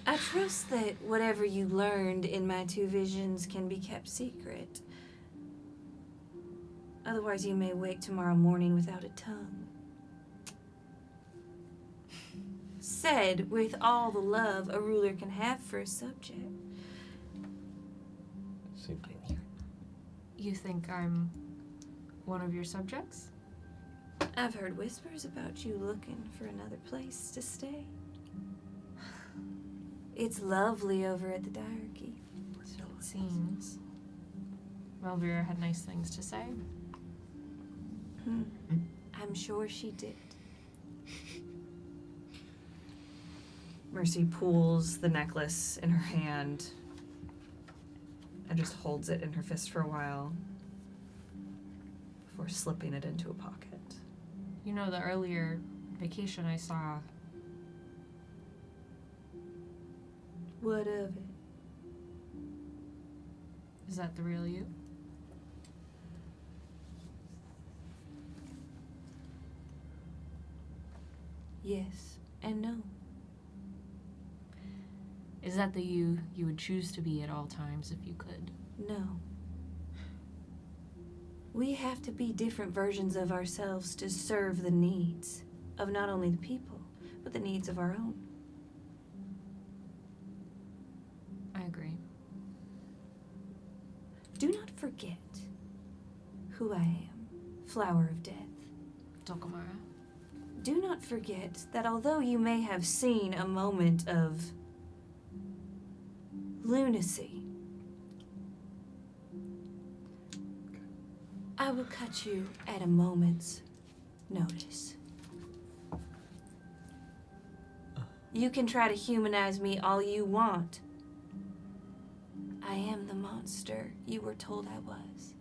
I trust that whatever you learned in my two visions can be kept secret. Otherwise, you may wake tomorrow morning without a tongue. Said with all the love a ruler can have for a subject. You think I'm one of your subjects? I've heard whispers about you looking for another place to stay. It's lovely over at the diarchy. So it seems. Melvira had nice things to say. I'm sure she did. Mercy pulls the necklace in her hand and just holds it in her fist for a while before slipping it into a pocket. You know, the earlier vacation I saw, What of it? is that the real you? Yes and no. Is that the you would choose to be at all times if you could? No. We have to be different versions of ourselves to serve the needs of not only the people, but the needs of our own. I agree. Do not forget who I am, Flower of Death. Dulcamara. Do not forget that although you may have seen a moment of lunacy, I will cut you at a moment's notice. You can try to humanize me all you want. I am the monster you were told I was.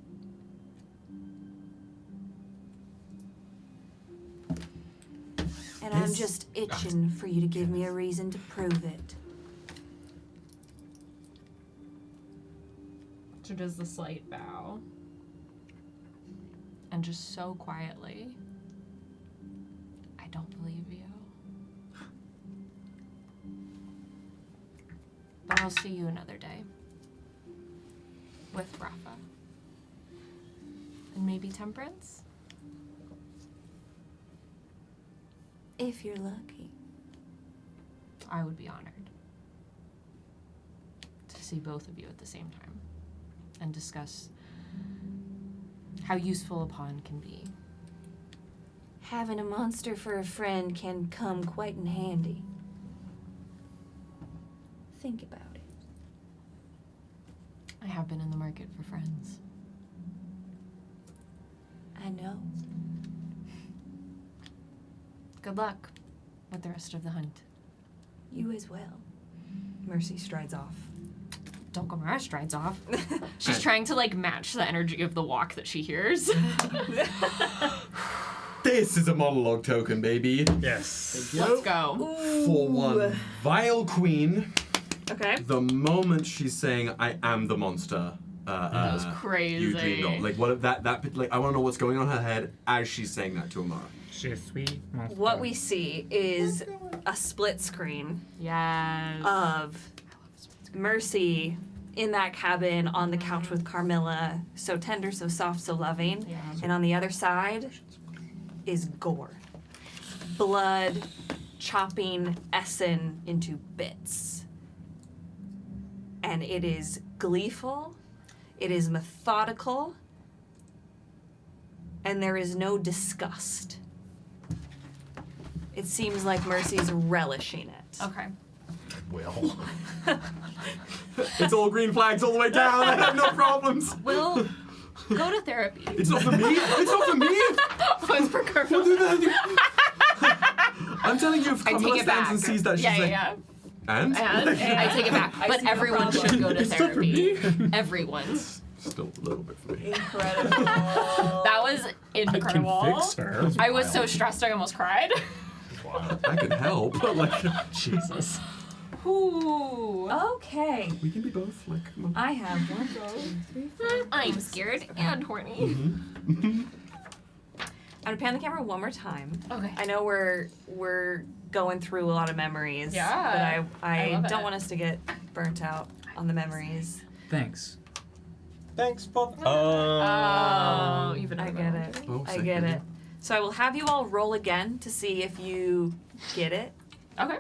And I'm just itching for you to give me a reason to prove it. She does the slight bow. And just so quietly, I don't believe you. But I'll see you another day. With Rafa. And maybe Temperance? If you're lucky. I would be honored to see both of you at the same time and discuss how useful a pawn can be. Having a monster for a friend can come quite in handy. Think about it. I have been in the market for friends. I know. Good luck with the rest of the hunt. You as well. Mercy strides off. Dulcamara strides off. She's trying to like match the energy of the walk that she hears. This is a monologue token, baby. Yes. Let's go. For one vile queen, Okay. the moment she's saying, "I am the monster," That was crazy. you dreamed of. Like what? Like I want to know what's going on in her head as she's saying that to Amara. Je suis monster. What we see is a split screen Yes. of Mercy in that cabin on the couch with Carmilla, so tender, so soft, so loving. Yeah. And on the other side is gore. Blood chopping Essen into bits. And it is gleeful, it is methodical, and there is no disgust. It seems like Mercy's relishing it. Okay. Well, it's all green flags all the way down. I have no problems. We'll go to therapy. It's not for me. It's not for me. It's for Carmilla. I'm telling you, if I take Carmilla it stands back. and sees that, she's like, yeah. and? And I take it back. I But see no everyone problem. should go to It's not for therapy. me. Everyone. Still a little bit for me. Incredible. That was incredible. I can fix her. I was so stressed I almost cried. I can help, but like, Jesus. Ooh. Okay. we can be both. Like, come on. I have 1, 2, 3, 4. I'm scared and horny. I'm gonna pan the camera one more time. Okay. I know we're going through a lot of memories. Yeah. But I I love don't it. want us to get burnt out on the memories. Thanks. Thanks for. Oh, even I get it. Oh, I sick, get really? it. So I will have you all roll again to see if you get it. Okay.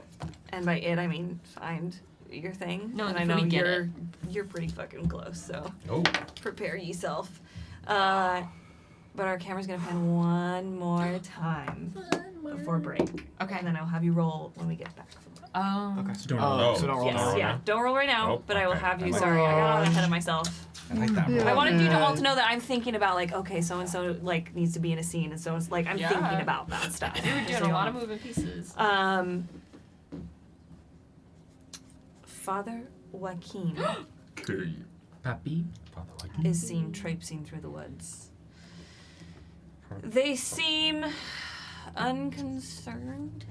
And by it I mean find your thing. No, and if I know we get you're pretty fucking close, so Oh. prepare yourself. But our camera's gonna pan one more time before break. Okay. And then I'll have you roll when we get back. Okay. So don't Oh. So don't roll Yes, now. yeah. Don't roll right now, Nope, but I will okay. have you. I like Sorry, I got that. ahead of myself. I like that. I wanted you to all to know that I'm thinking about like, okay, so and so like needs to be in a scene, and so it's like I'm Yeah. thinking about that stuff. We were doing a lot of moving pieces. Father Joaquin Papi. is seen traipsing through the woods. They seem unconcerned.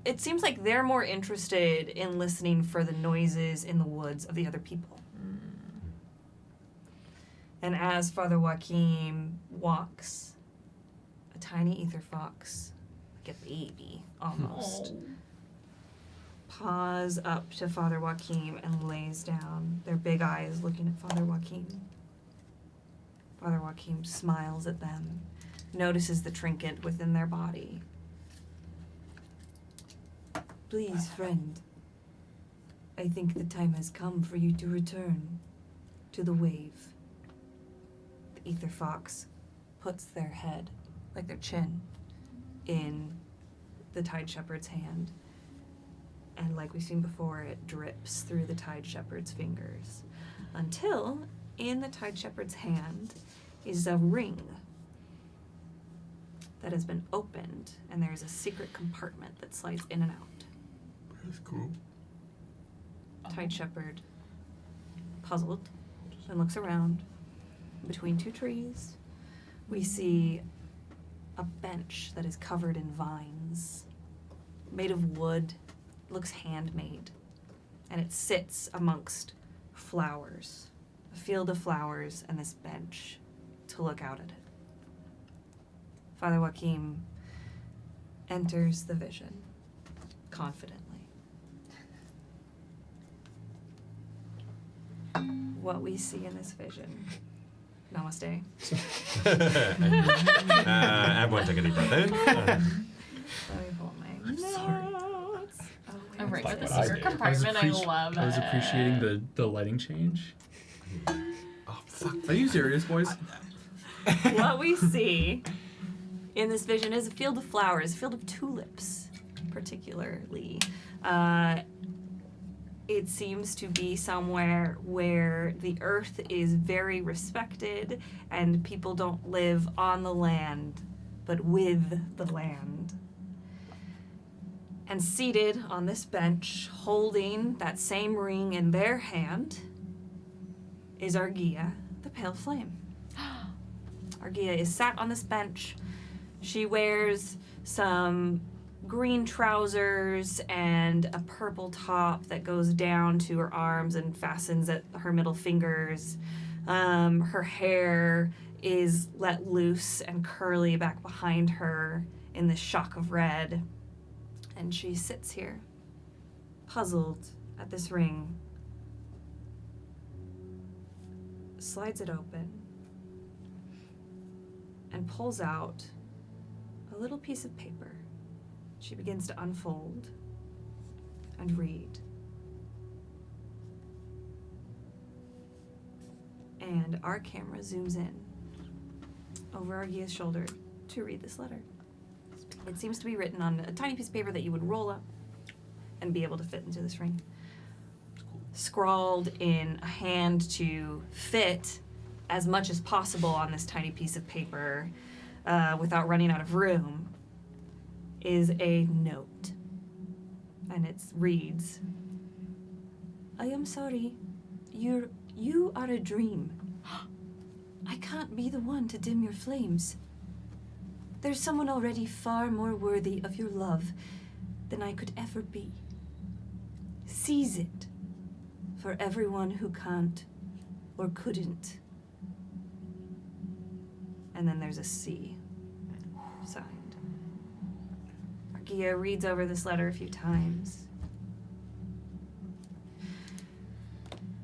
It seems like they're more interested in listening for the noises in the woods of the other people. And as Father Joaquin walks, a tiny ether fox, like a baby almost, paws up to Father Joaquin and lays down, their big eyes looking at Father Joaquin. Father Joachim smiles at them, notices the trinket within their body. Please, friend. I think the time has come for you to return to the wave. The Ether Fox puts their head, like their chin, in the Tide Shepherd's hand. And like we've seen before, it drips through the Tide Shepherd's fingers. Until, in the Tide Shepherd's hand, is a ring that has been opened, and there's a secret compartment that slides in and out. That's cool. Tide Shepherd, puzzled, and looks around. Between two trees, we see a bench that is covered in vines, made of wood, looks handmade, and it sits amongst flowers, a field of flowers, and this bench to look out at it. Father Joachim enters the vision confidently. What we see in this vision. Namaste. I want to take a deep breath in. Let me pull my notes. Oh, I'm right Like with the what I secret did. compartment. I love it. I was appreciating the lighting change. Oh, fuck. Are you serious, boys? What we see in this vision is a field of flowers, a field of tulips, particularly. It seems to be somewhere where the earth is very respected and people don't live on the land, but with the land. And seated on this bench, holding that same ring in their hand, is Argia, the Pale Flame. Argia is sat on this bench. She wears some green trousers and a purple top that goes down to her arms and fastens at her middle fingers. Her hair is let loose and curly back behind her in this shock of red. And she sits here, puzzled at this ring, slides it open, and pulls out a little piece of paper. She begins to unfold and read. And our camera zooms in over Argia's shoulder to read this letter. It seems to be written on a tiny piece of paper that you would roll up and be able to fit into this ring. Scrawled in a hand to fit as much as possible on this tiny piece of paper without running out of room is a note. And it reads, I am sorry. You are a dream. I can't be the one to dim your flames. There's someone already far more worthy of your love than I could ever be. Seize it for everyone who can't or couldn't. And then there's a C signed. Argia reads over this letter a few times.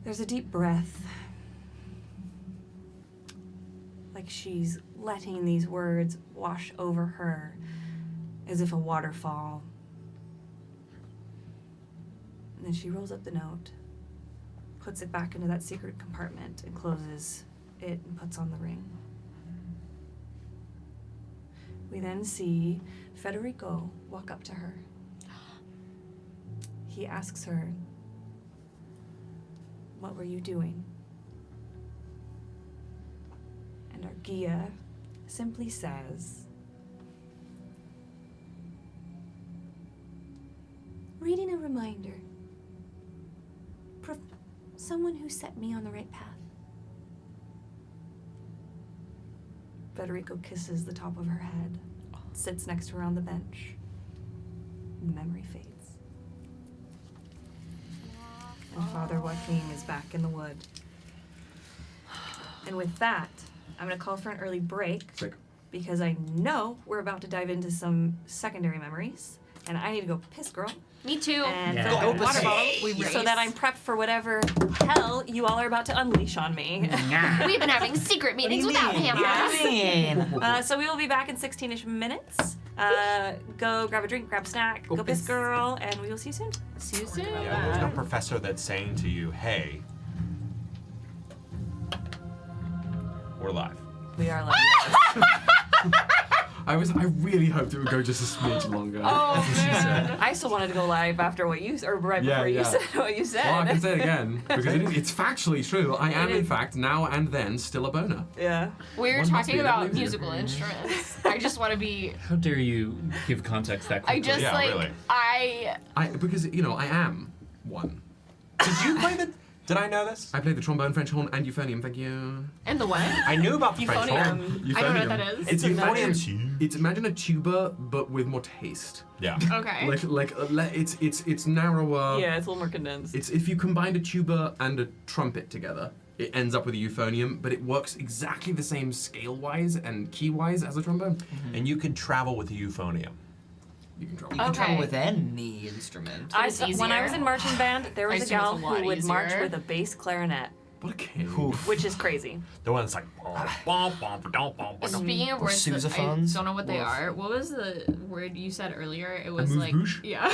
There's a deep breath, like she's letting these words wash over her as if a waterfall. And then she rolls up the note, puts it back into that secret compartment, and closes it and puts on the ring. We then see Federico walk up to her. He asks her, what were you doing? And Argia simply says, reading a reminder. Someone who set me on the right path. Federico kisses the top of her head, sits next to her on the bench. The memory fades. And Father Joachim is back in the wood. And with that, I'm going to call for an early break. Sick. Because I know we're about to dive into some secondary memories. And I need to go piss, girl. Me too. And Yeah. fill Go my water piss. bottle We race. so that I'm prepped for whatever hell you all are about to unleash on me. We've been having secret meetings without him. So we will be back in 16-ish minutes. Go grab a drink, grab a snack, go piss, girl, and we will see you soon. See you soon. Yeah, there's no professor that's saying to you, hey, we're live. We are live. I really hoped it would go just a smidge longer. Oh man! I still wanted to go live after what you right Yeah, before you yeah. said what you said. Well, I can say it again because it's factually true. I am, in fact, now and then still a boner. Yeah. We were One must talking be, about that leaves you. musical instruments. I just want to be. How dare you give context that quickly? I just Yeah, like really. Because I am one. Did you play the? Did I know this? I play the trombone, French horn, and euphonium. Thank you. And the what? I knew about the French horn. I don't know what that is. It's Euphonium. It's imagine a tuba but with more taste. Yeah. Okay. It's narrower. Yeah, it's a little more condensed. It's if you combine a tuba and a trumpet together, it ends up with a euphonium, but it works exactly the same scale-wise and key-wise as a trombone. And you can travel with the euphonium. You can travel. You can travel Okay. with any instrument. It's When I easier. was in marching band, there I was a assume it's gal a lot who would march easier. with a bass clarinet, What a king. which is crazy. The one that's like. Speaking of Or words, that I sousaphones. don't know what they Woof. are. What was the word you said earlier? It was like, Amuse-bouche? yeah. It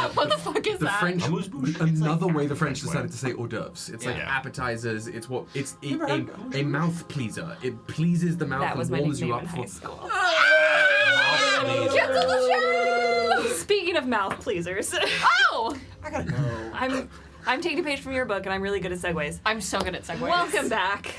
is, What the fuck is the that? French, Amuse-bouche. another way the French decided to say hors d'oeuvres. It's like Yeah. appetizers. It's a mouth pleaser. It pleases the mouth That was and my warms you nickname in up high for. school. Cancel the show! Speaking of mouth pleasers, Oh! I gotta go. I'm taking a page from your book, and I'm really good at segues. I'm so good at segues. Welcome back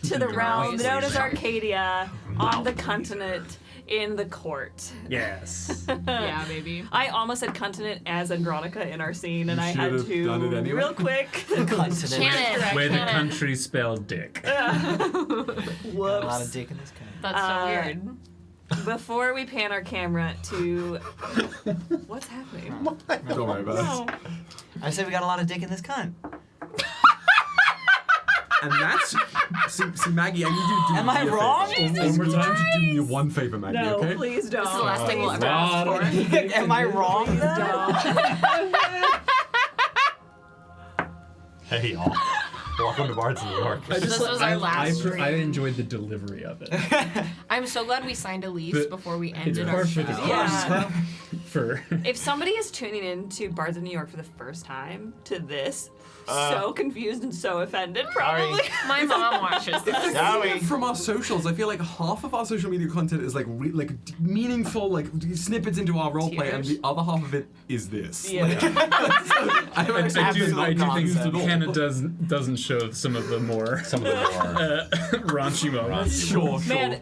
to the realm of known as pleasure. Arcadia, on the continent, in the court. Yes. Yeah, baby. I almost said continent as Andronica in our scene, and You I had should've to done it anyway. real quick. Continent. Canon. Where the Canon. country spelled dick. Got a lot of Whoops. dick in this kind. That's so weird. Before we pan our camera to what's happening? Don't worry about it. I said we got a lot of dick in this cunt. And that's see, Maggie. I need you to do Am me I a favor. wrong? One more time to do me one favor, Maggie. No, Okay? please don't. This is the last thing we'll Please ever ask for. Am I wrong? Hey, y'all. Welcome to Bards of New York. This was our last stream. I enjoyed the delivery of it. I'm so glad we signed a lease But before we It's ended our perfect show. Yeah. for If somebody is tuning in to Bards of New York for the first time to this, so confused and so offended, probably. My mom watches this. Sorry. From our socials, I feel like half of our social media content is like meaningful, like snippets into our roleplay, and the other half of it is this. Yeah. I don't I actually do think at all. Hannah doesn't show some of the more Some of the more. raunchy moments. Sure. Man,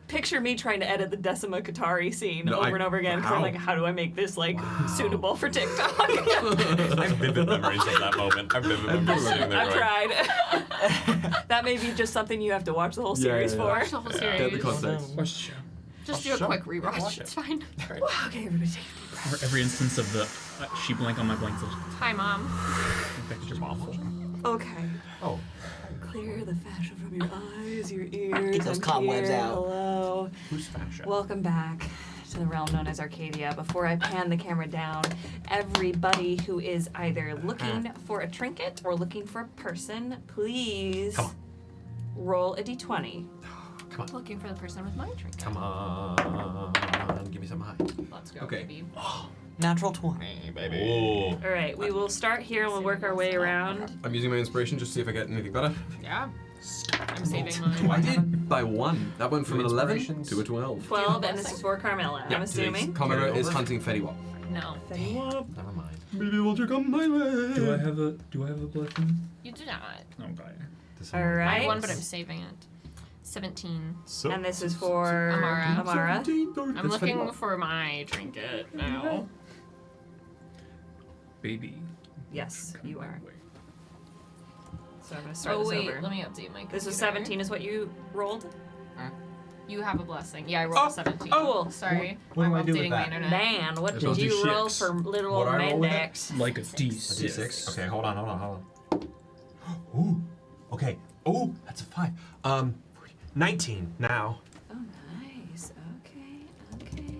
picture me trying to edit the Decima Katari scene No, over and over again. 'Cause I'm wow. like, how do I make this like suitable for TikTok? I have vivid memories of that moment. I have vivid memories sitting there I've going, tried. That may be just something you have to watch the whole series yeah. for. Watch the whole series. Get the context. Watch the show. Just do a quick rewatch. It's fine. Okay, everybody take a deep breath. Or every instance of the she blank on my blank says Hi, Mom. infected your mom. Okay. Oh. Clear the fascia from your eyes, your ears. Get those I'm cobwebs here. out. Hello. Who's fascia? Welcome back to the realm known as Arcadia. Before I pan the camera down, everybody who is either looking for a trinket or looking for a person, please Come on. roll a d20. Looking for the person with my drink. Come on. Give me some high. Let's go, Okay. baby. Natural 20. Hey, baby. All right, we will start here and we'll work our way around. I'm using my inspiration just to see if I get anything better. Yeah. I'm saving I mine. did by 1. That went from an 11 Inspirations. to a 12. 12, and this is for Carmilla, I'm assuming. Carmilla Carry is over. hunting Fediwap. No, Never mind. Maybe will you come my way? Do I have a blessing? you do not. Okay. All I right. have one, but I'm saving it. 17. So, And this is for Amara. Amara. I'm looking for my trinket now. Baby. Yes, come you my are. way. So I'm going to start Oh this wait, over. let me update my This was computer. 17 is what you rolled? You have a blessing. Yeah, I rolled a 17. oh. Sorry. What do I'm I do with updating that? my internet. Man, what I did rolled you a roll 6. for little What old I roll with it? Mendax? Like a a D6. D6. Okay, hold on. Ooh. Okay. Oh, that's a 5. 19 now. Oh, nice. Okay.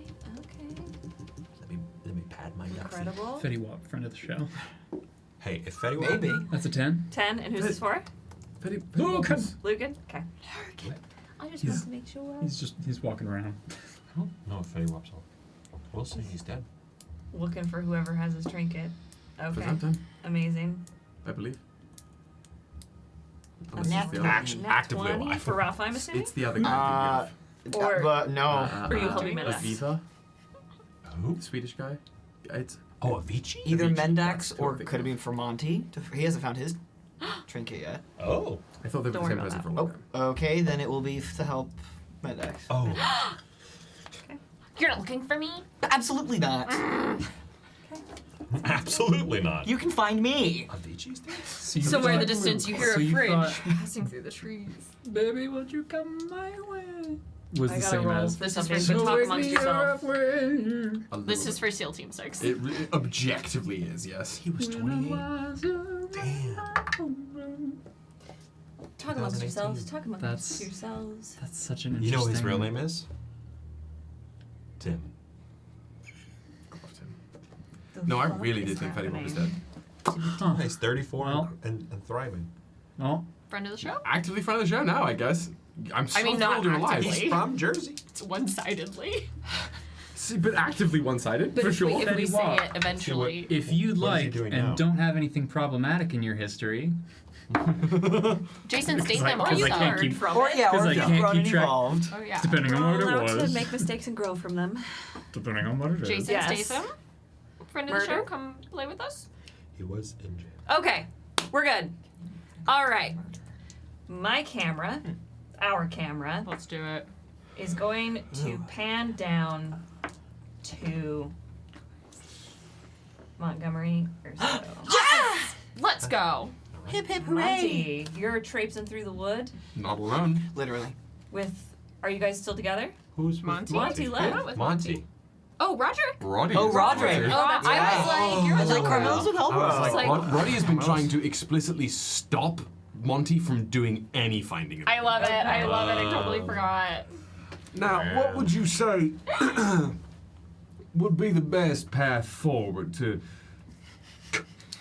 had my Incredible. Fetty Wap, friend of the show. Hey, if anyone. Maybe. That's a 10. 10, and who's this for? Lücan! Lücan? Okay. I just He's- want to make sure. He's walking around. No, if Fetty Wap's all. We'll say he's dead. Looking for whoever has his trinket. For Okay. that time, Amazing. I believe. A Unless nat it's the other- Action. actively 20 alive. for Rafa, I'm assuming? It's the other guy. Or- but no. Are you helping Mendax? Aviva, Who? Swedish guy. It's Oh, Avicii? Either Avicii, Mendax that's or what I'm could have been for Monty. He hasn't found his trinket yet. Oh. I thought they were Don't the same worry person about for a Oh, long time. okay, then it will be to help Mendax. Oh. You're not looking for me? Absolutely not. Absolutely not. You can find me. Avicii's dead? Somewhere in the distance, you hear So a you fridge thought- passing through the trees. Baby, won't you come my way? Was I the gotta same roll as. for This is for something, but talk amongst yourself. A This little is bit. for SEAL Team 6. It objectively is, yes. He was 28. Talk amongst 2018. yourselves. Talk amongst That's- yourselves. That's such an You interesting... know what his real name is? Tim. No, I fuck really is did think Fetty Wap was happening? dead. Huh. He's 34 Well. and thriving. Oh, Friend of the show? Actively friend of the show now, I guess. I'm so I mean, not thrilled you're alive. actively. He's from Jersey. It's one-sidedly. See, but actively one-sided, But for if sure. we, if we Fetty say Wap. it eventually. if you'd What is he like doing and now? don't have anything problematic in your history, Jason Because I- Statham, or because you I can't learned keep- from Or it. yeah, or Because I if you've can't grown keep and track. evolved. Oh, yeah. depending on We're what it allowed to was, make mistakes and grow from them. depending on what it is. Jason Yes. Statham, friend of the Murder? show, come play with us. He was in jail. Okay, we're good. All right. My camera, our camera, Let's do it. is going to pan down to Montgomery. Urso. Let's go. Hip hip Monty, you're traipsing through the wood Not alone. Literally. with. Are you guys still together? Who's Monty? Monty left. Not with Monty. Oh, Rodrick. Roddy. Oh, is Rodrick. there. Oh, I was like, you're I was like, the Carmella's with I was Elro. like, like- what? Roddy has been trying to explicitly stop Monty from doing any finding of I love it. I Okay. love it. I totally forgot. Now, what would you say would be the best path forward to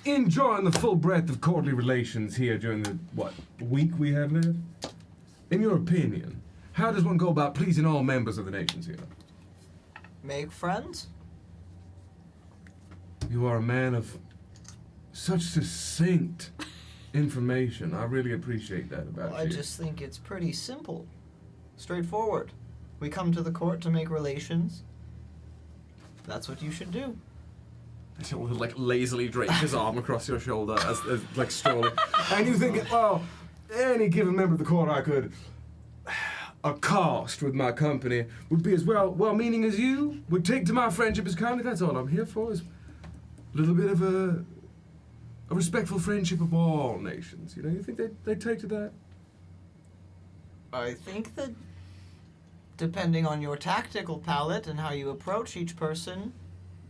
enjoying the full breadth of courtly relations here during the, week we have left? In your opinion, how does one go about pleasing all members of the nations here? Make friends? You are a man of such succinct information. I really appreciate that about Well, I you. just think it's pretty simple. Straightforward. We come to the court to make relations. That's what you should do. He'll like lazily drape his arm across your shoulder as like strolling. And you think, well, any given member of the court I could accost with my company would be as well-meaning as you, would take to my friendship as kindly. That's all I'm here for, is a little bit of a respectful friendship of all nations. You know, you think they'd take to that? I think that depending on your tactical palette and how you approach each person,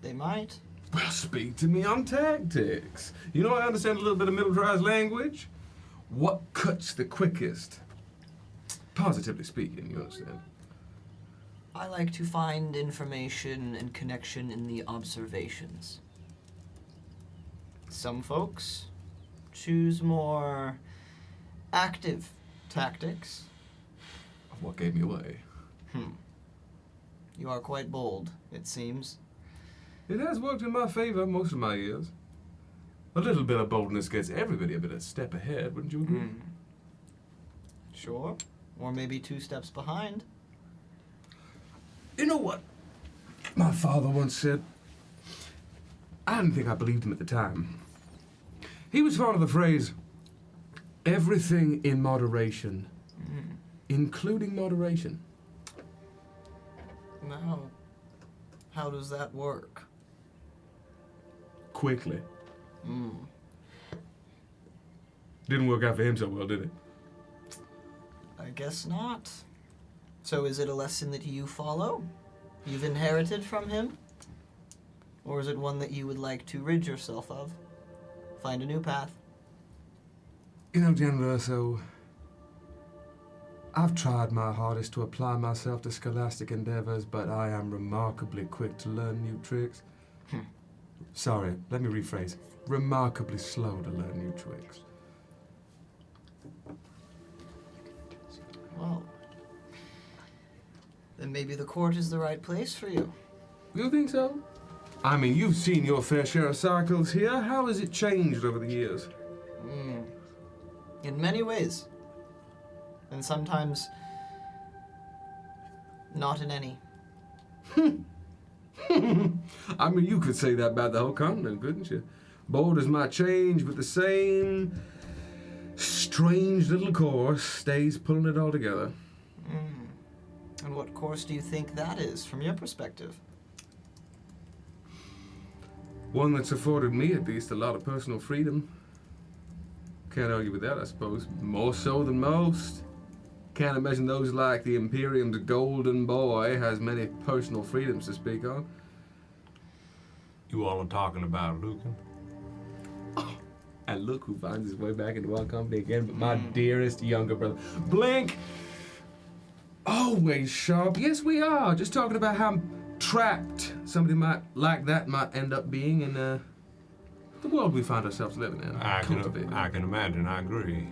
they might. Well, speak to me on tactics. You know, I understand a little bit of militarized language. What cuts the quickest? Positively speaking, you understand? I like to find information and connection in the observations. Some folks choose more active tactics. What gave me away? You are quite bold, it seems. It has worked in my favor most of my years. A little bit of boldness gets everybody a bit of step ahead, wouldn't you agree? Sure. Or maybe 2 steps behind. You know what my father once said? I didn't think I believed him at the time. He was fond of the phrase, everything in moderation, including moderation. Now, how does that work? Quickly. Didn't work out for him so well, did it? I guess not. So is it a lesson that you follow? You've inherited from him? Or is it one that you would like to rid yourself of? Find a new path? You know, General Urso, I've tried my hardest to apply myself to scholastic endeavors, but I am remarkably quick to learn new tricks. Sorry, let me rephrase. Remarkably slow to learn new tricks. Well, then maybe the court is the right place for you. You think so? I mean, you've seen your fair share of cycles here. How has it changed over the years? In many ways. And sometimes not in any. I mean, you could say that about the whole continent, couldn't you? Borders might change, but the same strange little course stays pulling it all together. And what course do you think that is, from your perspective? One that's afforded me, at least, a lot of personal freedom. Can't argue with that, I suppose. More so than most. Can't imagine those like the Imperium's golden boy has many personal freedoms to speak on. You all are talking about Lücan? Oh, and look who finds his way back into our company again, but my dearest younger brother. Blink! Always sharp. Yes, we are. Just talking about how trapped somebody like that might end up being in the world we find ourselves living in. I can imagine. I agree.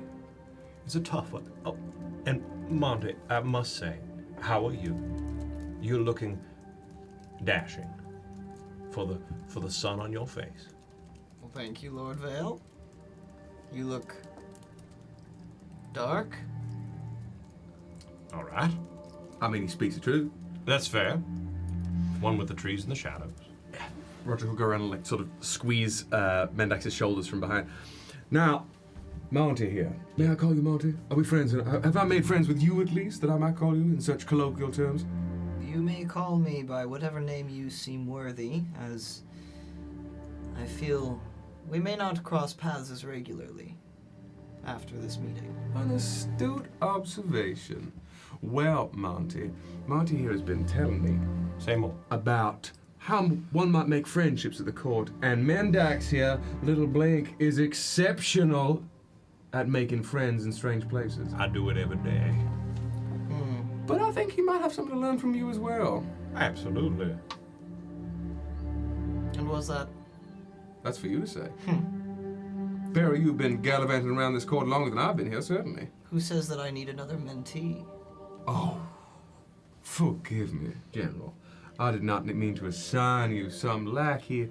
It's a tough one. Oh, and Monty, I must say, how are you? You're looking dashing for the sun on your face. Well, thank you, Lord Vale. You look dark. All right. I mean, he speaks the truth. That's fair. One with the trees and the shadows. Rodrick will go around and like sort of squeeze Mendax's shoulders from behind. Now, Monty here. May I call you Monty? Are we friends? Have I made friends with you at least, that I might call you in such colloquial terms? You may call me by whatever name you seem worthy, as I feel we may not cross paths as regularly after this meeting. An astute observation. Well, Monty here has been telling me Say more. about how one might make friendships at the court, and Mendax here, little Blink, is exceptional at making friends in strange places. I do it every day. But I think he might have something to learn from you as well. Absolutely. And was that? That's for you to say. Barry, you've been gallivanting around this court longer than I've been here, certainly. Who says that I need another mentee? Oh, forgive me, General. I did not mean to assign you some lackey,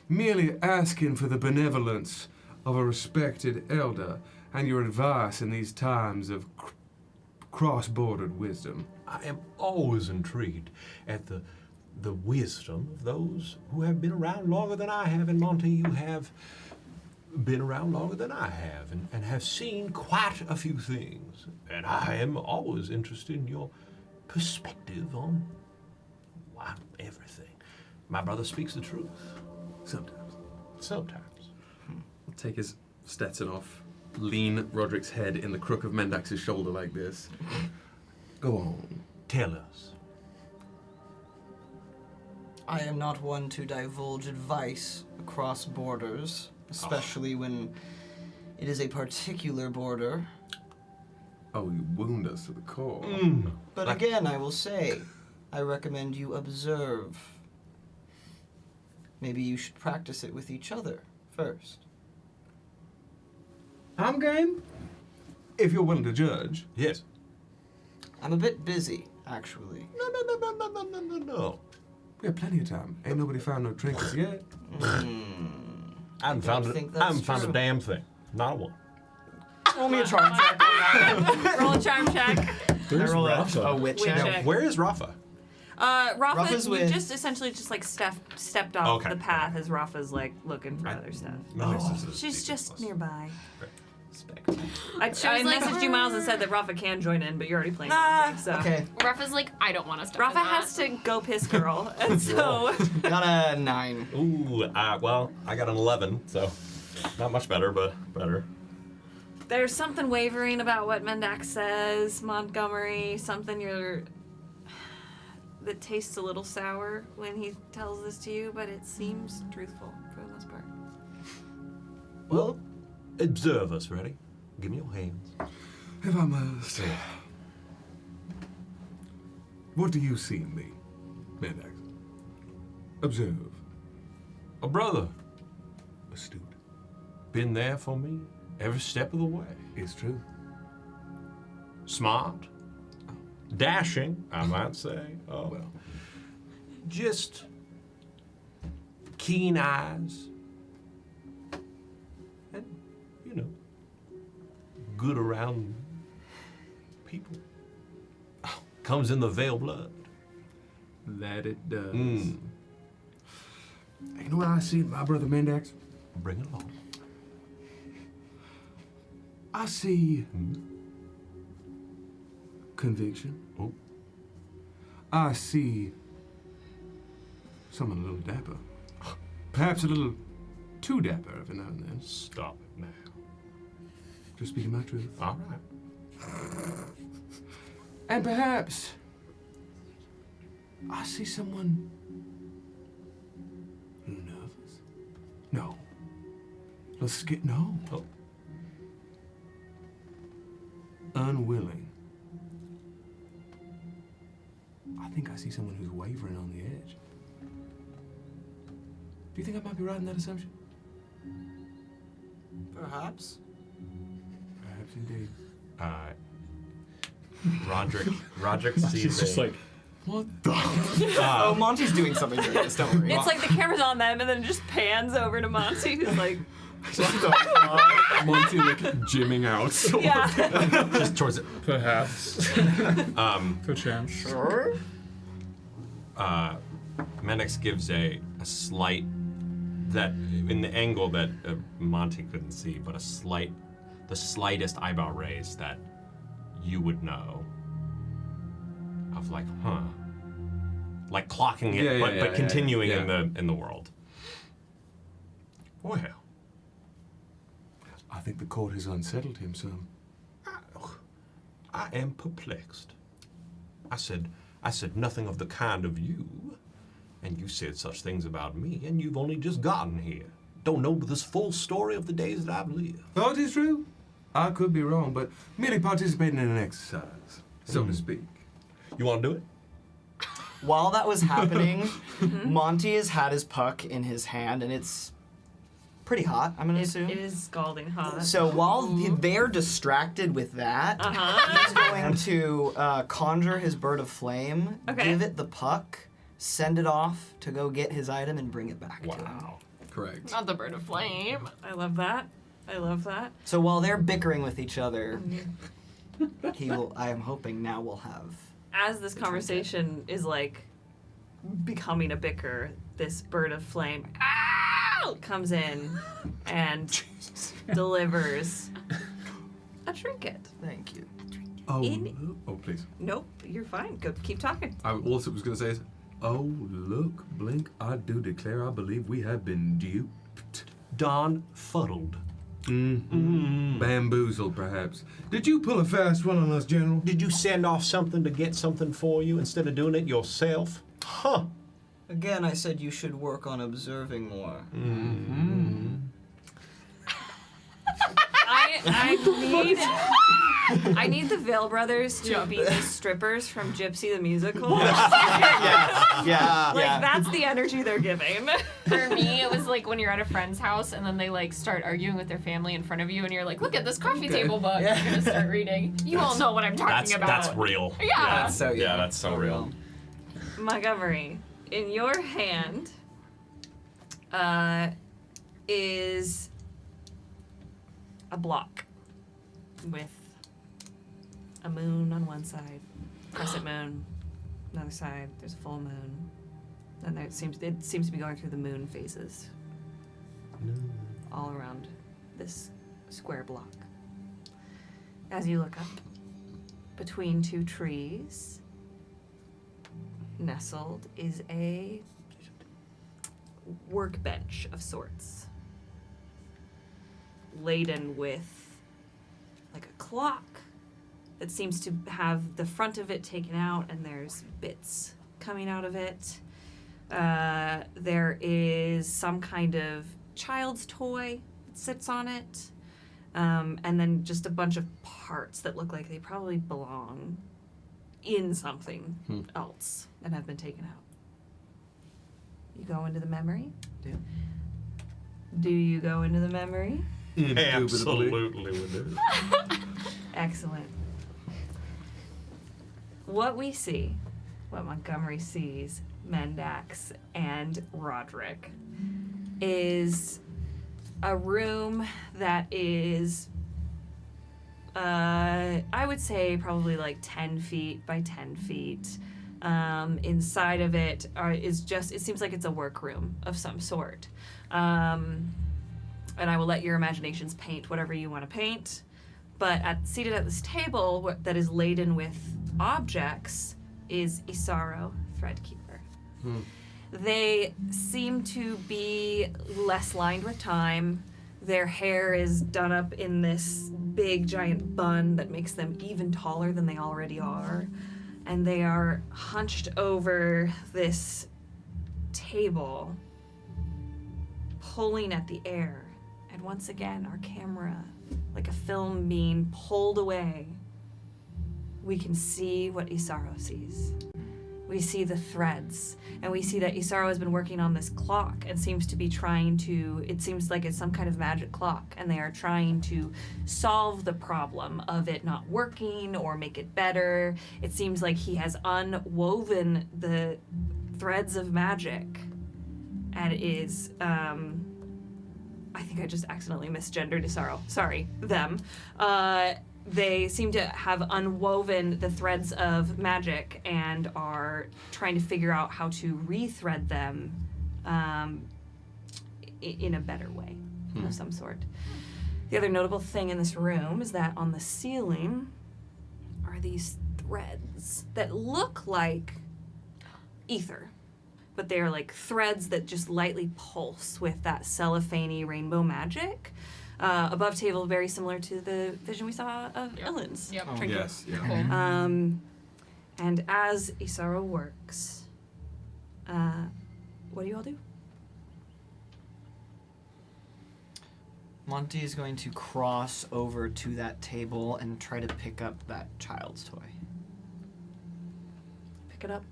merely asking for the benevolence of a respected elder and your advice in these times of cross-bordered wisdom. I am always intrigued at the wisdom of those who have been around longer than I have, and Monty, you have been around longer than I have, and have seen quite a few things. And I am always interested in your perspective on everything. My brother speaks the truth. Sometimes. I'll take his Stetson off, lean Roderick's head in the crook of Mendax's shoulder like this. Go on. Tell us. I am not one to divulge advice across borders, especially when it is a particular border. Oh, you wound us to the core. But again, I will say, I recommend you observe. Maybe you should practice it with each other first. I'm game. If you're willing to judge. Yes. I'm a bit busy, actually. No. We have plenty of time. Ain't nobody found no trinkets yet. I haven't found a damn thing. Not a one. Roll me a charm check. Roll a charm check. I roll a wit check. check. Where is Rafa? Rafa's you with- just essentially just like stepped off the path as Rafa's like looking for other stuff. She's just nearby. I messaged you, Miles, and said that Rafa can join in, but you're already playing. So. Okay. Rafa's like, I don't want to stop. Rafa has to go piss girl, and so. Got a 9. Ooh, well, I got an 11, so not much better, but better. There's something wavering about what Mendax says, Montgomery, that tastes a little sour when he tells this to you, but it seems truthful for the most part. Well, observe us, ready? Give me your hands. If I must. What do you see in me, Mendax? Observe. A brother. Astute. Been there for me every step of the way. It's true. Smart. Dashing, I might say. Oh, Well, just keen eyes. And, you know, good around people. Comes in the Vale blood. that it does. Mm. You know what I see in my brother Mendax? Bring it along. I see conviction. Oh. I see someone a little dapper. Perhaps a little too dapper every now and then. Stop it now. Just speaking my truth. All right. And perhaps I see someone a little nervous. No. Let's get no. Oh. Unwilling. I think I see someone who's wavering on the edge. Do you think I might be right in that assumption? Perhaps. Perhaps indeed. Rodrick sees She's just like, What the? Oh, Monty's doing something with this, don't worry. It's like the camera's on them and then it just pans over to Monty who's like, Monty like gymming out. yeah. just towards it. perhaps. Perchance. Sure. Mendax gives a slight, that in the angle that Monty couldn't see, but the slightest eyebrow raise that you would know of like, huh, like clocking it, but continuing in the world. Well, I think the court has unsettled him some. I am perplexed. I said nothing of the kind of you, and you said such things about me, and you've only just gotten here. Don't know this full story of the days that I've lived. Oh, it is true. I could be wrong, but merely participating in an exercise, so to speak. You want to do it? While that was happening, Monty has had his puck in his hand, and it's pretty hot, I'm gonna assume. It is scalding hot. So while they're distracted with that, he's going to conjure his bird of flame, give it the puck, send it off to go get his item, and bring it back to him. Correct. Not the bird of flame. I love that. I love that. So while they're bickering with each other, he will, I am hoping now will have... As this conversation is like becoming a bicker, this bird of flame comes in and delivers a trinket. Thank you. Oh, In- oh, please. Nope, you're fine. Go keep talking. I also was going to say is, oh, look, blink, I do declare I believe we have been duped. Don fuddled. Bamboozled, perhaps. Did you pull a fast one on us, General? Did you send off something to get something for you instead of doing it yourself? Huh. Again, I said you should work on observing more. I need the Vale brothers to be the strippers from Gypsy the Musical. Yeah. Like, that's the energy they're giving. For me, it was like when you're at a friend's house and then they like start arguing with their family in front of you and you're like, look at this coffee table book. You're gonna start reading. You all know what I'm talking about. That's real. Yeah. That's so real. Montgomery, in your hand is a block with a moon on one side, crescent moon, another side. There's a full moon. Then it seems to be going through the moon phases all around this square block. As you look up, between two trees, nestled is a workbench of sorts, laden with like a clock that seems to have the front of it taken out and there's bits coming out of it. There is some kind of child's toy that sits on it, and then just a bunch of parts that look like they probably belong in something else and have been taken out. You go into the memory? Yeah. Do you go into the memory? Absolutely we do. Excellent. What we see, what Montgomery sees, Mendax and Rodrick, is a room that is, I would say probably like 10 feet by 10 feet. Inside of it is just, it seems like it's a workroom of some sort. And I will let your imaginations paint whatever you want to paint. But seated at this table that is laden with objects is Isaro, Threadkeeper. They seem to be less lined with time. Their hair is done up in this big giant bun that makes them even taller than they already are. And they are hunched over this table, pulling at the air. And once again, our camera, like a film being pulled away, we can see what Isaro sees. We see the threads, and we see that Isaro has been working on this clock and seems to be trying to, it seems like it's some kind of magic clock, and they are trying to solve the problem of it not working or make it better. It seems like he has unwoven the threads of magic and is, I think I just accidentally misgendered Isaro. Sorry, them. They seem to have unwoven the threads of magic and are trying to figure out how to rethread them in a better way of some sort. The other notable thing in this room is that on the ceiling are these threads that look like ether, but they are like threads that just lightly pulse with that cellophane-y rainbow magic. Above table, very similar to the vision we saw of Ellen's. Yep. Oh, yes, yeah. Cool. And as Isaro works, what do you all do? Monty is going to cross over to that table and try to pick up that child's toy. Pick it up.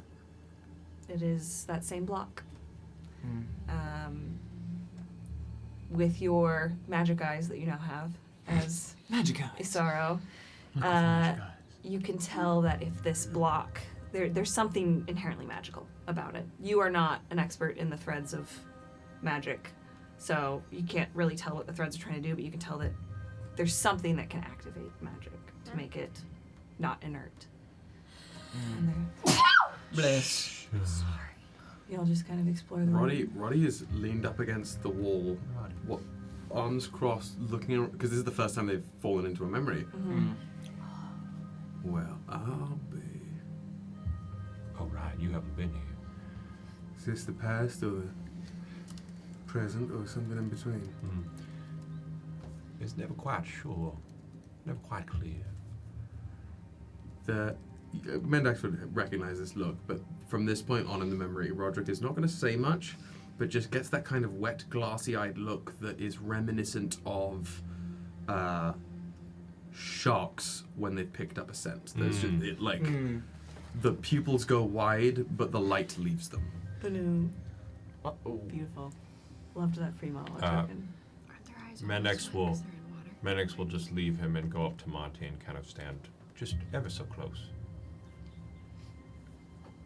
It is that same block. With your magic eyes that you now have as Magic eyes. Isaro, you can tell that if this block, there's something inherently magical about it. You are not an expert in the threads of magic, so you can't really tell what the threads are trying to do, but you can tell that there's something that can activate magic to make it not inert. Bless. You'll just kind of explore the room. Roddy is leaned up against the wall, what, arms crossed, looking around, because this is the first time they've fallen into a memory. Well, I'll be. Oh, right, you haven't been here. Is this the past or the present or something in between? It's never quite sure, never quite clear. Mendax would recognize this look, but from this point on in the memory, Rodrick is not going to say much, but just gets that kind of wet, glassy-eyed look that is reminiscent of sharks when they've picked up a scent. There's just, the pupils go wide, but the light leaves them. Hello. Beautiful. Loved that free monologue token. Mendax will just leave him and go up to Monty and kind of stand just ever so close.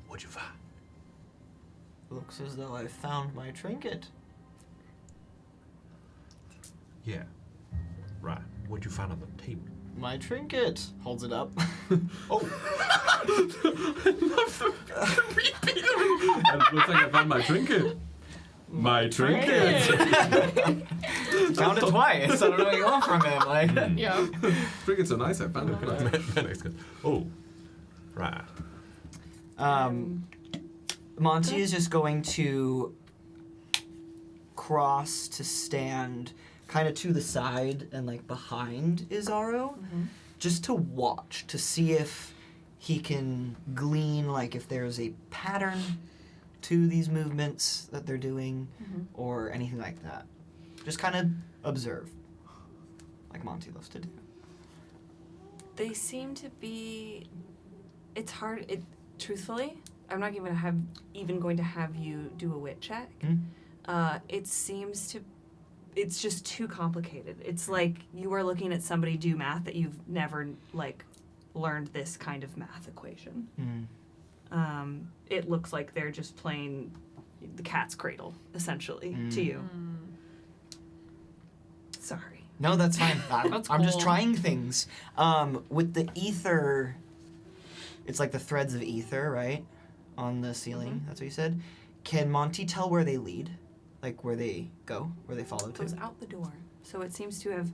What'd you find? Looks as though I found my trinket. Yeah. Right. What'd you find on the table? My trinket. Holds it up. Oh. It looks like I found my trinket. My trinket. Found it twice. I don't know what you want from him. Like. Yeah. Trinkets are nice. I found it. Mendax goes, oh. Right. Monty is just going to cross to stand kind of to the side and like behind Isaro, just to watch, to see if he can glean like if there's a pattern to these movements that they're doing or anything like that. Just kind of observe, like Monty loves to do. They seem to be, it's hard, truthfully, I'm not even going to have you do a wit check. It seems to. It's just too complicated. It's like you are looking at somebody do math that you've never learned this kind of math equation. It looks like they're just playing the cat's cradle, essentially, to you. Sorry. No, that's fine. That's I'm just cool. trying things. With the ether, it's like the threads of ether, right? On the ceiling, that's what you said. Can Monty tell where they lead? Like where they go, where they follow It goes to? out the door. So it seems to have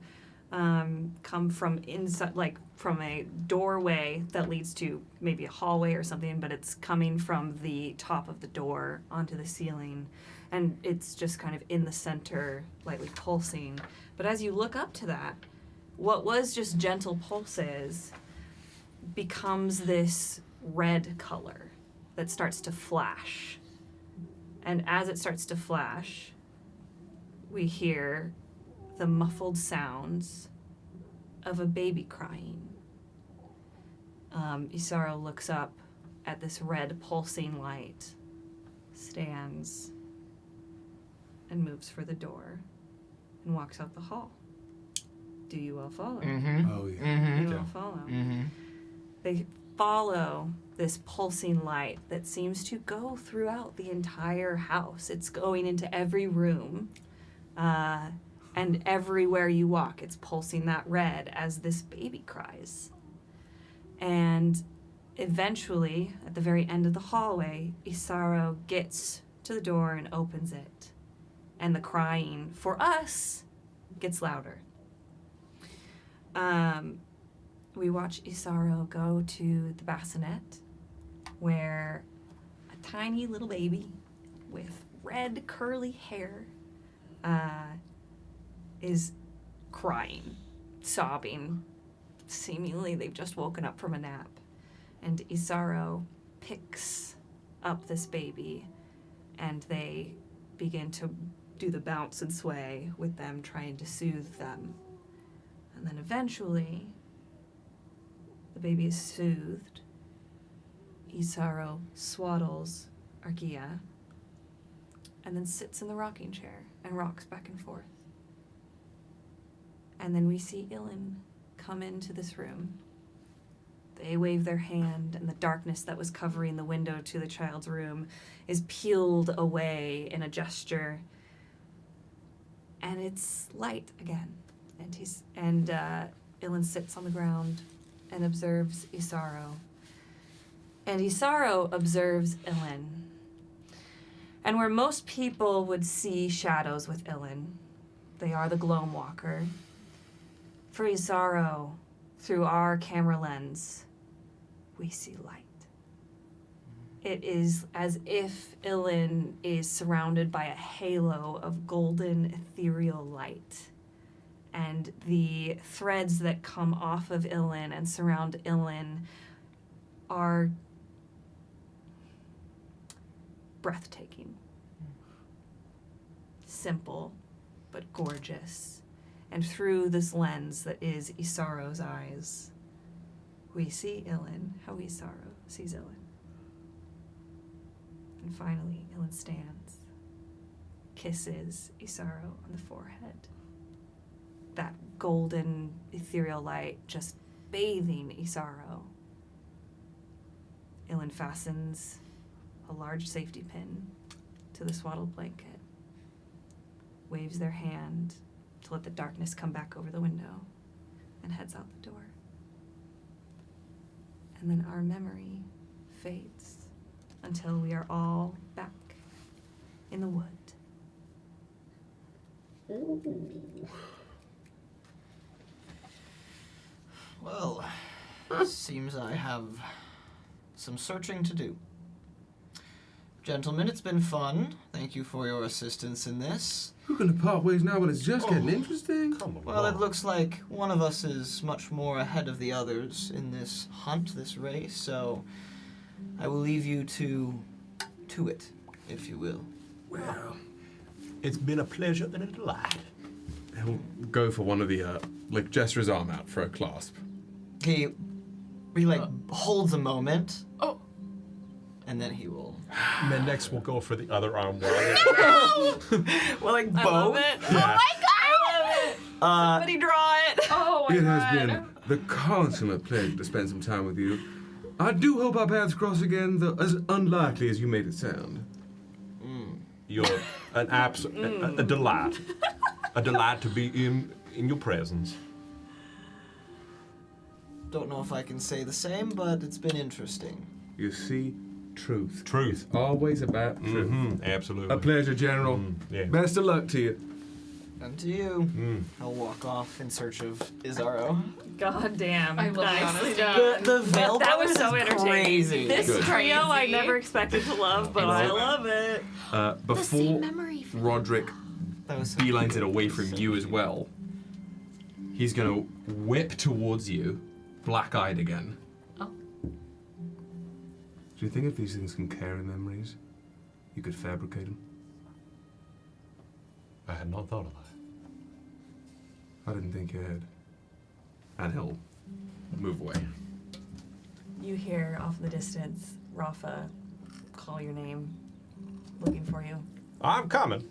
come from inside, like from a doorway that leads to maybe a hallway or something, but it's coming from the top of the door onto the ceiling. And it's just kind of in the center, lightly pulsing. But as you look up to that, what was just gentle pulses becomes this red color that starts to flash. And as it starts to flash, we hear the muffled sounds of a baby crying. Isaro looks up at this red pulsing light, stands, and moves for the door, and walks out the hall. Do you all follow? Oh, yeah. You all follow. They follow this pulsing light that seems to go throughout the entire house. It's going into every room, and everywhere you walk, it's pulsing that red as this baby cries. And eventually, at the very end of the hallway, Isaro gets to the door and opens it. And the crying, for us, gets louder. We watch Isaro go to the bassinet, where a tiny little baby with red curly hair is crying, sobbing. Seemingly they've just woken up from a nap. And Isaro picks up this baby, and they begin to do the bounce and sway with them, trying to soothe them. And then eventually, the baby is soothed. Isaro swaddles Argia, and then sits in the rocking chair and rocks back and forth. And then we see Ilin come into this room. They wave their hand, and the darkness that was covering the window to the child's room is peeled away in a gesture. And it's light again. And Ilin sits on the ground and observes Isaro. And Isaro observes Ilin. And where most people would see shadows with Ilin, they are the Gloam Walker. For Isaro, through our camera lens, we see light. It is as if Ilin is surrounded by a halo of golden ethereal light. And the threads that come off of Ilin and surround Ilin are breathtaking. Simple, but gorgeous. And through this lens that is Isaro's eyes, we see Ilin how Isaro sees Ilin. And finally, Ilin stands, kisses Isaro on the forehead. That golden ethereal light just bathing Isaro. Ilin fastens a large safety pin to the swaddled blanket, waves their hand to let the darkness come back over the window, and heads out the door. And then our memory fades until we are all back in the wood. Well, seems I have some searching to do. Gentlemen, it's been fun. Thank you for your assistance in this. We're gonna part ways now, but it's just getting interesting. Come on. Well, it looks like one of us is much more ahead of the others in this hunt, this race, so I will leave you to it, if you will. Well, it's been a pleasure and a delight. He'll go for one of the, gesture his arm out for a clasp. He holds a moment. Oh. And then he will. Mendax will go for the other arm. Well, like I both. love it. Oh my god! Somebody draw it. Oh my It god. has been the consummate pleasure to spend some time with you. I do hope our paths cross again, though as unlikely as you made it sound. You're an a delight. A delight to be in your presence. Don't know if I can say the same, but it's been interesting. You see, truth. Truth. It's always about truth. Mm-hmm. Absolutely. A pleasure, General. Yeah. Best of luck to you. And to you. I'll walk off in search of Izaro. God damn. I will be Nicely honest. done. The Vale That was Brothers so is entertaining. crazy. This Good. trio I Crazy. never expected to love, but I love it. The same Before memory from Rodrick That was so beelines it away from you as well, he's gonna whip towards you, black-eyed again. Oh. Do you think if these things can carry memories, you could fabricate them? I had not thought of that. I didn't think you had. And he'll move away. You hear off in the distance Rafa call your name, looking for you. I'm coming.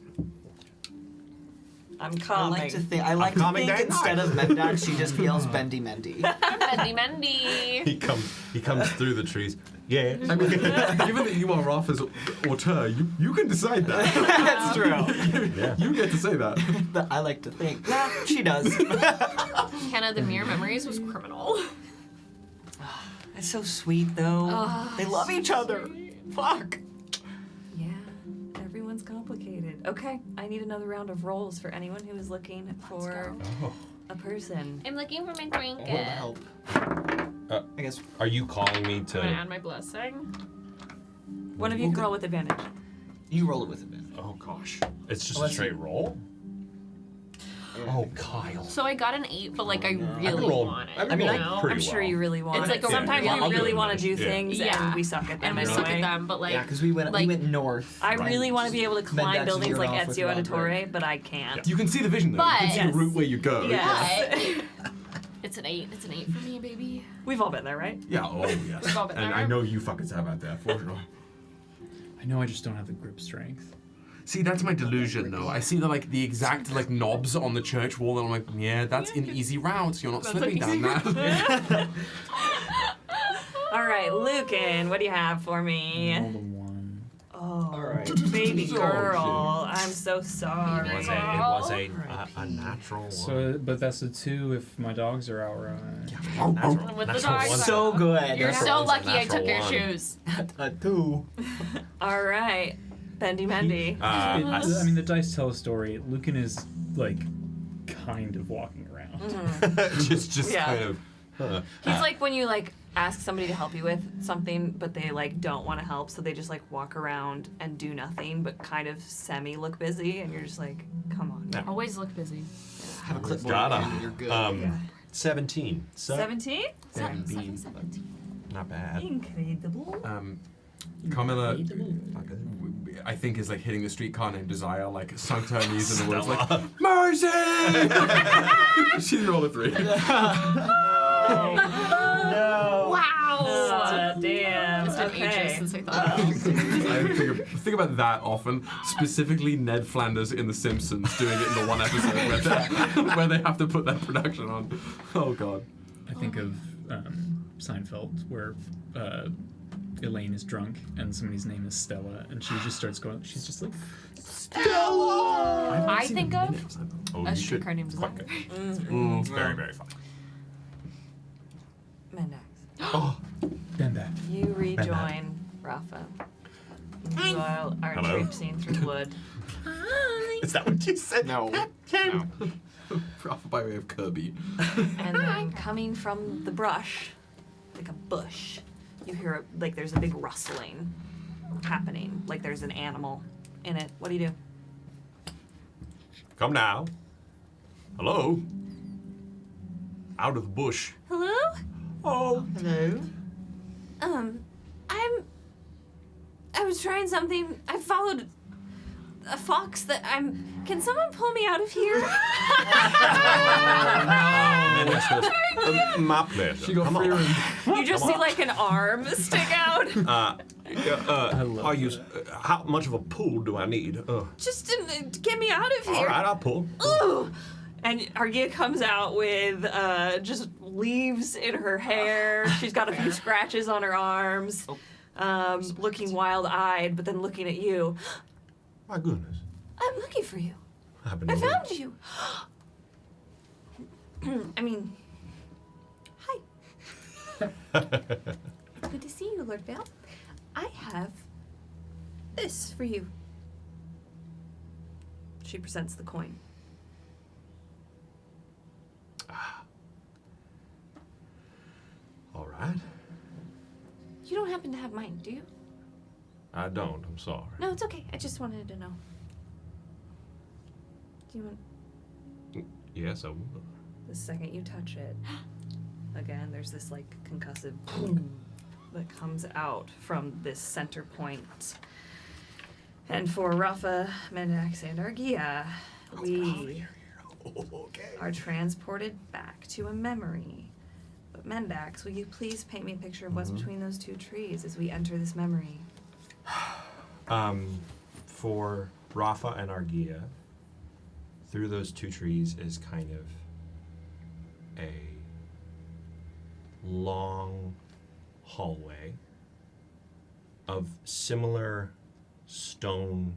I'm I coming. like to think. I like to coming think day instead night. of Mendax, she just yells "Bendy Mendy." Mendy. He comes through the trees. Yeah. I mean, given that you are Rafa's auteur, you can decide that. That's true. Yeah. You get to say that. But I like to think. Nah, she does. Hannah, the Mirror Memories was criminal. It's so sweet though. Oh, They love each other. Fuck. Yeah, everyone's complicated. Okay, I need another round of rolls for anyone who is looking for Oh. a person. I'm looking for my What trinket. help? I guess. Are you calling me I'm gonna to? add my blessing. One of you can roll with advantage. You roll it with advantage. Oh gosh. It's just a Let's straight roll. Oh, Kyle. So I got an 8, but like I I've really been rolling- want it. I've been you rolling know? pretty I'm sure well. you really want It's it. like a- Sometimes yeah, we I'll really do want to do advantage. things Yeah. and we suck at them And we anyway. suck at them, but like Yeah, because we went like- north. I really want to be able to climb Mendax buildings zeroed like off with Ezio Rodrick. Auditore, but I can't. You can see the vision though. You can see But- the route where you go. Yes. But it's an 8. It's an 8 for me, baby. We've all been there, right? Yeah, oh yes. We've all been And there. I know you fuckers have out there, for sure. I know I just don't have the grip strength. See, that's my delusion though. I see the exact knobs on the church wall and I'm like, yeah, that's an easy route. You're not That's slipping an down easy that. All right, Lücan, what do you have for me? Roll the 1. Oh, All right. baby Oh, girl, I'm so sorry. It was a natural one. So, but that's a 2 if my dogs are outright. Natural, With the natural dogs. one. So good. You're Natural so one's a lucky I took your natural one. shoes. A 2. All right, Bendy Mendy. I mean, the dice tell a story. Lücan is kind of walking around. just Yeah. kind of. He's like when you ask somebody to help you with something, but they don't want to help, so they just walk around and do nothing, but kind of semi look busy, and you're just like, come on. Yeah. Always look busy. Have a clipboard Gotta. in hand and you're good. 17. 17? 17. Not bad. Incredible. Carmilla, I think, is hitting the streetcar named Desire, sunk to her knees in the woods, Mercy! She's rolled a 3. No. Wow. Damn. It's been ages Okay. since I thought of it. I think about that often. Specifically, Ned Flanders in The Simpsons doing it in the one episode where they have to put that production on. Oh god. I think of Seinfeld, where Elaine is drunk and somebody's name is Stella, and she just starts going. She's just like, Stella. I think of Oh, a you should. streetcar named Desire. It's very, very funny. Mendax. "Bend that." You rejoin Rafa. You all are Hello. traipsing through the wood. Is that what you said? No. Rafa by way of Kirby. And then coming from the brush, like a bush, you hear there's a big rustling happening, like there's an animal in it. What do you do? Come now. Hello. Out of the bush. Hello? Oh. Hello. I was trying something. I followed a fox that I'm. Can someone pull me out of here? My pleasure. She got Come free on. room. You just see like an arm stick out. Are you? How much of a pull do I need? Just to get me out of here. All right, I'll pull. Ooh. And Argia comes out with just leaves in her hair. She's got a few scratches on her arms, looking wild-eyed, but then looking at you. My goodness. I'm looking for you. I found you. I mean, hi. Good to see you, Lord Vale. I have this for you. She presents the coin. All right. You don't happen to have mine, do you? I don't. I'm sorry. No, it's okay. I just wanted to know. Do you want... Yes, I will. The second you touch it, again, there's this like concussive boom that comes out from this center point. And for Rafa, Mendax, and Argia, we are transported back to a memory. But Mendax, will you please paint me a picture of what's between those two trees as we enter this memory? For Rafa and Argia, through those two trees is kind of a long hallway of similar stone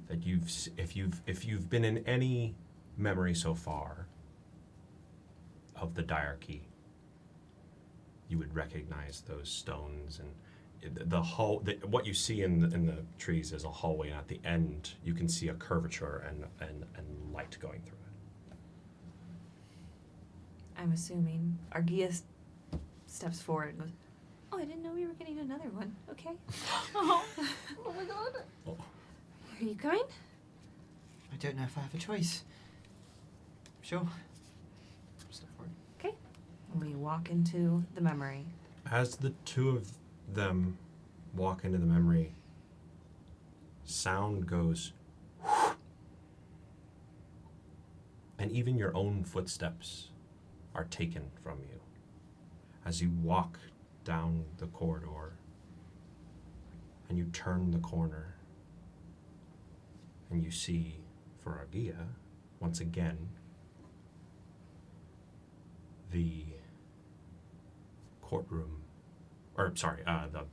that if you've been in any memory so far of the diarchy, you would recognize those stones. And what you see in the trees is a hallway, and at the end you can see a curvature and light going through it. I'm assuming Argia steps forward and goes, "Oh, I didn't know we were getting another one. Okay." Oh my god. Oh. Are you going? I don't know if I have a choice. Sure. Step forward. Okay. We walk into the memory. As the two of them walk into the memory, sound goes, and even your own footsteps are taken from you as you walk down the corridor and you turn the corner and you see, for Argia, once again, the courtroom, or sorry, the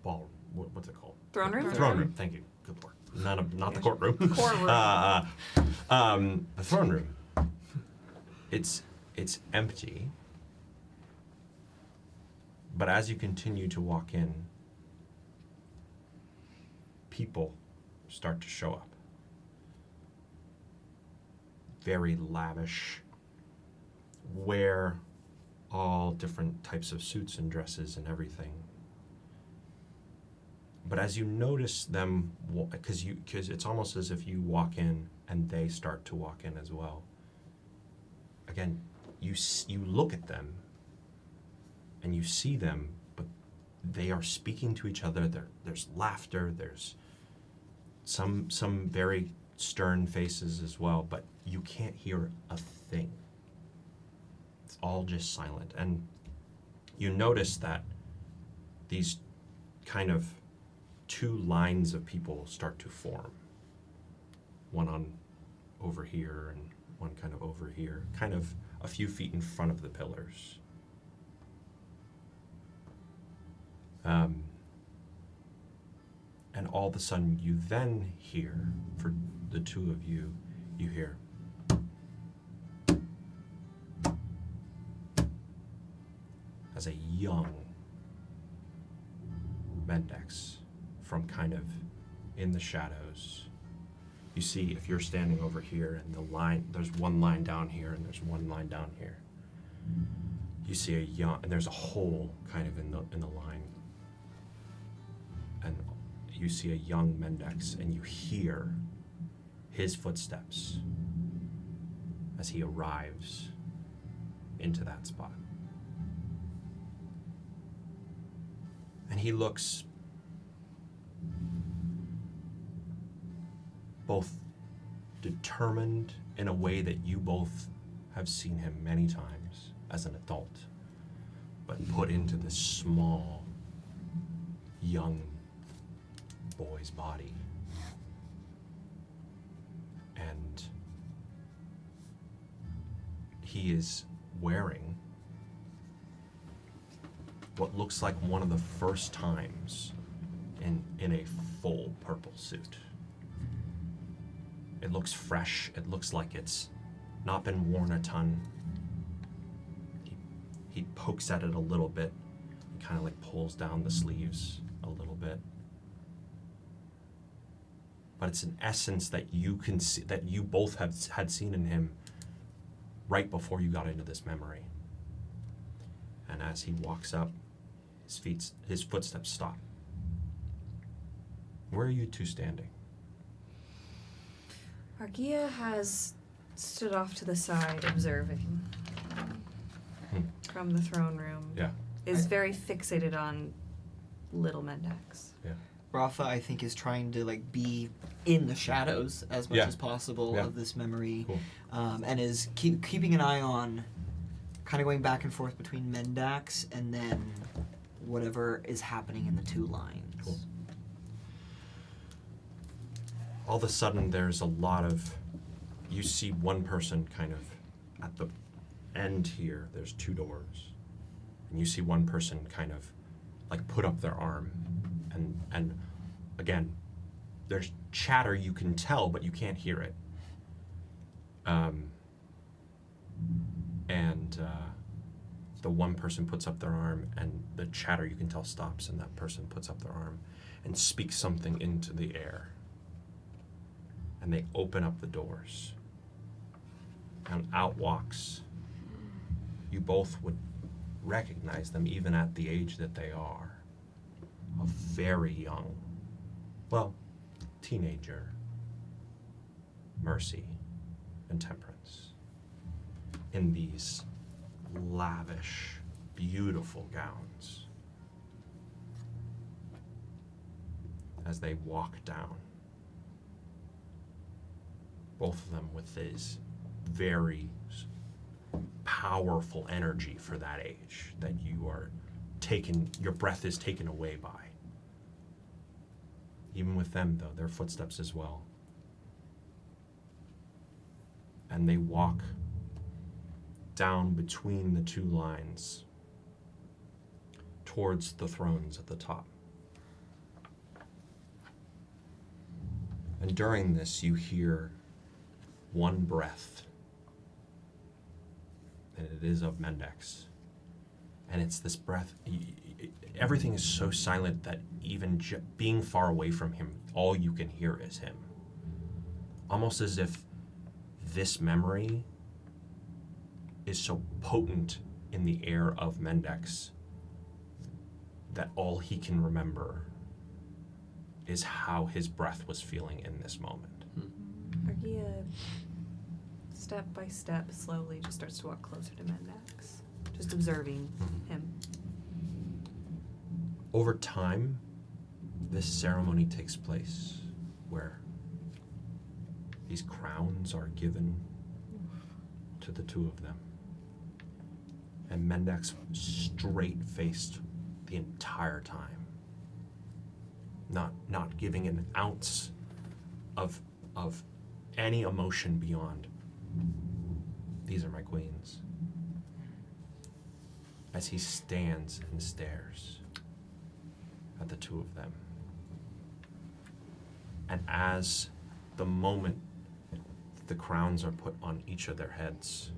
ball, what's it called? Throne room? Throne room, thank you, good lord. Not the courtroom. Courtroom. The throne room. It's empty, but as you continue to walk in, people start to show up. Very lavish, wear all different types of suits and dresses and everything. But as you notice them, because it's almost as if you walk in and they start to walk in as well. Again, you look at them and you see them, but they are speaking to each other. There's laughter. There's some very stern faces as well, but you can't hear a thing. It's all just silent. And you notice that these kind of two lines of people start to form. One on over here and one kind of over here, kind of a few feet in front of the pillars. And all of a sudden you then hear, for the two of you, you hear as a young Mendax from kind of in the shadows. You see, if you're standing over here and the line, there's one line down here and there's one line down here. You see and there's a hole kind of in the line. And you see a young Mendax and you hear his footsteps as he arrives into that spot. And he looks both determined in a way that you both have seen him many times as an adult, but put into this small, young boy's body. And he is wearing what looks like one of the first times in a full purple suit. It looks fresh. It looks like it's not been worn a ton. He pokes at it a little bit, kind of like pulls down the sleeves a little bit. But it's an essence that you can see, that you both had seen in him right before you got into this memory. And as he walks up, his footsteps stop. Where are you two standing? Argia has stood off to the side, observing from the throne room. Yeah. Is very fixated on little Mendax. Yeah. Rafa, I think, is trying to like be in the shadows as much Yeah. as possible Yeah. of this memory, Cool. and is keeping an eye on, kind of going back and forth between Mendax and then whatever is happening in the two lines. Cool. All of a sudden, there's a lot of, you see one person kind of at the end here, there's two doors. And you see one person kind of like put up their arm. And again, there's chatter you can tell, but you can't hear it. The one person puts up their arm, and the chatter you can tell stops, and that person puts up their arm and speaks something into the air. And they open up the doors. And out walks. You both would recognize them even at the age that they are. A very young, well, teenager, Mercy and Temperance, in these lavish, beautiful gowns as they walk down. Both of them with this very powerful energy for that age that you are taken, your breath is taken away by. Even with them, though, their footsteps as well. And they walk down between the two lines towards the thrones at the top. And during this, you hear one breath, and it is of Mendax. And it's this breath, everything is so silent that even being far away from him, all you can hear is him. Almost as if this memory is so potent in the air of Mendax that all he can remember is how his breath was feeling in this moment. Argia, step by step, slowly just starts to walk closer to Mendax, just observing him. Over time, this ceremony takes place where these crowns are given to the two of them. And Mendax straight-faced the entire time. Not giving an ounce of any emotion beyond, these are my queens. As he stands and stares at the two of them. And as the moment the crowns are put on each of their heads,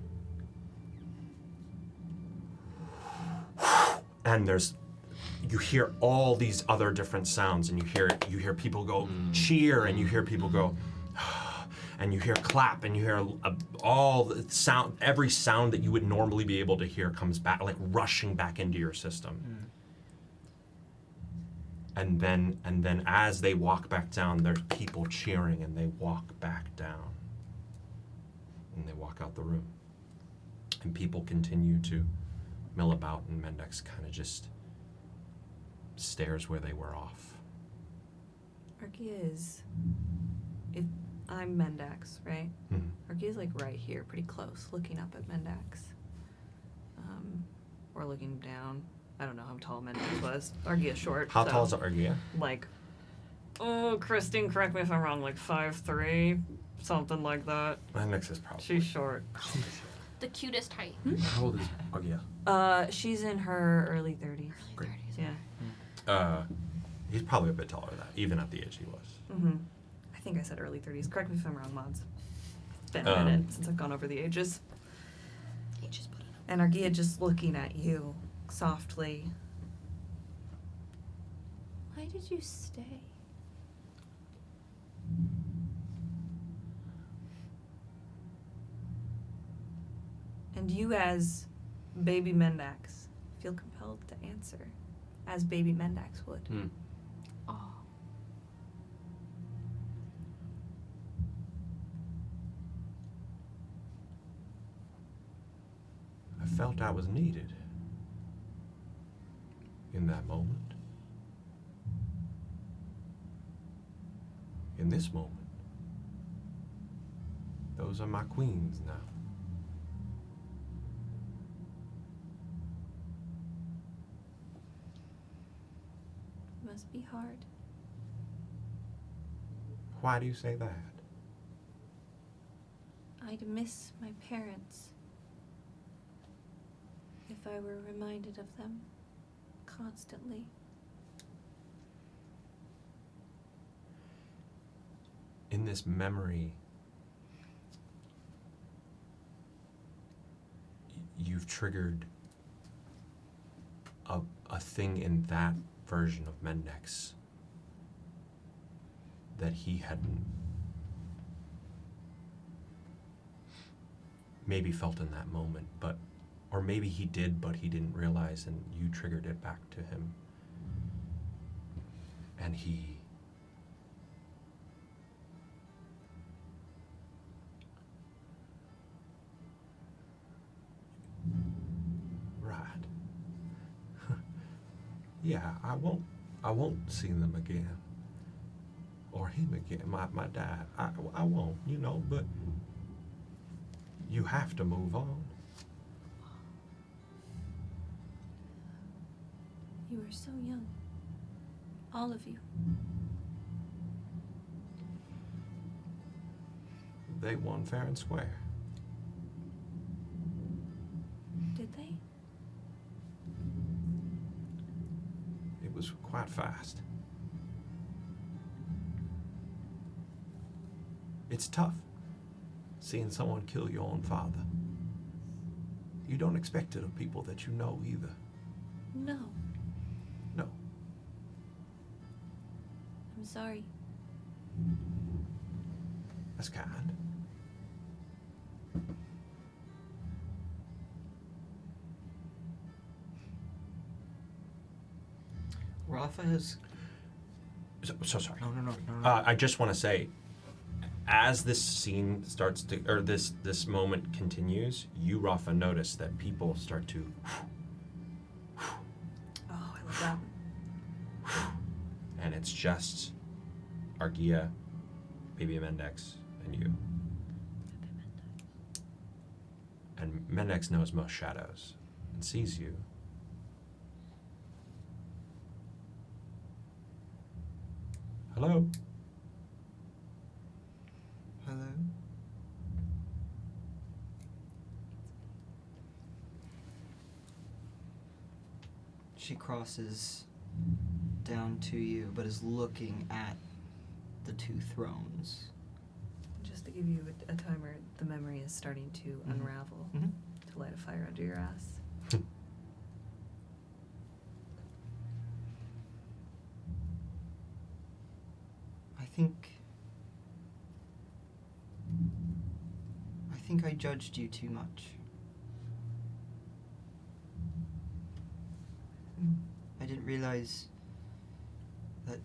and you hear all these other different sounds, and you hear people go cheer, and you hear people go, and you hear clap, and you hear all the sound, every sound that you would normally be able to hear comes back, like rushing back into your system. And then as they walk back down, there's people cheering, and they walk back down, and they walk out the room, and people continue to mill about, and Mendax kind of just stares where they were off. Argia is, I'm Mendax, right? Mhm. Argia's like right here, pretty close, looking up at Mendax. Or looking down. I don't know how tall Mendax was. Argia's short. How so, tall is Argia? Like, oh, Christine, correct me if I'm wrong, like 5'3", something like that. Mendax is probably. She's short. The cutest height. How old is Argia? She's in her early 30s. Great. Yeah. He's probably a bit taller than that, even at the age he was. Mm-hmm. I think I said early 30s. Correct me if I'm wrong, mods. It's been a minute since I've gone over the ages. And Argia just looking at you softly. Why did you stay? And you, as baby Mendax, feel compelled to answer, as baby Mendax would. Oh. I felt I was needed in that moment. In this moment. Those are my queens now. It must be hard. Why do you say that? I'd miss my parents if I were reminded of them constantly. In this memory, you've triggered a thing in that version of Mendax that he hadn't maybe felt in that moment, or maybe he did, but he didn't realize, and you triggered it back to him. And he right. Yeah, I won't see them again. Or him again, my dad. I won't, but you have to move on. You were so young. All of you. They won fair and square. Did they? It was quite fast. It's tough seeing someone kill your own father. You don't expect it of people that you know either. No. No. I'm sorry. That's kind. Rafa has. So sorry. No. I just want to say, as this scene starts to, or this moment continues, you, Rafa, notice that people start to. Oh, I love that. And it's just Argia, Baby Mendax, and you. And Mendax knows most shadows and sees you. Hello? Hello? She crosses down to you, but is looking at the two thrones. Just to give you a timer, the memory is starting to unravel Mhm. to light a fire under your ass. I think I judged you too much. I didn't realize that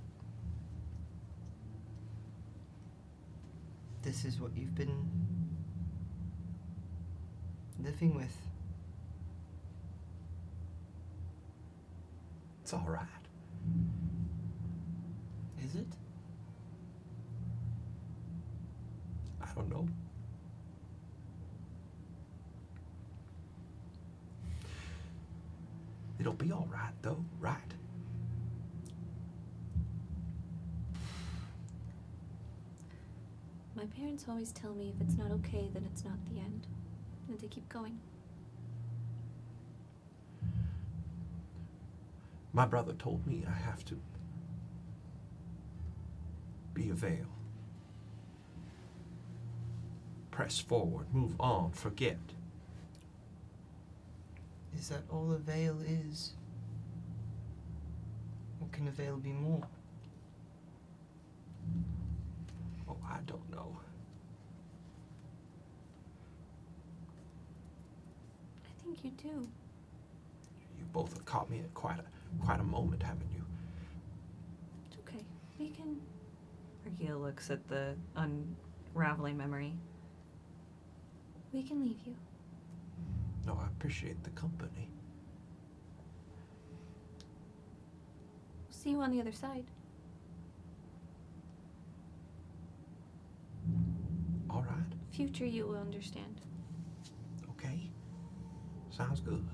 this is what you've been living with. It's all right. Is it? I don't know. It'll be all right, though, right? My parents always tell me if it's not okay, then it's not the end. And to keep going. My brother told me I have to be a Vale. Press forward, move on, forget. Is that all a veil is? Or can a veil be more? Oh, I don't know. I think you do. You both have caught me at quite a moment, haven't you? It's okay. We can... Argia looks at the unraveling memory. We can leave you. No, I appreciate the company. We'll see you on the other side. All right. Future you will understand. Okay. Sounds good.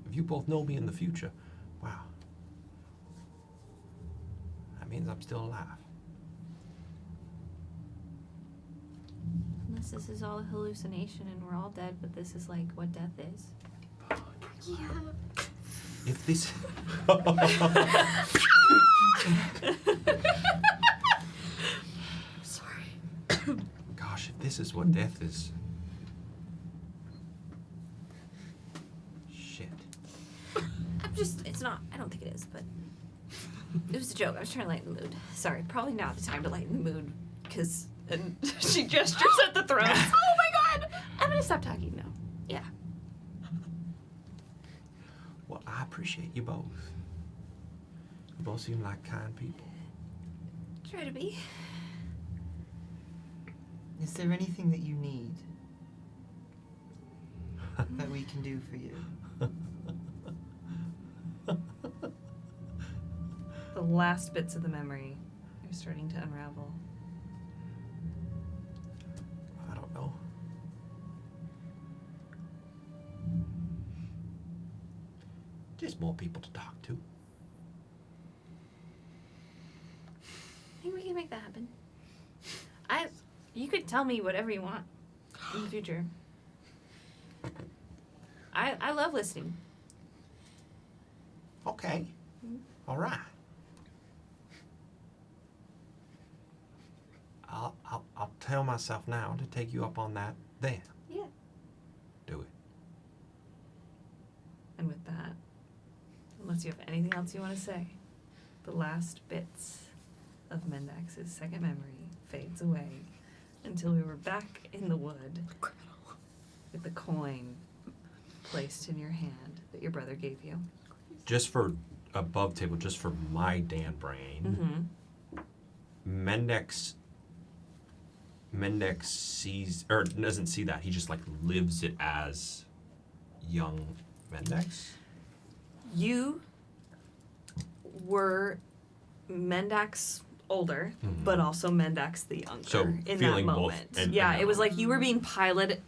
If you both know me in the future, wow. That means I'm still alive. Unless this is all a hallucination and we're all dead, but this is like what death is. Yeah. If this... Sorry. Gosh, if this is what death is... Shit. It's not, I don't think it is, but it was a joke. I was trying to lighten the mood. Sorry, probably not the time to lighten the mood, because, and she gestures at the throne. Oh my god! I'm gonna stop talking now. Yeah. Well, I appreciate you both. You both seem like kind people. Try to be. Is there anything that you need that we can do for you? The last bits of the memory are starting to unravel. I don't know. Just more people to talk to. I think we can make that happen. You could tell me whatever you want in the future. I love listening. Okay. All right. I'll tell myself now to take you up on that then. Yeah. Do it. And with that, unless you have anything else you want to say, the last bits of Mendax's second memory fades away until we were back in the wood with the coin placed in your hand that your brother gave you. Just for above table, just for my Dan brain. Mm-hmm. Mendax sees, or doesn't see that. He just like lives it as young Mendax. You were Mendax older, but also Mendax the younger So in that feeling moment. both. Yeah, it was like you were being piloted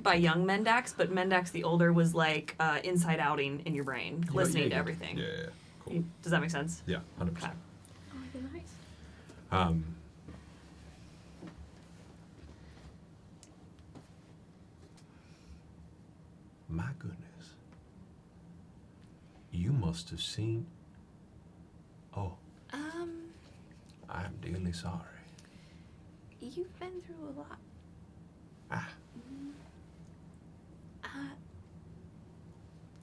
by young Mendax, but Mendax the older was like inside outing in your brain, listening to everything. Yeah. Cool. Does that make sense? Yeah, 100%. Okay. Oh, nice. My goodness. You must have seen. Oh, I'm dearly sorry. You've been through a lot.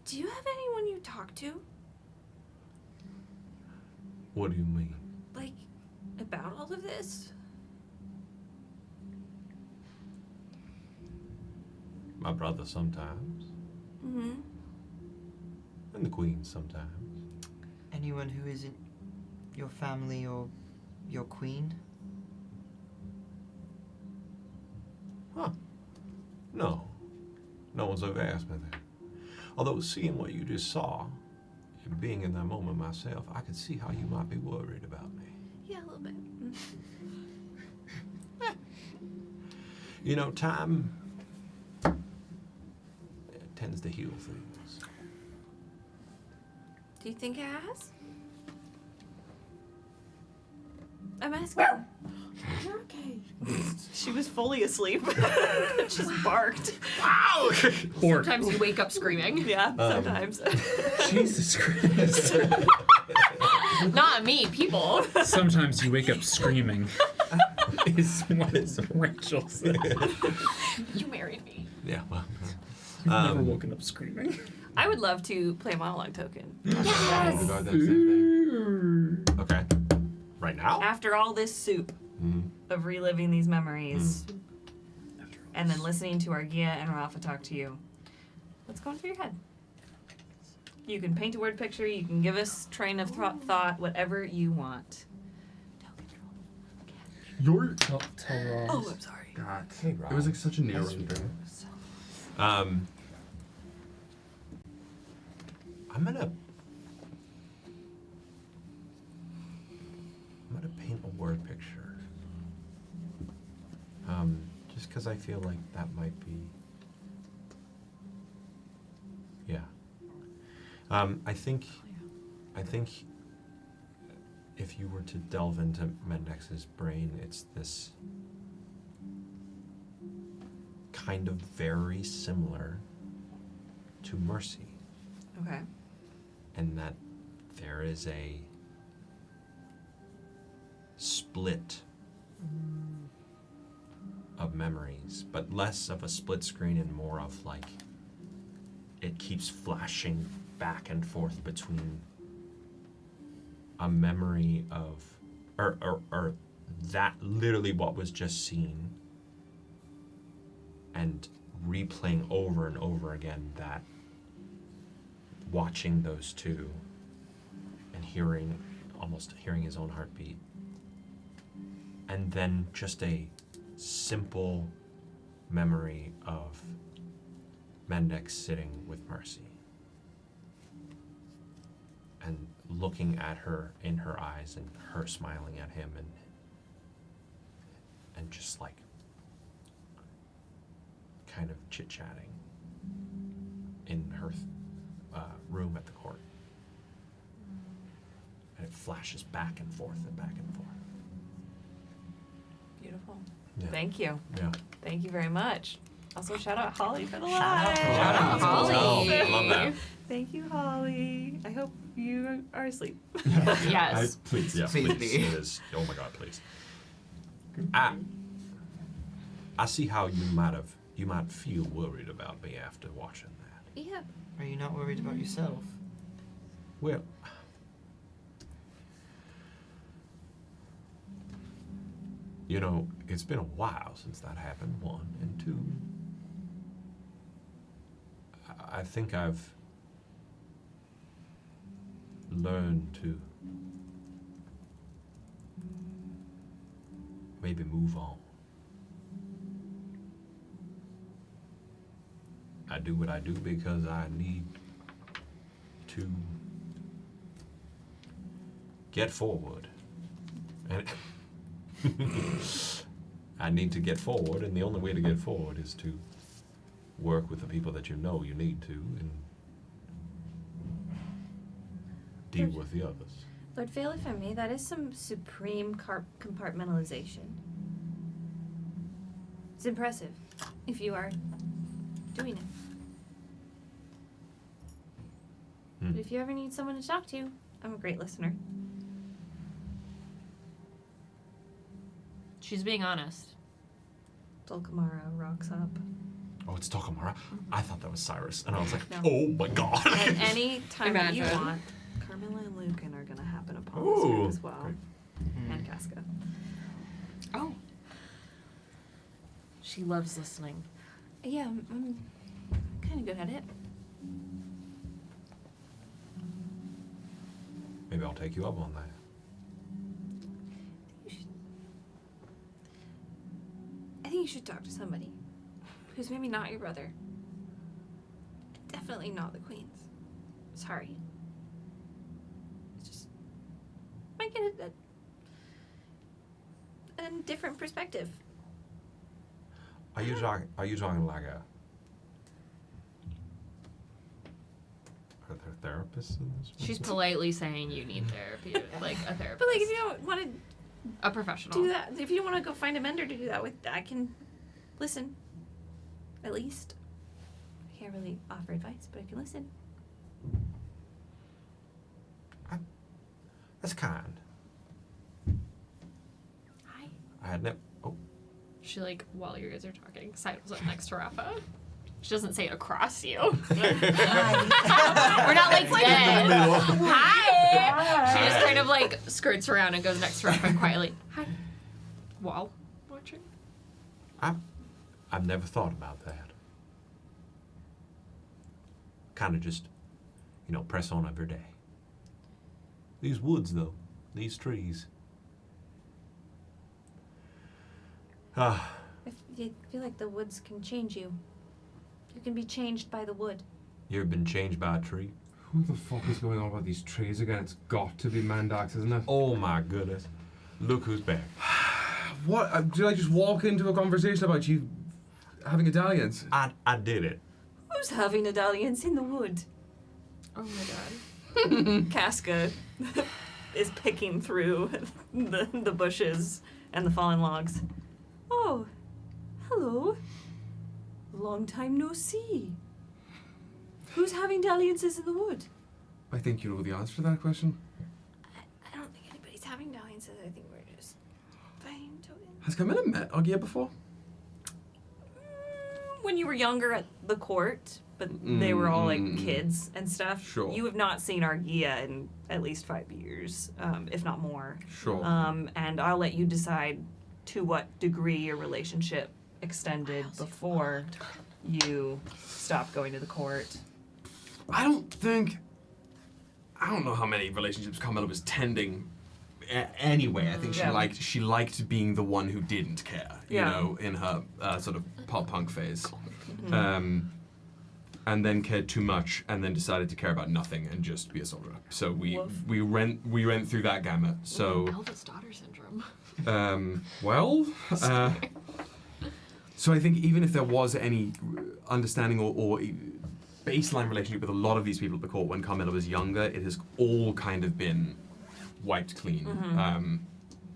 Do you have anyone you talk to? What do you mean? Like, about all of this? My brother sometimes. Mm-hmm. And the queen sometimes. Anyone who isn't your family or your queen? Huh. No. No one's ever asked me that. Although seeing what you just saw, being in that moment myself, I could see how you might be worried about me. Yeah, a little bit. You know, time tends to heal things. Do you think it has? I'm asking. You're okay. She was fully asleep. Just barked. Wow! Sometimes you wake up screaming. Yeah, sometimes. Jesus Christ. Not me, people. Sometimes you wake up screaming. Is what Rachel said. You married me. Yeah, well. You've never woken up screaming. I would love to play a monologue token. Yes! Regard that same thing. Okay. Right now? After all this soup of reliving these memories and then listening to Argia and Rafa talk to you, what's going through your head? You can paint a word picture, you can give us train of thought, whatever you want. Tell Ross. Oh, I'm sorry. God. Hey, Rob. It was like such a near one. I'm gonna paint a word picture. Just because I feel like that might be. Yeah. I think if you were to delve into Mendax's brain, it's this kind of very similar to Mercy. Okay. And that there is a split of memories, but less of a split screen and more of like it keeps flashing back and forth between a memory of or that literally what was just seen and replaying over and over again that watching those two and almost hearing his own heartbeat, and then just a simple memory of Mendax sitting with Mercy and looking at her in her eyes and her smiling at him and just like kind of chit-chatting in her room at the court. And it flashes back and forth and back and forth. Beautiful. Yeah. Thank you. Yeah. Thank you very much. Also, shout out Holly for the Shout live. out Holly. I love that. Thank you, Holly. I hope you are asleep. Yes. Please, yeah, Please please. be. It is. Oh my God, please. I see how you might feel worried about me after watching that. Yeah. Are you not worried about yourself? Well, you know, it's been a while since that happened, one, and two, I think I've learned to maybe move on. I do what I do because I need to get forward. And I need to get forward, and the only way to get forward is to work with the people that you know you need to and deal with the others. Lord Vale, if I may, that is some supreme compartmentalization. It's impressive if you are doing it. But if you ever need someone to talk to, I'm a great listener. She's being honest. Dulcamara rocks up. Oh, it's Dulcamara? I thought that was Cyrus, and I was like, No. oh my God. At any time that you Imagine. want, Carmilla and Lücan are going to happen upon Ooh, this group as well. great. And Casca. Oh. She loves listening. Yeah, I'm kind of good at it. Maybe I'll take you up on that. I think you should talk to somebody who's maybe not your brother. Definitely not the Queen's. Sorry. might get a different perspective. Are you talking like a? Are there therapists in this? She's politely saying you need therapy, like a therapist. But like, if you don't want to a professional. do that, if you don't want to go find a mentor to do that with, I can listen. At least. I can't really offer advice, but I can listen. That's kind. Hi. I had never. Oh, She like while you guys are talking, sidles up next to Rafa. She doesn't say it across you. We're not like dead. Hi. She just kind of like skirts around and goes next to Rafa quietly. Hi. While watching. I've never thought about that. Kind of just, press on every day. These woods, though, these trees. I feel like the woods can change you. You can be changed by the wood. You ever been changed by a tree? Who the fuck is going on about these trees again? It's got to be Mendax, isn't it? Oh my goodness. Look who's back. What? Did I just walk into a conversation about you having a dalliance? I did it. Who's having a dalliance in the wood? Oh my god. Casca is picking through the bushes and the fallen logs. Oh, hello. Long time no see. Who's having dalliances in the wood? I think you know the answer to that question. I don't think anybody's having dalliances. I think we're just fine. Has Carmilla met Agia before? When you were younger at the court, but they were all like kids and stuff. Sure. You have not seen Argia in at least 5 years, if not more. Sure. And I'll let you decide to what degree your relationship extended before you stopped going to the court. I don't know how many relationships Carmilla was tending anyway. I think she liked being the one who didn't care, you know, in her sort of pop punk phase. And then cared too much, and then decided to care about nothing and just be a soldier. So we went through that gamut. So Elvis daughter syndrome. So I think even if there was any understanding or baseline relationship with a lot of these people at the court when Carmilla was younger, it has all kind of been wiped clean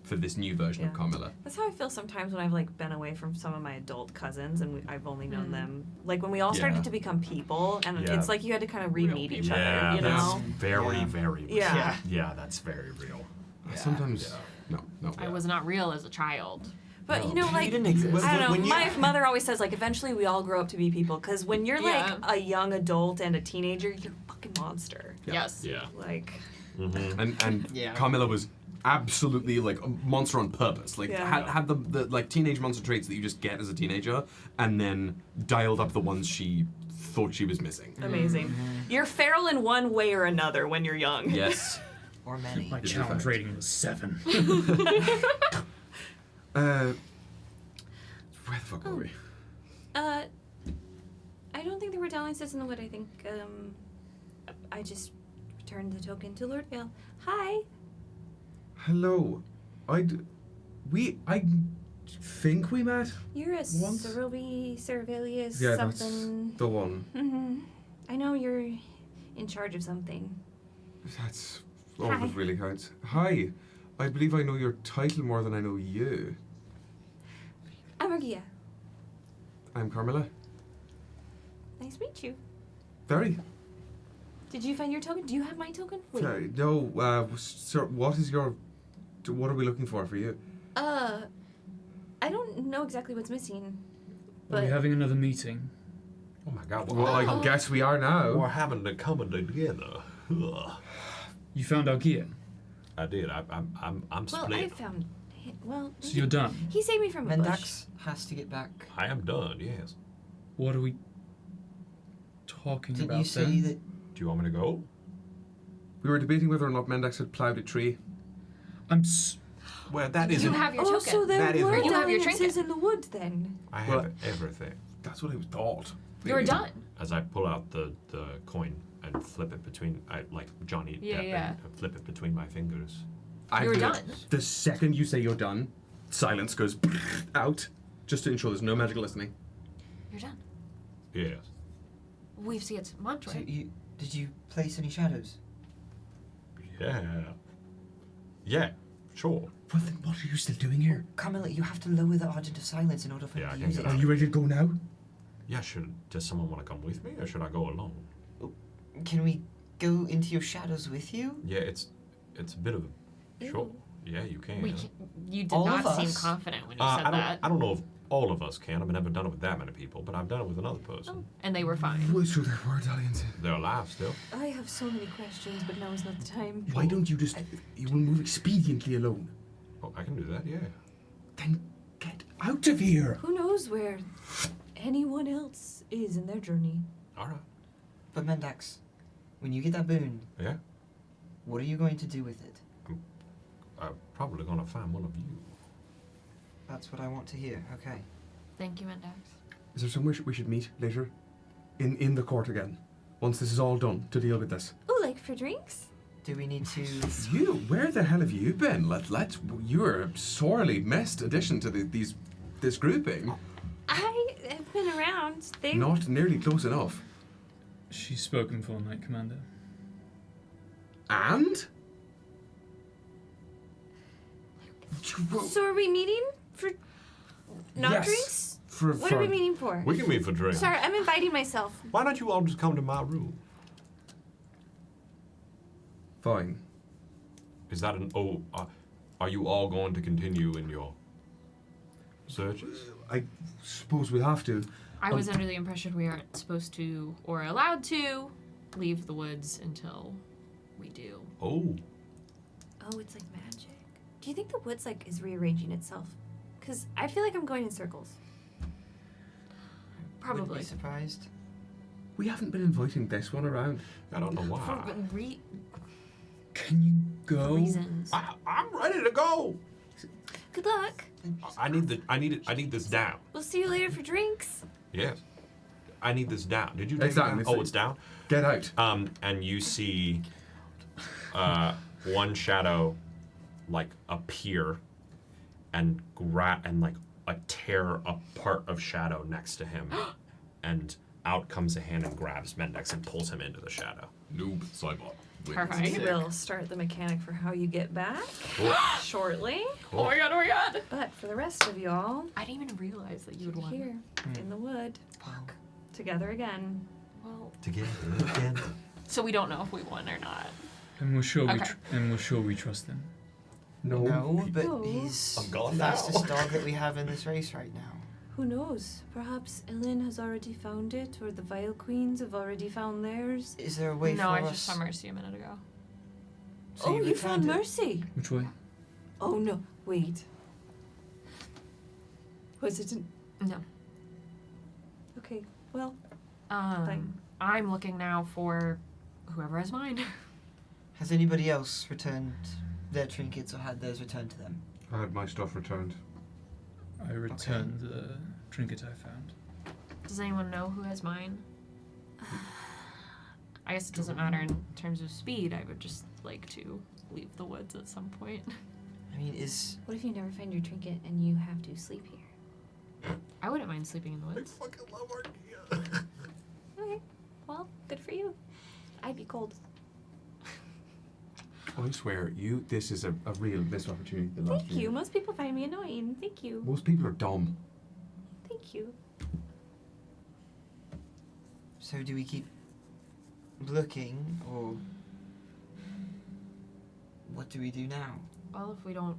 for this new version of Carmilla. That's how I feel sometimes when I've like been away from some of my adult cousins and I've only known them like when we all started to become people, and it's like you had to kind of re-meet each other, you know? That's very, very real. Yeah, that's very real. Sometimes, no. I was not real as a child. But you know, like, I don't know, my mother always says, like, eventually we all grow up to be people, because when you're, like, a young adult and a teenager, you're a fucking monster. Yes. Yeah. Like... And Carmilla was absolutely, like, a monster on purpose. Like, had the like, teenage monster traits that you just get as a teenager, and then dialed up the ones she thought she was missing. Amazing. You're feral in one way or another when you're young. Yes. Or many. My challenge rating was 7. Where the fuck are we? I don't think there were dalliances in the wood. I think I just returned the token to Lord Vale. Hi. Hello. I think we met. You're a once? Saroveilius Yeah, something. that's the one. I know you're in charge of something. That's all that really counts. Hi. I believe I know your title more than I know you. I'm Argia. I'm Carmilla. Nice to meet you. Very. Did you find your token? Do you have my token? Wait. No, sir, what are we looking for you? I don't know exactly what's missing. Are we having another meeting? Oh my god. Well, I guess we are now. We're having to come together. Ugh. You found Algia? I did. I'm Well, split. I found him. Well, So you're done? he saved me from a bush. Mendax has to get back. I am done, yes. What are we talking Didn't about you say then? that? Do you want me to go? We were debating whether or not Mendax had plowed a tree. Well, that You isn't. have your Oh, token. so there That is were what- You have your dalliances trinket. in the wood then. I Well- have everything. That's what I thought. You're done. As I pull out the coin and flip it between, like Johnny Depp, Yeah. and flip it between my fingers. You're done. The second you say you're done, silence goes out, just to ensure there's no magical listening. You're done. Yes. We've seen it once, So right? did you place any shadows? Yeah. Yeah, sure. Well, then what are you still doing here? Carmilla, you have to lower the Argent of Silence in order for Yeah, me I to can use get it. out. Are you ready to go now? Yeah, does someone want to come with me, or should I go alone? Can we go into your shadows with you? Yeah, it's a bit of sure. Yeah, you can. You did All not of seem us? confident when you said that. I don't know if all of us can. I've never done it with that many people, but I've done it with another person. And they were fine. Voice through their words, aliens. They're alive still. I have so many questions, but now is not the time. Why don't you just... You will move expediently alone. Oh, I can do that. Yeah. Then get out of here! Who knows where anyone else is in their journey? All right. But Mendax, when you get that boon, Yeah. what are you going to do with it? I'm probably gonna find one of you. That's what I want to hear. Okay. Thank you, Mendax. Is there somewhere we should meet later? In the court again? Once this is all done, to deal with this. Oh, like for drinks? Do we need to? You? Where the hell have you been? You're a sorely messed addition to this grouping. I have been around. They Not nearly close enough. She's spoken for, Knight Commander. And? So are we meeting for not Yes. drinks? For What are we meeting for? We can meet for drinks. Sorry, I'm inviting myself. Why don't you all just come to my room? Fine. Is that an are you all going to continue in your searches? I suppose we have to. I was under the impression we aren't supposed to or allowed to leave the woods until we do. Oh. Oh, it's like magic. Do you think the woods is rearranging itself? Because I feel like I'm going in circles. Wouldn't Probably. be surprised. We haven't been inviting this one around. I don't know why. For Can you go? reasons. I'm ready to go. Good luck. I need this down. We'll see you later for drinks. Yes. I need this down. Did you take Exactly. it down? Oh, it's down? Get out. And you see one shadow appear and tear a part of shadow next to him. And out comes a hand and grabs Mendax and pulls him into the shadow. Noob, Cybot. Perfect. We will start the mechanic for how you get back Cool. shortly. Oh my god, oh my god! But for the rest of y'all, I didn't even realize that you would want here in the wood, Fuck. together again. Well, Together again. so we don't know if we won or not. And we're sure Okay. we trust them. No, but No. he's I'm gone the now. fastest dog that we have in this race right now. Who knows? Perhaps Ellen has already found it, or the Vile Queens have already found theirs. Is there a way No, for I us? just saw Mercy a minute ago. So you found returned it? Mercy. Which way? Oh no! Wait. Was it? No. Okay. Well, Fine. I'm looking now for whoever has mine. Has anybody else returned their trinkets or had theirs returned to them? I had my stuff returned. I returned the trinket I found. Does anyone know who has mine? I guess it doesn't matter in terms of speed. I would just like to leave the woods at some point. I mean, is What if you never find your trinket and you have to sleep here? I wouldn't mind sleeping in the woods. fucking love Arcadia. Okay. Well, good for you. I'd be cold. I swear, this is a real missed opportunity. The last Thank you. Most people find me annoying. Thank you. Most people are dumb. Thank you. so? Do we keep looking, or what do we do now? Well, if we don't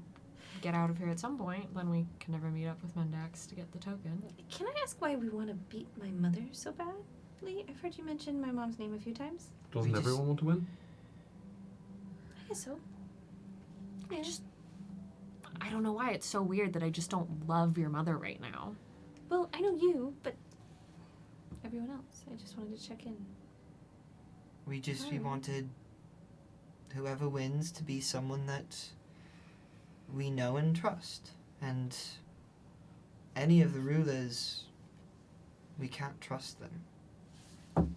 get out of here at some point, then we can never meet up with Mendax to get the token. Can I ask why we want to beat my mother so badly? I've heard you mention my mom's name a few times. Doesn't We just- everyone want to win? I guess so. I just... I don't know why it's so weird that I just don't love your mother right now. Well, I know you, but everyone else. I just wanted to check in. We Alright. wanted whoever wins to be someone that we know and trust, and any of the rulers, we can't trust them.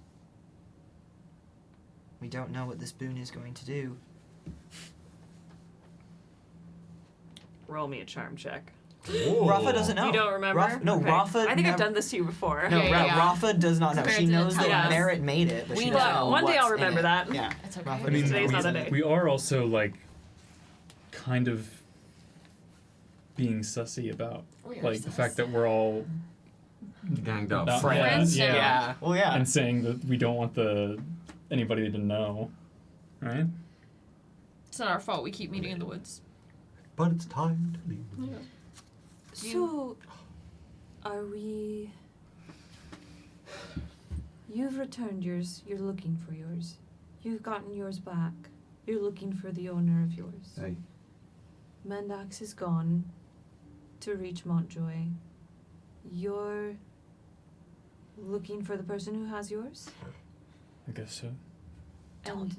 We don't know what this boon is going to do. Roll me a charm check. Rafa doesn't know. You don't remember? Okay. Rafa. I think I've never- done this to you before. No, Yeah. Rafa does not know. Compared She to the knows that tell us. Merritt made it, but We she know. doesn't know One day I'll what's in remember it. that. Yeah. It's okay. Rafa I mean, doesn't Today's know not what's the in day. it. we are also like kind of being sussy about We are like the sus. fact that we're all Ganged up. not- Friends yeah, now. Yeah. Well, yeah. and saying that we don't want anybody to know, right? It's not our fault. We keep meeting in the woods. But it's time to leave. So, are we... You've returned yours. You're looking for yours. You've gotten yours back. You're looking for the owner of yours. Hey. Mendax is gone to reach Montjoy. You're looking for the person who has yours? I guess so. And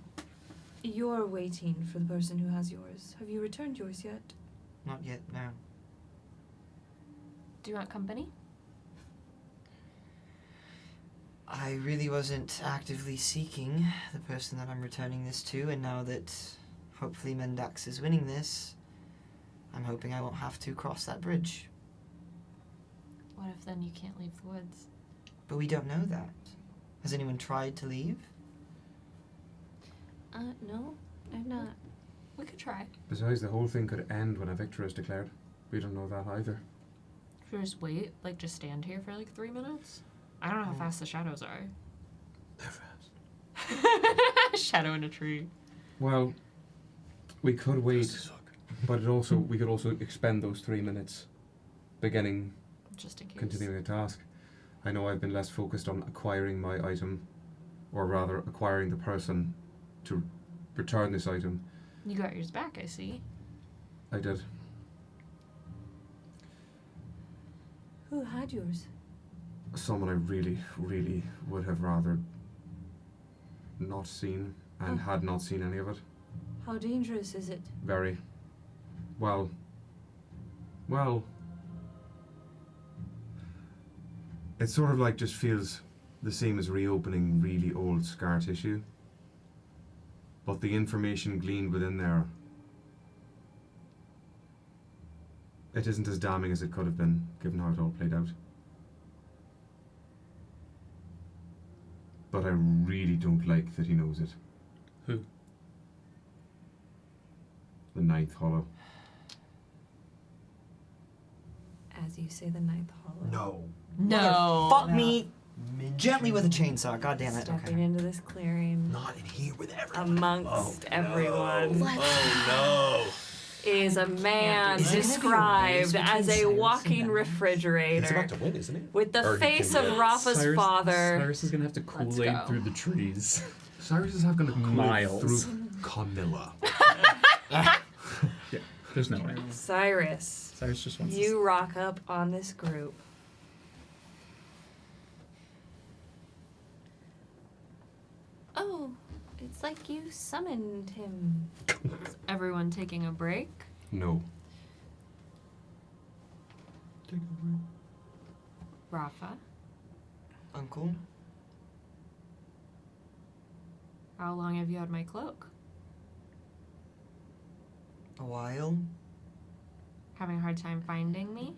you're waiting for the person who has yours. Have you returned yours yet? Not yet, no. Do you want company? I really wasn't actively seeking the person that I'm returning this to, and now that hopefully Mendax is winning this, I'm hoping I won't have to cross that bridge. What if then you can't leave the woods? But we don't know that. Has anyone tried to leave? No, I've not. We could try. Besides, the whole thing could end when a victory is declared. We don't know that either. Should we just wait? Like, just stand here for like 3 minutes? I don't know how fast the shadows are. They're fast. Shadow in a tree. Well, we could wait, Fast as fuck. but we could also expend those 3 minutes beginning Just in case. continuing a task. I know I've been less focused on acquiring my item, or rather acquiring the person to return this item. You got yours back, I see. I did. Who had yours? Someone I really, really would have rather not seen and had not seen any of it. How dangerous is it? Very. Well, it sort of like just feels the same as reopening really old scar tissue. But the information gleaned within there, it isn't as damning as it could have been, given how it all played out. But I really don't like that he knows it. Who? The Ninth Hollow. As you say, the Ninth Hollow. No. No. Fuck me gently with a chainsaw. God damn it. Stepping Okay. into this clearing Not in here with everyone. amongst everyone Oh is a man Is it gonna be a race described between as a Cyrus and walking Mendax? no! He's refrigerator about to win, isn't he? with the Or he face can of get- Rafa's father. Cyrus is gonna have to Let's Kool-Aid go. through the trees. Cyrus is not going to Miles. through Camilla. Yeah, there's no way. Cyrus, Cyrus just wants you rock up on this group. Oh, it's like you summoned him. Is everyone taking a break? No. Rafa, Uncle? how long have you had my cloak? A while? Having a hard time finding me?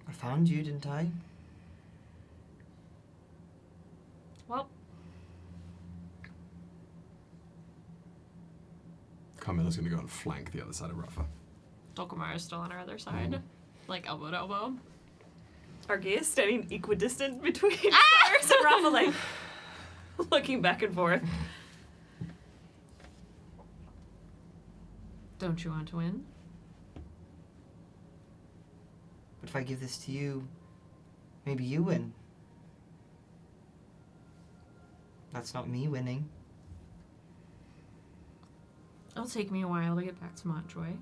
I found you, didn't I? Well, Carmilla's going to go and flank the other side of Rafa. Dulcamara is still on our other side. Like elbow to elbow. Argaea is standing equidistant between Cyrus and Rafa, like looking back and forth. Don't you want to win? But if I give this to you, maybe you win. That's not me winning. It'll take me a while to get back to Montjoy.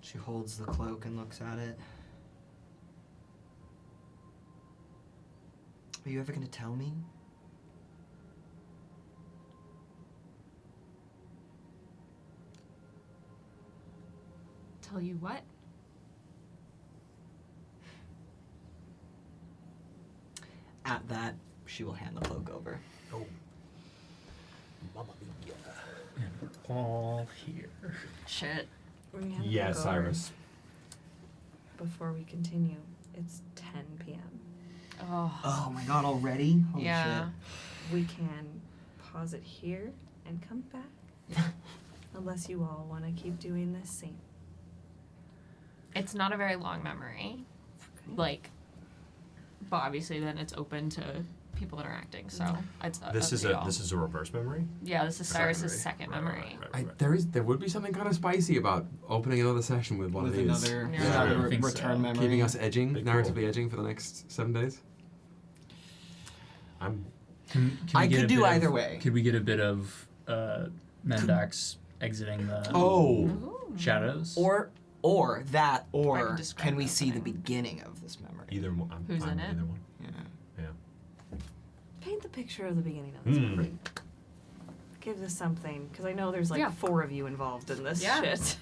She holds the cloak and looks at it. Are you ever gonna tell me? Tell you what? At that, she will hand the cloak over. Oh. And we're all here. Shit. We have to Yeah, go Cyrus. before we continue. It's 10 p.m. Oh. Oh my god, already? Holy Yeah. shit. We can pause it here and come back. Unless you all want to keep doing this same. It's not a very long memory. Like, but obviously then it's open to people interacting, so it's This is a reverse memory. Yeah, this is Cyrus's second Right, memory. There would be something kind of spicy about opening another session with one With of these. another, Yeah. another I think so. return memory. Keeping us edging, Pretty cool. narratively edging for the next 7 days. I'm Can we I get could a do bit of- either way. Could we get a bit of Mendax exiting the Ooh. shadows? Or that, I or can describe can we the see the opening. beginning of this memory? either one. I'm Who's fine in with it? Either one. Yeah. Yeah. Paint the picture of the beginning of this Hmm. memory. Give us something, because I know there's like Yeah. 4 of you involved in this Yeah. shit.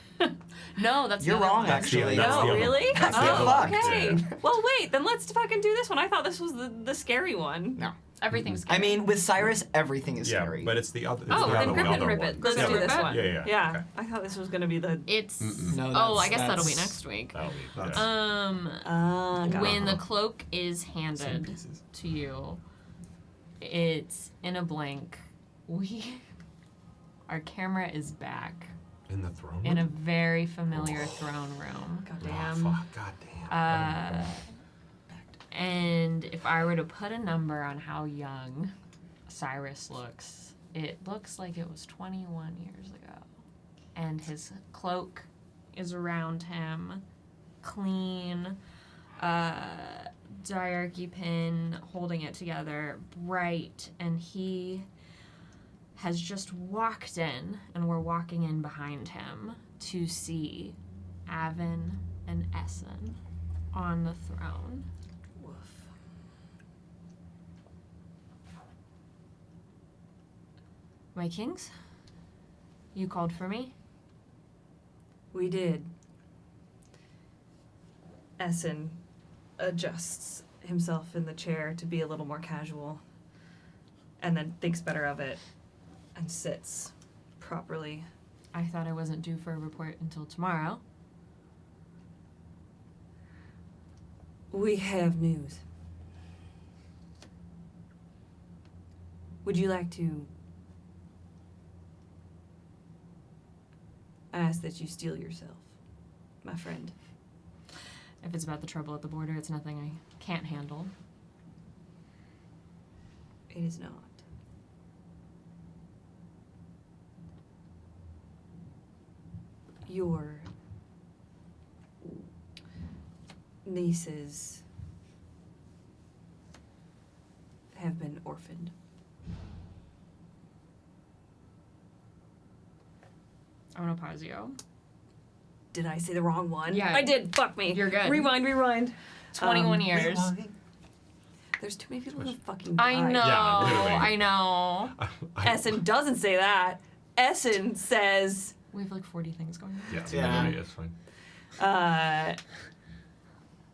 No, that's the You're other wrong, one. actually. That's the No, other really? one. That's the Oh, other one. okay. Yeah. Well, wait, then let's fucking do this one. I thought this was the scary one. No. Everything's I mean, with Cyrus, everything is Yeah, scary. but it's the other. It's Oh, the then other grip one. it and rip Other it. one. Let's Grip do it and this rip it? one. Yeah. Okay. I thought this was gonna be the. It's No, I guess that'll be that's- next week. That'll be. That's- Yeah. When the cloak is Some handed pieces. to you, it's in a blank. Our camera is back In the throne in a room? very familiar throne room. Goddamn. Rafa, goddamn. And if I were to put a number on how young Cyrus looks, it looks like it was 21 years ago. And his cloak is around him, clean, diarchy pin holding it together, bright, and he has just walked in, and we're walking in behind him to see Avin and Essen on the throne. Woof. My kings, you called for me? We did. Essen adjusts himself in the chair to be a little more casual, and then thinks better of it, and sits properly. I thought I wasn't due for a report until tomorrow. We have news. Would you like to ask that you steel yourself, my friend? If it's about the trouble at the border, it's nothing I can't handle. It is not. Your nieces have been orphaned. I'm gonna pause you. Did I say the wrong one? Yeah. I did. Fuck me. You're good. Rewind. 21 years. There's too many people who fucking died. I know. Yeah, literally. I know. Essen doesn't say that. Essen says, We have like 40 things going on. Yeah, Yeah. it's fine.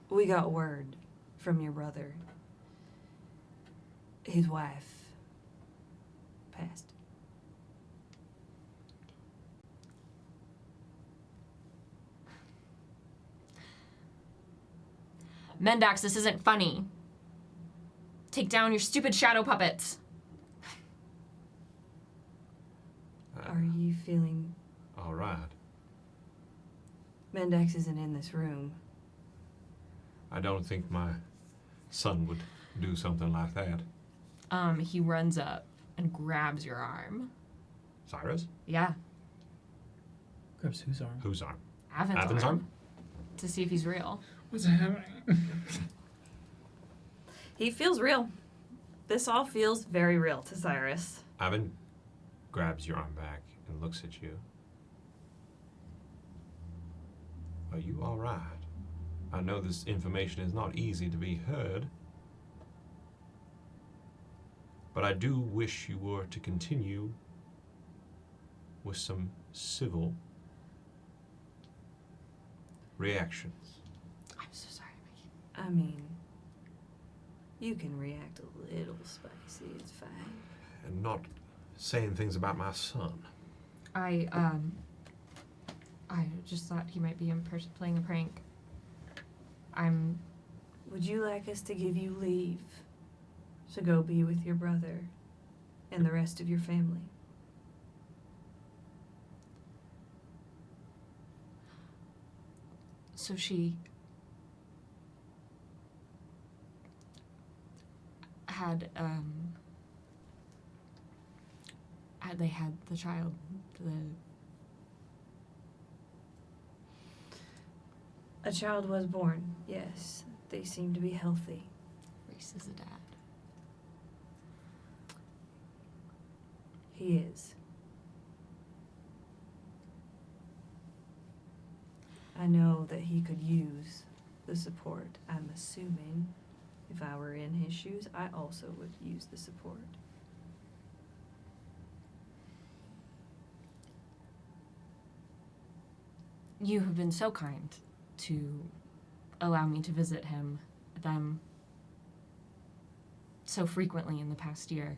we got word from your brother. His wife passed. Mendax, this isn't funny. Take down your stupid shadow puppets. Are you feeling All right. Mendax isn't in this room? I don't think my son would do something like that. He runs up and grabs your arm. Cyrus? Yeah, Grabs whose arm? Whose arm? Avin's arm. To see if he's real. What's happening? He feels real. This all feels very real to Cyrus. Avin grabs your arm back and looks at you. Are you all right? I know this information is not easy to be heard, but I do wish you were to continue with some civil reactions. I'm so sorry, Mikey. I mean, you can react a little spicy, it's fine. And not saying things about my son. I just thought he might be playing a prank. Would you like us to give you leave to go be with your brother and the rest of your family? So she had they had the child, A child was born, yes. They seem to be healthy. Reese is a dad. He is. I know that he could use the support. I'm assuming if I were in his shoes, I also would use the support. You have been so kind to allow me to visit them so frequently in the past year.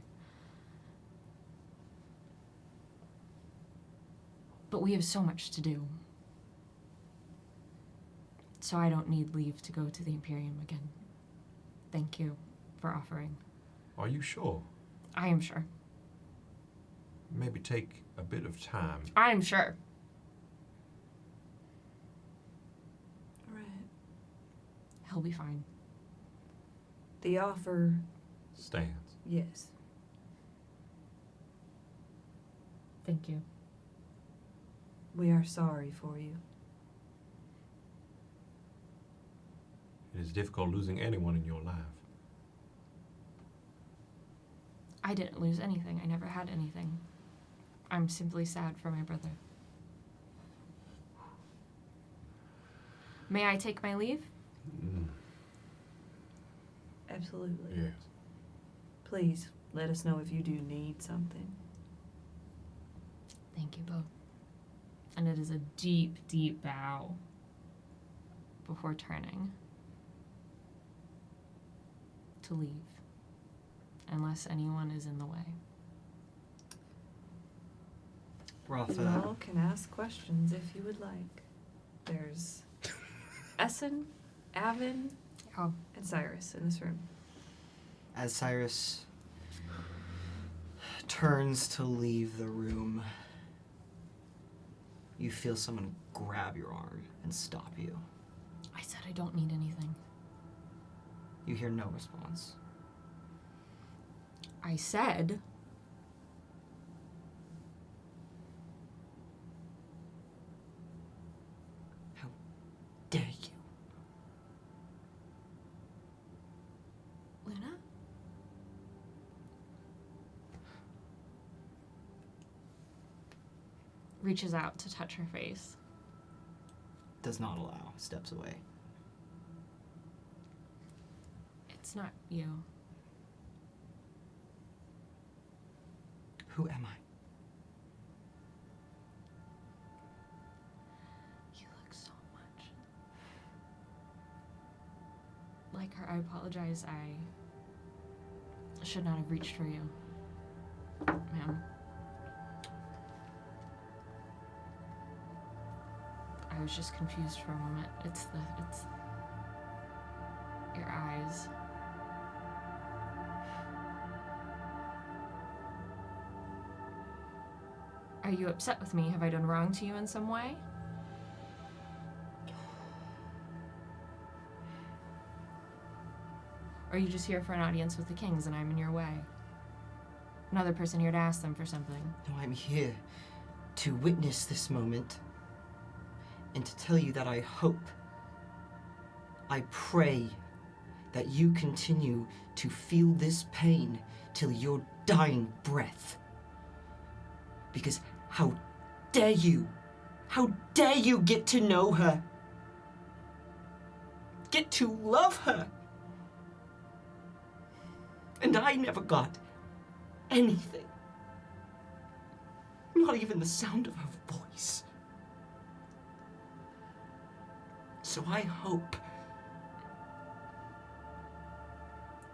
But we have so much to do. So I don't need leave to go to the Imperium again. Thank you for offering. Are you sure? I am sure. Maybe take a bit of time. I am sure. Right. He'll be fine. The offer, Stands. yes. Thank you. We are sorry for you. It is difficult losing anyone in your life. I didn't lose anything. I never had anything. I'm simply sad for my brother. May I take my leave? Absolutely. Yes. Please, let us know if you do need something. Thank you both. And it is a deep, deep bow before turning to leave, unless anyone is in the way. Rafa. You all can ask questions if you would like. There's Essen, Avin, Oh. and Cyrus in this room. As Cyrus turns to leave the room, you feel someone grab your arm and stop you. I said I don't need anything. You hear no response. I said... How dare you? Luna? Reaches out to touch her face. Does not allow. Steps away. It's not you. Who am I? You look so much like her. I apologize. I should not have reached for you, ma'am. I was just confused for a moment. It's your eyes. Are you upset with me? Have I done wrong to you in some way? Or are you just here for an audience with the kings and I'm in your way? Another person here to ask them for something. No, I'm here to witness this moment and to tell you that I hope, I pray that you continue to feel this pain till your dying breath. Because how dare you get to know her, get to love her. And I never got anything, not even the sound of her voice. So I hope,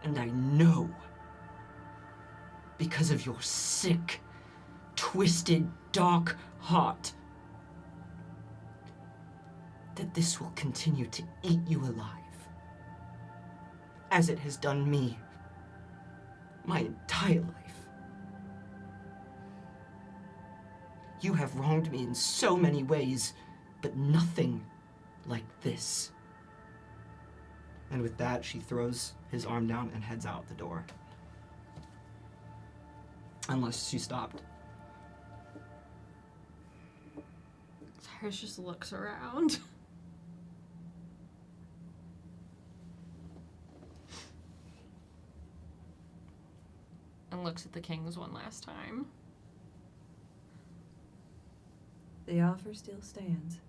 and I know, because of your sick, twisted, dark heart, that this will continue to eat you alive, as it has done me my entire life. You have wronged me in so many ways, but nothing like this. And with that, she throws his arm down and heads out the door. Unless she stopped. Cyrus just looks around. And looks at the kings one last time. The offer still stands.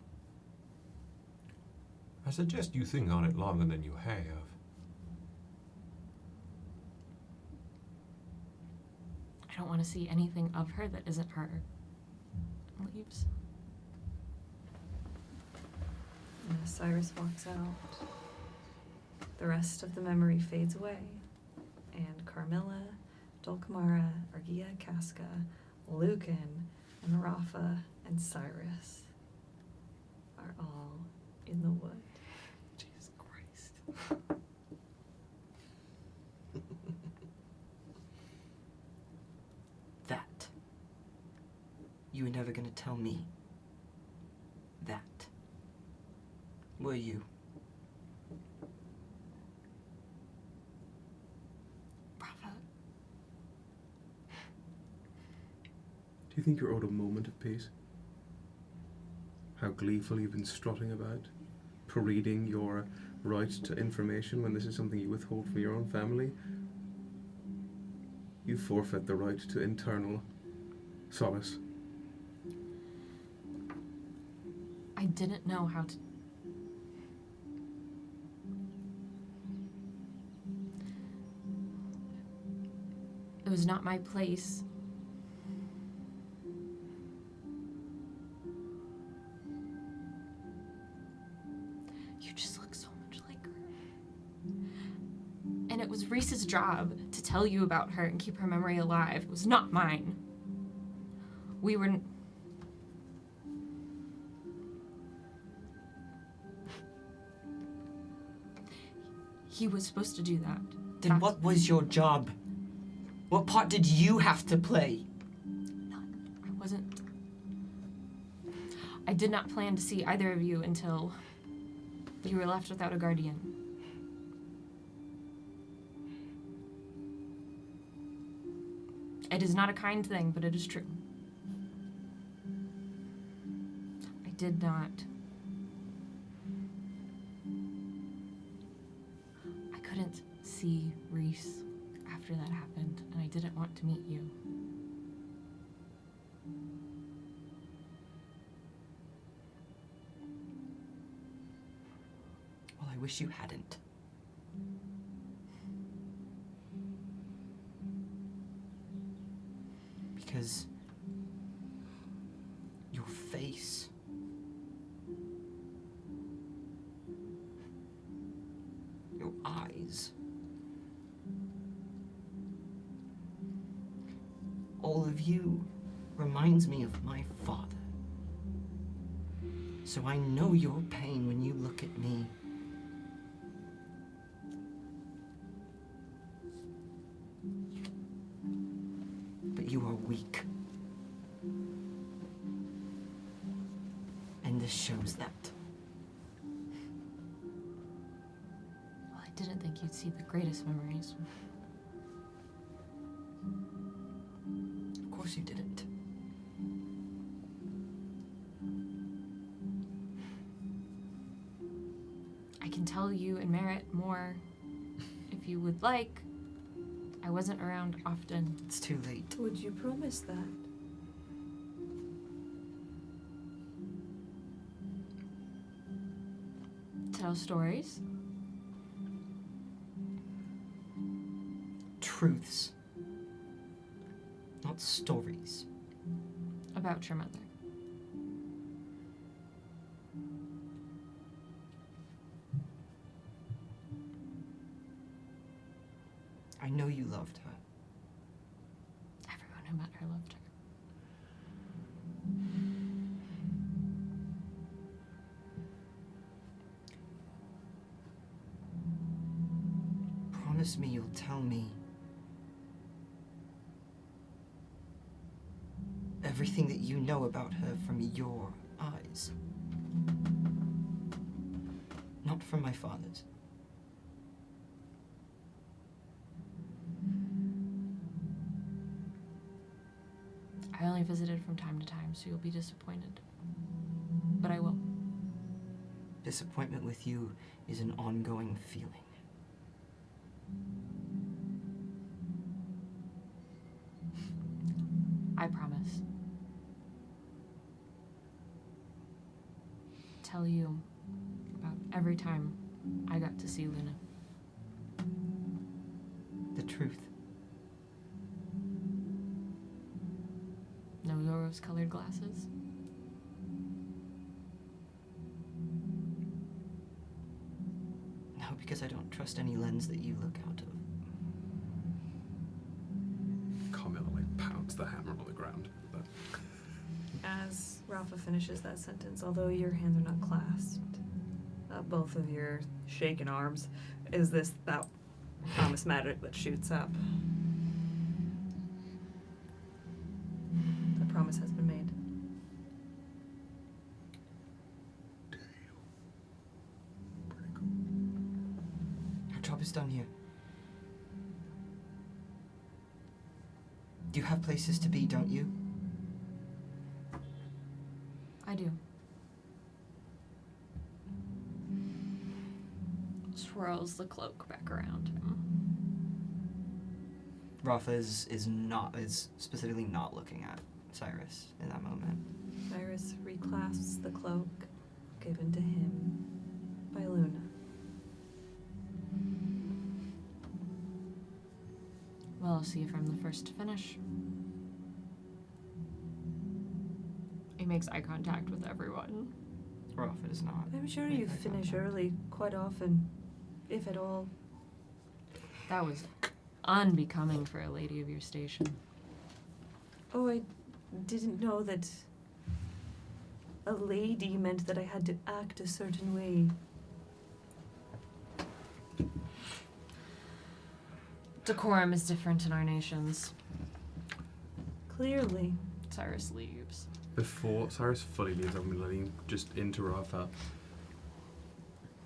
I suggest you think on it longer than you have. I don't want to see anything of her that isn't her. Leaves. As Cyrus walks out, the rest of the memory fades away, and Carmilla, Dulcamara, Argia, Casca, Lücan, and Rafa and Cyrus are all in the wood. Jesus Christ. That. You were never gonna tell me. That. Were you? Rafa. Do you think you're owed a moment of peace? How gleeful you've been strutting about, parading your right to information when this is something you withhold from your own family? You forfeit the right to internal solace. I didn't know how to. It was not my place. You just look so much like her. And it was Reese's job to tell you about her and keep her memory alive. It was not mine. We were. He was supposed to do that. Then what was your job? What part did you have to play? None. I wasn't. I did not plan to see either of you until you were left without a guardian. It is not a kind thing, but it is true. I did not. I couldn't see Reese after that happened, and I didn't want to meet you. Well, I wish you hadn't. Because your face, your eyes, all of you reminds me of my father. So I know your pain when you look at me. But you are weak. And this shows that. Well, I didn't think you'd see the greatest memories. Of course you didn't. I can tell you and Merritt more if you would like. I wasn't around often. It's too late. Would you promise that? Tell stories. Truths. Not stories. About your mother. I know you loved her. Everyone who met her loved her. promise me you'll tell me everything that you know about her from your eyes. Not from my father's. I only visited from time to time, so you'll be disappointed. But I will. Disappointment with you is an ongoing feeling. I promise. Tell you about every time I got to see Luna. The truth. No rose-colored glasses? No, because I don't trust any lens that you look out of. Carmilla pounds the hammer on the ground. But As Rafa finishes that sentence, although your hands are not clasped, both of your shaken arms, is that promise magic that shoots up. The promise has been made. Our job is done here. You have places to be, don't you? I do. Swirls the cloak back around him. Rafa is specifically not looking at Cyrus in that moment. Cyrus reclasps the cloak given to him by Luna. Well, I'll see if I'm the first to finish. He makes eye contact with everyone. Rafa is not. I'm sure you finish early quite often, if at all. That was unbecoming for a lady of your station. Oh, I didn't know that a lady meant that I had to act a certain way. Decorum is different in our nations. Clearly. Cyrus leaves. before Cyrus fully leaves, I'm going to lean just into Rafa.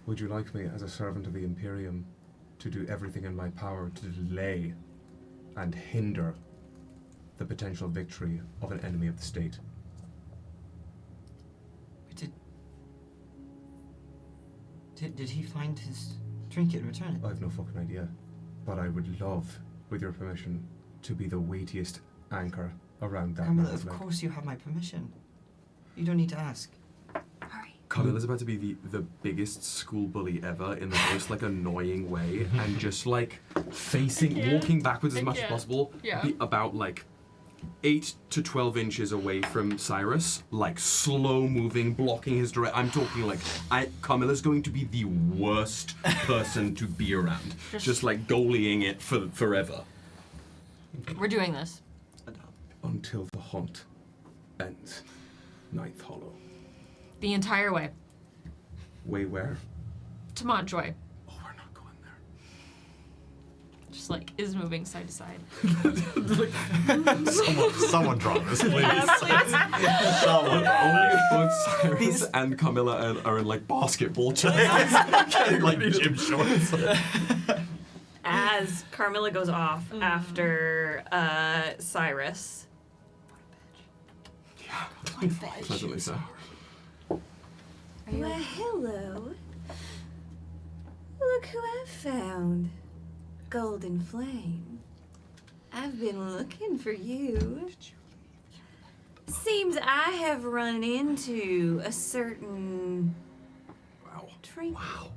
Would you like me, as a servant of the Imperium, to do everything in my power to delay and hinder the potential victory of an enemy of the state? Did he find his trinket and return it? I have no fucking idea. But I would love, with your permission, to be the weightiest anchor around that Carmilla, man's of neck. course you have my permission. You don't need to ask. Carmilla's about to be the biggest school bully ever in the most like annoying way, and just like walking backwards as much as possible, be about like 8 to 12 inches away from Cyrus, like slow moving, blocking his direct. I'm talking like Carmilla's going to be the worst person to be around, just like goalying it for forever. We're doing this. Until the hunt ends. Ninth Hollow. The entire way. Way where? To Montjoy. Oh, we're not going there. Just like is moving side to side. Someone draw this, please. Someone. Both Cyrus and Carmilla are in like basketball jerseys, like gym shorts. As Carmilla goes off after Cyrus. Pleasantly so. Well, hello. Look who I've found. Golden Flame. I've been looking for you. Seems I have run into a certain trinket. Wow.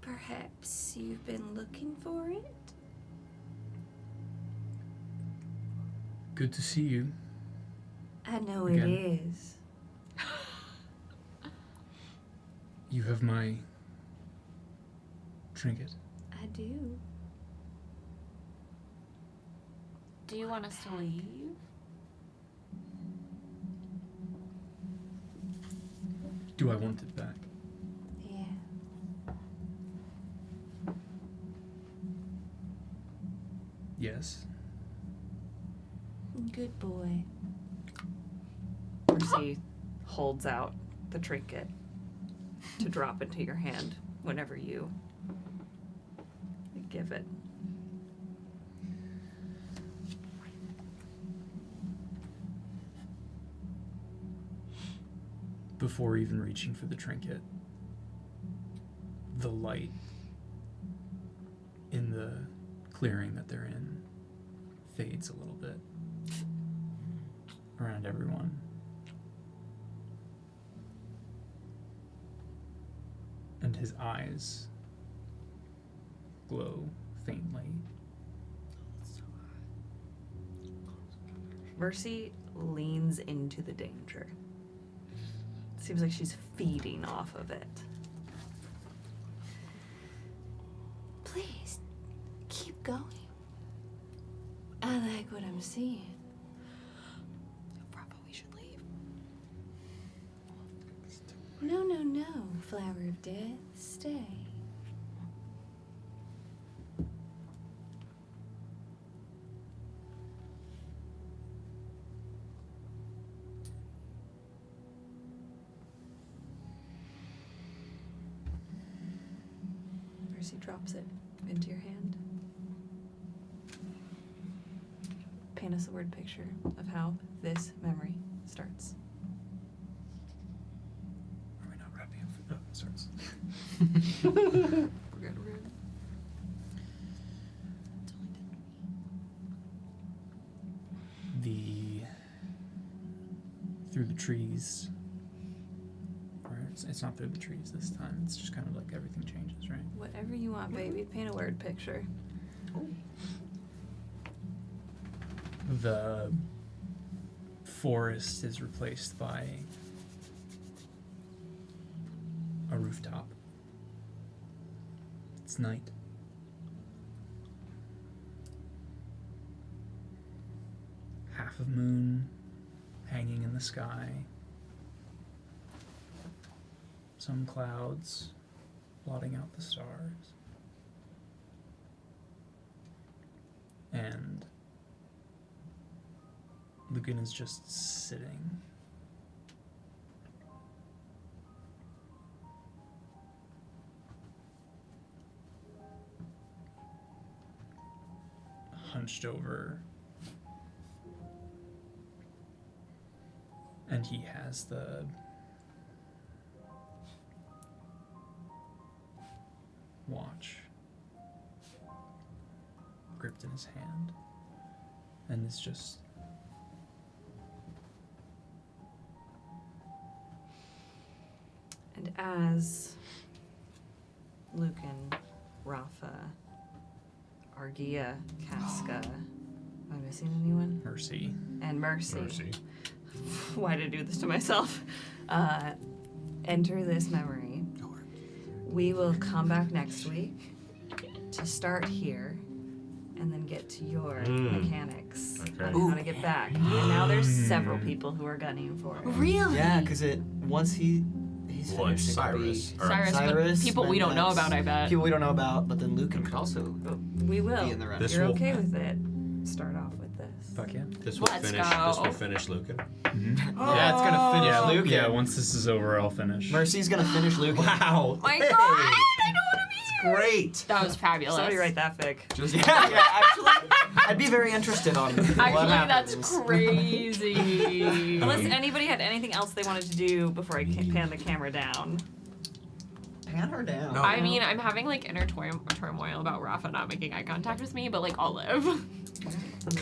Perhaps you've been looking for it? Good to see you. I know Again. it is. You have my trinket. I do. Do you want us to leave? Do I want it back? Yeah. Yes. Good boy. Mercy holds out the trinket to drop into your hand whenever you give it. Before even reaching for the trinket, the light in the clearing that they're in fades a little bit around everyone. And his eyes glow faintly. Mercy leans into the danger. Seems like she's feeding off of it. Please, keep going. I like what I'm seeing. Rafa, we should leave. No, no, no, Flower of Death, stay. Mercy drops it into your hand. Paint us a word picture of how this memory starts. Are we not wrapping up? Oh, it starts. We're good, we're good. Through the trees. Or it's not through the trees this time. It's just kind of like everything changes, right? Whatever you want, baby. Paint a word picture. The forest is replaced by a rooftop. It's night. Half of moon hanging in the sky. Some clouds blotting out the stars. And Lücan is just sitting. Hunched over. And he has the watch gripped in his hand. And it's just And as Lücan, Rafa, Argia, Casca, am I missing anyone? Mercy. And Mercy. Mercy. Why did I do this to myself? Enter this memory. We will come back next week to start here and then get to your mechanics on how to get back. And now there's several people who are gunning for it. Really? Yeah, because once he's Well, finished, Cyrus. it could be Cyrus, but people we don't know Mendax, about, I bet. People we don't know about, but then Lücan could also We will. be in the rest. This You're will- okay with it. Start off with this. Fuck yeah. This will Let's finish. go. This will finish Lücan. Yeah, it's gonna finish Lücan. Yeah, once this is over, I'll finish. Mercy's gonna finish Lücan. Wow. My Hey. God, I know what I mean. Great. That was fabulous. Somebody write that fic. yeah, actually, I'd be very interested on what Actually, happens. that's crazy. Unless anybody had anything else they wanted to do before I pan the camera down. Pan her down. No. I mean, I'm having like inner turmoil about Rafa not making eye contact with me, but like I'll live.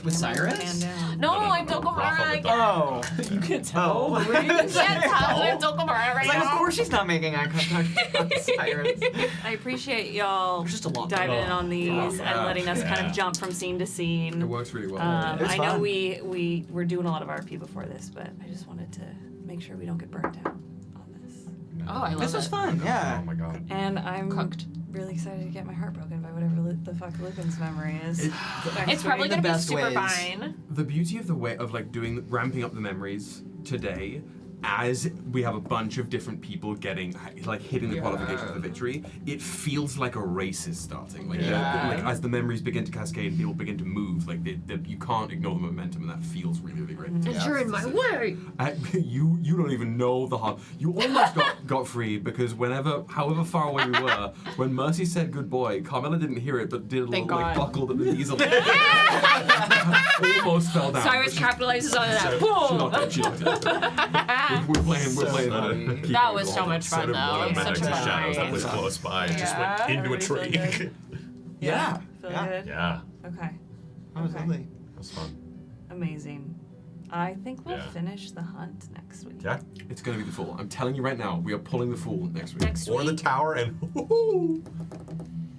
With Cyrus? Pan down. No, No, I'm no, Dulcamara. Rafa I with can't. Oh. You can tell. Oh. You can't tell I'm Dulcamara right It's like, now. of course she's not making eye contact with Cyrus. I appreciate y'all There's just a lot. diving in on these and yeah, letting us kind yeah. of jump from scene to scene. It works really well. It's I know fun. we were doing a lot of RP before this, but I just wanted to make sure we don't get burnt out on this. Oh, I love This was it. fun, yeah. Oh my God. And I'm Cooked. really excited to get my heart broken by whatever the fuck Lücan's memory is. It's probably the gonna be best super ways. fine. The beauty of the way of like ramping up the memories today as we have a bunch of different people getting, like, hitting the qualifications for victory, it feels like a race is starting. Like, like as the memories begin to cascade and people begin to move, like, you can't ignore the momentum, and that feels really, really great. And you're in my way. You don't even know the hard. You almost got free because however far away we were, when Mercy said good boy, Carmilla didn't hear it but did a little like buckled at the knees a little. Almost fell down. Cyrus capitalizes on that. Boom! She knocked it. We're playing. That was so much fun, though. It was such a fun shadows that night. was close by and just went into a Everybody tree. feel good? Yeah. Feel Yeah. good? Yeah, Okay. That was lovely. that was fun. Amazing. I think we'll Yeah. finish the hunt next week. Yeah. It's gonna be the Fool. I'm telling you right now, we are pulling the Fool next week. Next Or the week, tower and woohoo!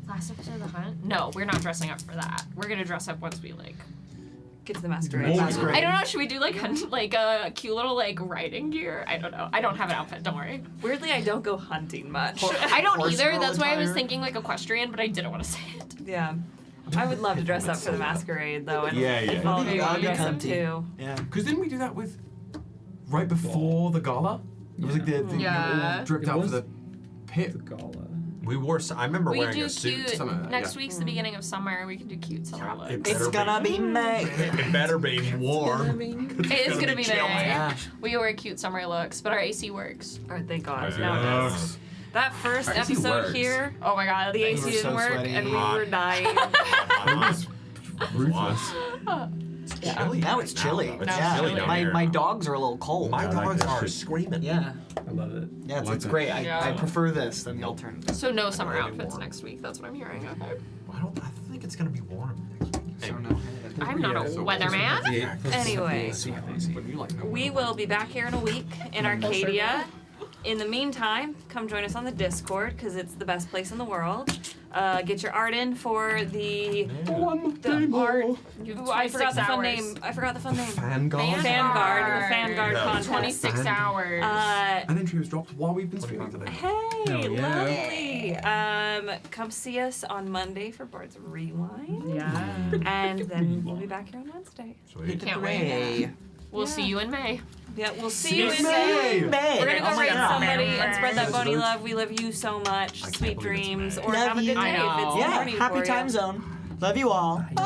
last episode of The Hunt? No, we're not dressing up for that. We're gonna dress up once we, like... Get to the masquerade. I don't know, should we do, like a cute little, like, riding gear? I don't know. I don't have an outfit, don't worry. Weirdly, I don't go hunting much. I don't Horse either, girl that's why I was attire. thinking, like, equestrian, but I didn't want to say it. Yeah. I would love to dress up for the masquerade, though. And Yeah. if all of you want That'd to be dress up, cunty. too. Yeah. Because didn't we do that with right before the gala? It was like the Yeah. all dripped It out for was the pit. The gala. We wore. I remember We wearing do a suit. cute. something like that, Next yeah. week's the beginning of summer. We can do cute summer It looks. It's gonna be May. It better be warm. It is gonna be chilly. May. Yeah. We wear cute summer looks, but our AC works. Or thank God. Yeah. Now it does. That first Our AC episode works. here, Oh my god, the AC were didn't so work, sweaty. and we Hot. were dying. Ruthless. It's chilly. Now it's chilly. It's Yeah. chilly down here. My dogs are a little cold. My I like dogs that are shit. screaming. Yeah. I love it. Yeah, it's, Like it's that. great. Yeah. I prefer this than the alternative. So no summer Really outfits warm. next week. That's what I'm hearing. Okay. I think it's gonna be warm next week. So no. I'm not a weatherman. Anyway, When you like we will be back here in a week in Arcadia. In the meantime, come join us on the Discord because it's the best place in the world. Get your art in for the art. Ooh, I forgot the fun name. I forgot the fun name. Vanguard. Vanguard. The Vanguard Yeah. contest. 26 hours. An entry was dropped while we've been streaming today. Hey, yeah. lovely. Come see us on Monday for Bards of Rewind. yeah. And then we'll be back here on Wednesday. Sweet. Can't wait. We'll see you in May. Yeah, we'll see you in May. May. We're gonna go Oh my raid God. somebody and spread that May. bony love. We love you so much. can't Sweet believe it's dreams. May. Or Love have a good you. day I if it's know. Yeah. morning Happy for time you. zone. Love you all. Bye.